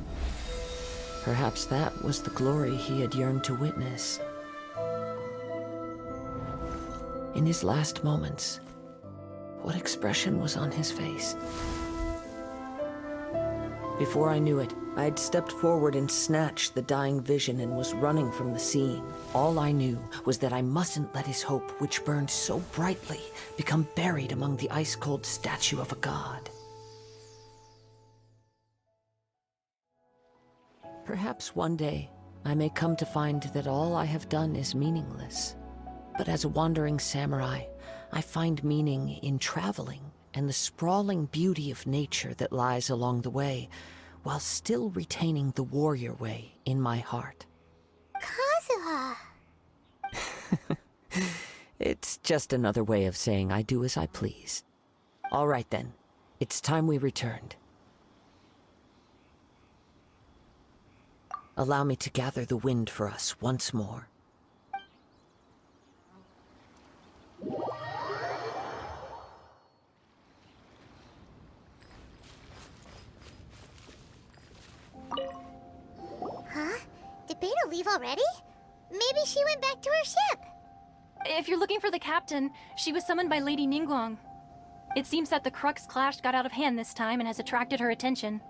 Perhaps that was the glory he had yearned to witness. In his last moments, what expression was on his face? Before I knew it, I had stepped forward and snatched the dying vision and was running from the scene. All I knew was that I mustn't let his hope, which burned so brightly, become buried among the ice-cold statue of a god. Perhaps one day, I may come to find that all I have done is meaningless. But as a wandering samurai, I find meaning in traveling and the sprawling beauty of nature that lies along the way, while still retaining the warrior way in my heart. Kazuha! It's just another way of saying I do as I please. All right then, it's time we returned. Allow me to gather the wind for us once more. Huh? Did Beta leave already? Maybe she went back to her ship. If you're looking for the captain, she was summoned by Lady Ningguang. It seems that the Crux Clash got out of hand this time and has attracted her attention.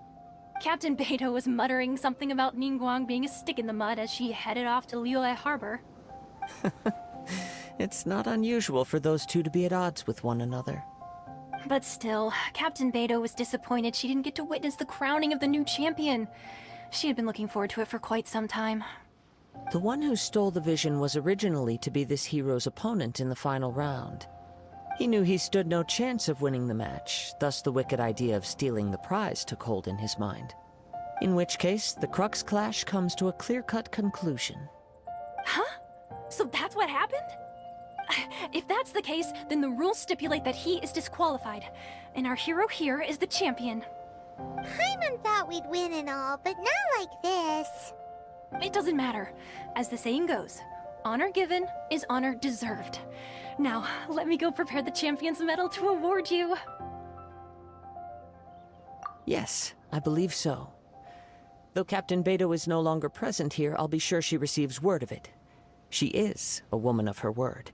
Captain Beidou was muttering something about Ningguang being a stick in the mud as she headed off to Liyue Harbor. It's not unusual for those two to be at odds with one another. But still, Captain Beidou was disappointed she didn't get to witness the crowning of the new champion. She had been looking forward to it for quite some time. The one who stole the vision was originally to be this hero's opponent in the final round. He knew he stood no chance of winning the match, thus the wicked idea of stealing the prize took hold in his mind. In which case, the Crux Clash comes to a clear-cut conclusion. Huh? So that's what happened? If that's the case, then the rules stipulate that he is disqualified, and our hero here is the champion. Paimon thought we'd win and all, but not like this. It doesn't matter. As the saying goes, Honor given is honor deserved. Now, let me go prepare the Champion's Medal to award you. Yes, I believe so. Though Captain Beidou is no longer present here, I'll be sure she receives word of it. She is a woman of her word.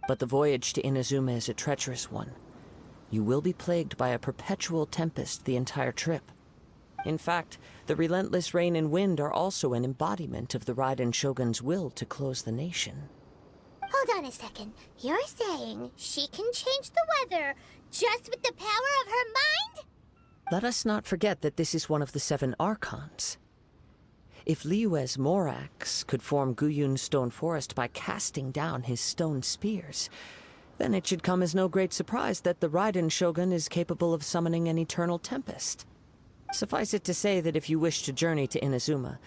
But the voyage to Inazuma is a treacherous one. You will be plagued by a perpetual tempest the entire trip. In fact, the relentless rain and wind are also an embodiment of the Raiden Shogun's will to close the nation. Hold on a second. You're saying she can change the weather just with the power of her mind? Let us not forget that this is one of the 7 Archons. If Liyue's Morax could form Guyun's stone forest by casting down his stone spears, then it should come as no great surprise that the Raiden Shogun is capable of summoning an eternal tempest. Suffice it to say that if you wish to journey to Inazuma,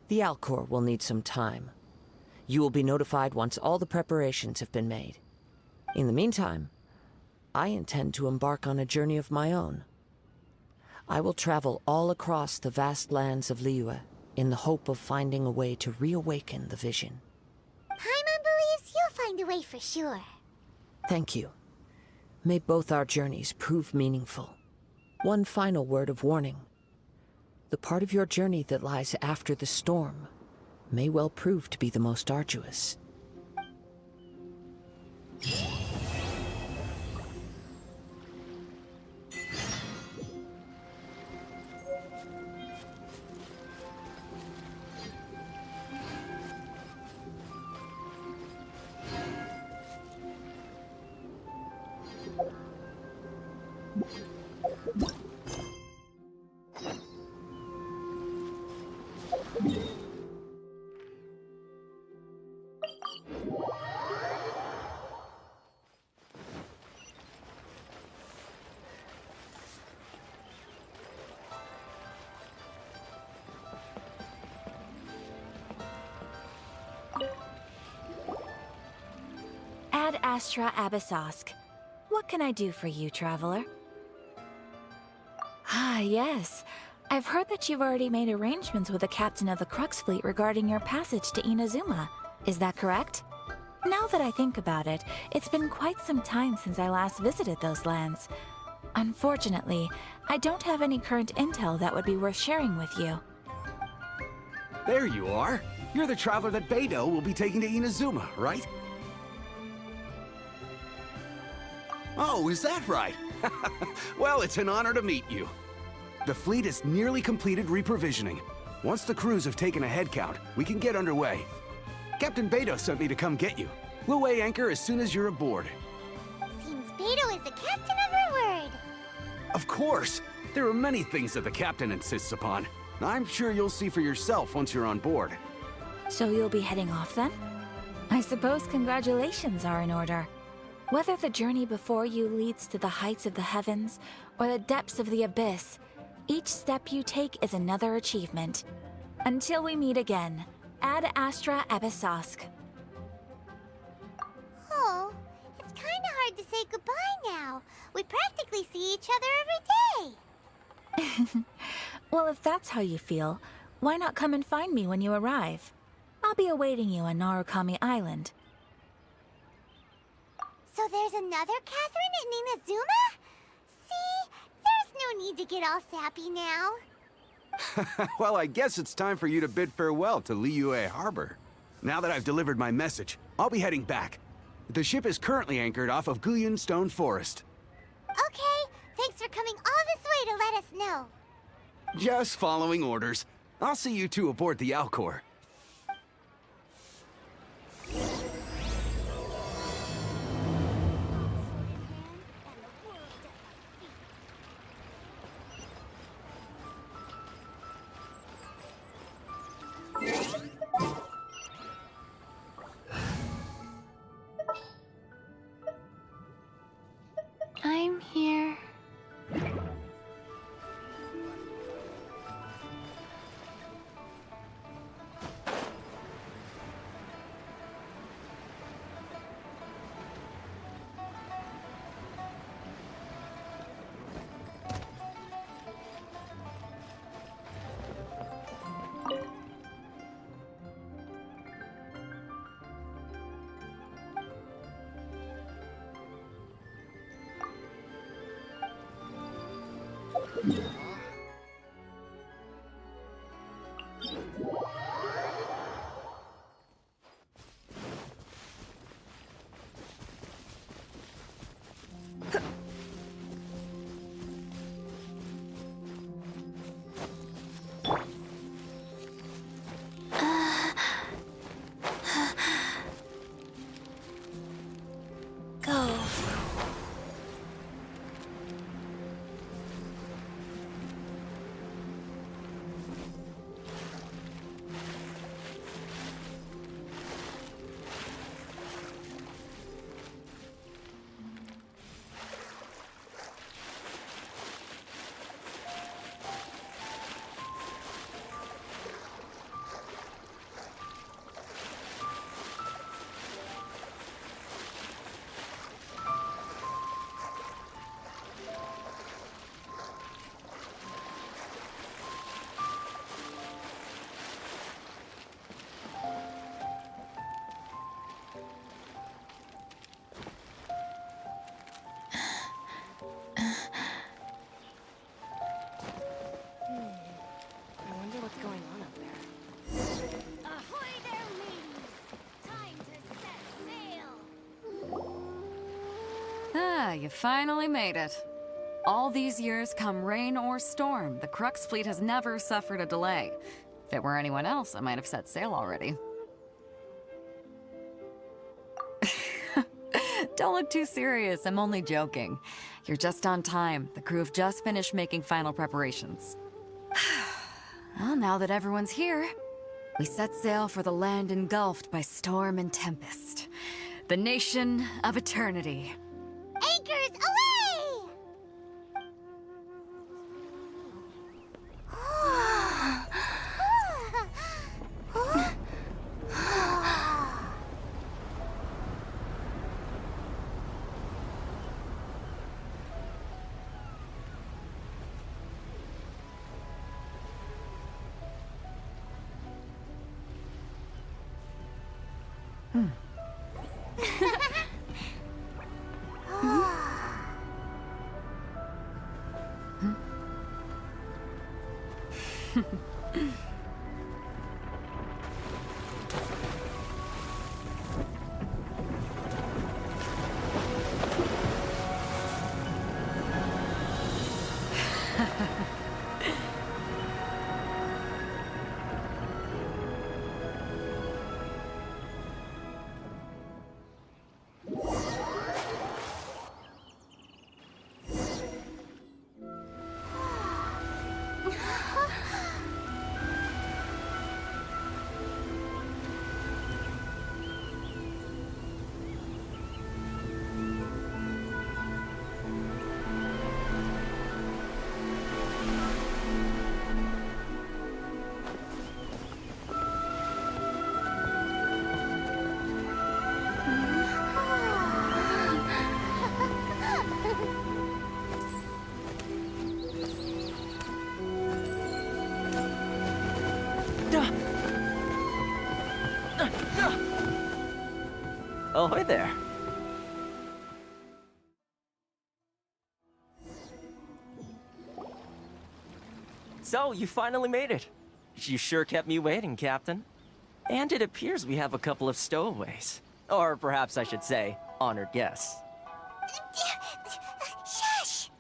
the Alcor will need some time. You will be notified once all the preparations have been made. In the meantime, I intend to embark on a journey of my own. I will travel all across the vast lands of Liyue in the hope of finding a way to reawaken the vision. Paimon believes you'll find a way for sure. Thank you. May both our journeys prove meaningful. One final word of warning. The part of your journey that lies after the storm may well prove to be the most arduous. Ad Astra Abyssosk. What can I do for you, traveler? Ah, yes. I've heard that you've already made arrangements with the captain of the Crux fleet regarding your passage to Inazuma. Is that correct? Now that I think about it, it's been quite some time since I last visited those lands. Unfortunately, I don't have any current intel that would be worth sharing with you. There you are. You're the traveler that Beidou will be taking to Inazuma, right? Oh, is that right? Well, it's an honor to meet you. The fleet has nearly completed reprovisioning. Once the crews have taken a head count, we can get underway. Captain Beidou sent me to come get you. We'll weigh anchor as soon as you're aboard. Seems Beidou is the captain of her word. Of course! There are many things that the captain insists upon. I'm sure you'll see for yourself once you're on board. So you'll be heading off then? I suppose congratulations are in order. Whether the journey before you leads to the heights of the heavens or the depths of the abyss, each step you take is another achievement. Until we meet again, Ad Astra Abyssosk. Oh, it's kinda hard to say goodbye now. We practically see each other every day. Well, if that's how you feel, why not come and find me when you arrive? I'll be awaiting you on Narukami Island. So there's another Catherine in Inazuma? See? There's no need to get all sappy now. Well, I guess it's time for you to bid farewell to Liyue Harbor. Now that I've delivered my message, I'll be heading back. The ship is currently anchored off of Guyun Stone Forest. Okay, thanks for coming all this way to let us know. Just following orders. I'll see you two aboard the Alcor. I'm here. Go. I wonder what's going on up there. Ahoy there, mateys! Time to set sail! Ah, you finally made it. All these years, come rain or storm, the Crux fleet has never suffered a delay. If it were anyone else, I might have set sail already. Don't look too serious, I'm only joking. You're just on time. The crew have just finished making final preparations. Well, now that everyone's here, we set sail for the land engulfed by storm and tempest. The nation of eternity. Anchors away! Ahoy there. So, you finally made it. You sure kept me waiting, Captain. And it appears we have a couple of stowaways. Or perhaps I should say, honored guests. Shush!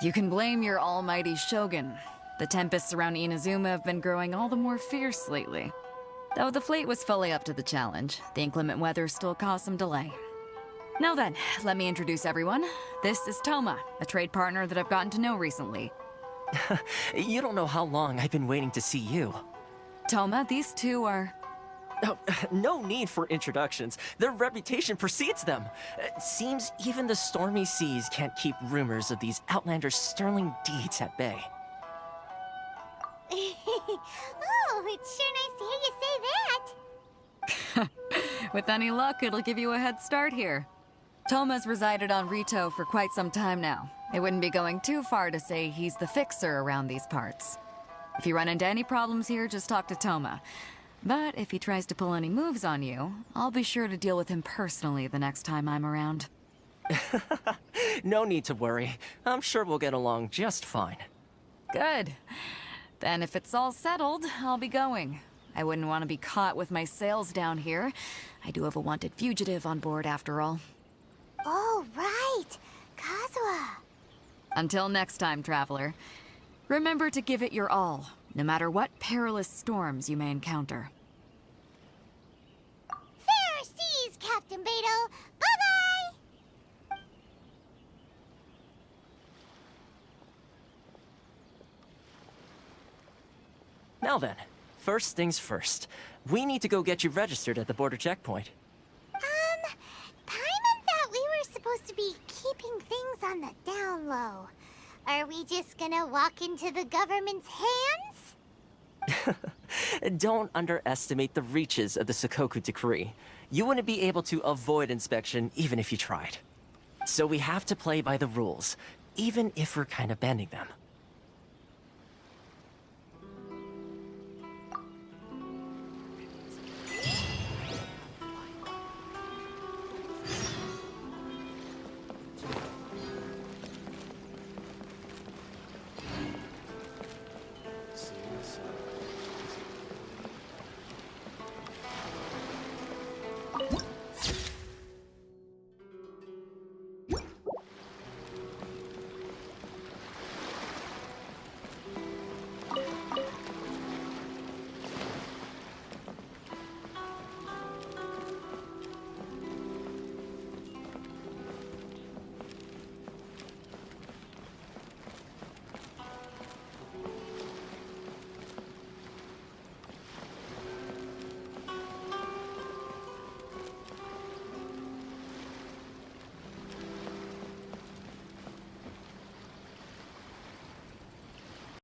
You can blame your almighty Shogun. The tempests around Inazuma have been growing all the more fierce lately. Though the fleet was fully up to the challenge, the inclement weather still caused some delay. Now then, let me introduce everyone. This is Toma, a trade partner that I've gotten to know recently. You don't know how long I've been waiting to see you. Toma, these two are... Oh, no need for introductions. Their reputation precedes them. Seems even the stormy seas can't keep rumors of these outlanders' sterling deeds at bay. Oh, it's sure nice to hear you say that. With any luck, it'll give you a head start here. Toma's resided on Rito for quite some time now. It wouldn't be going too far to say he's the fixer around these parts. If you run into any problems here, just talk to Toma. But if he tries to pull any moves on you, I'll be sure to deal with him personally the next time I'm around. No need to worry. I'm sure we'll get along just fine. Good. Then if it's all settled, I'll be going. I wouldn't want to be caught with my sails down here. I do have a wanted fugitive on board after all. Oh, right. Kazuha. Until next time, traveler. Remember to give it your all, no matter what perilous storms you may encounter. Fair seas, Captain Beto. Bye-bye! Now then, first things first. We need to go get you registered at the border checkpoint. Paimon thought we were supposed to be keeping things on the down low. Are we just gonna walk into the government's hands? Don't underestimate the reaches of the Sakoku Decree. You wouldn't be able to avoid inspection even if you tried. So we have to play by the rules, even if we're kind of bending them.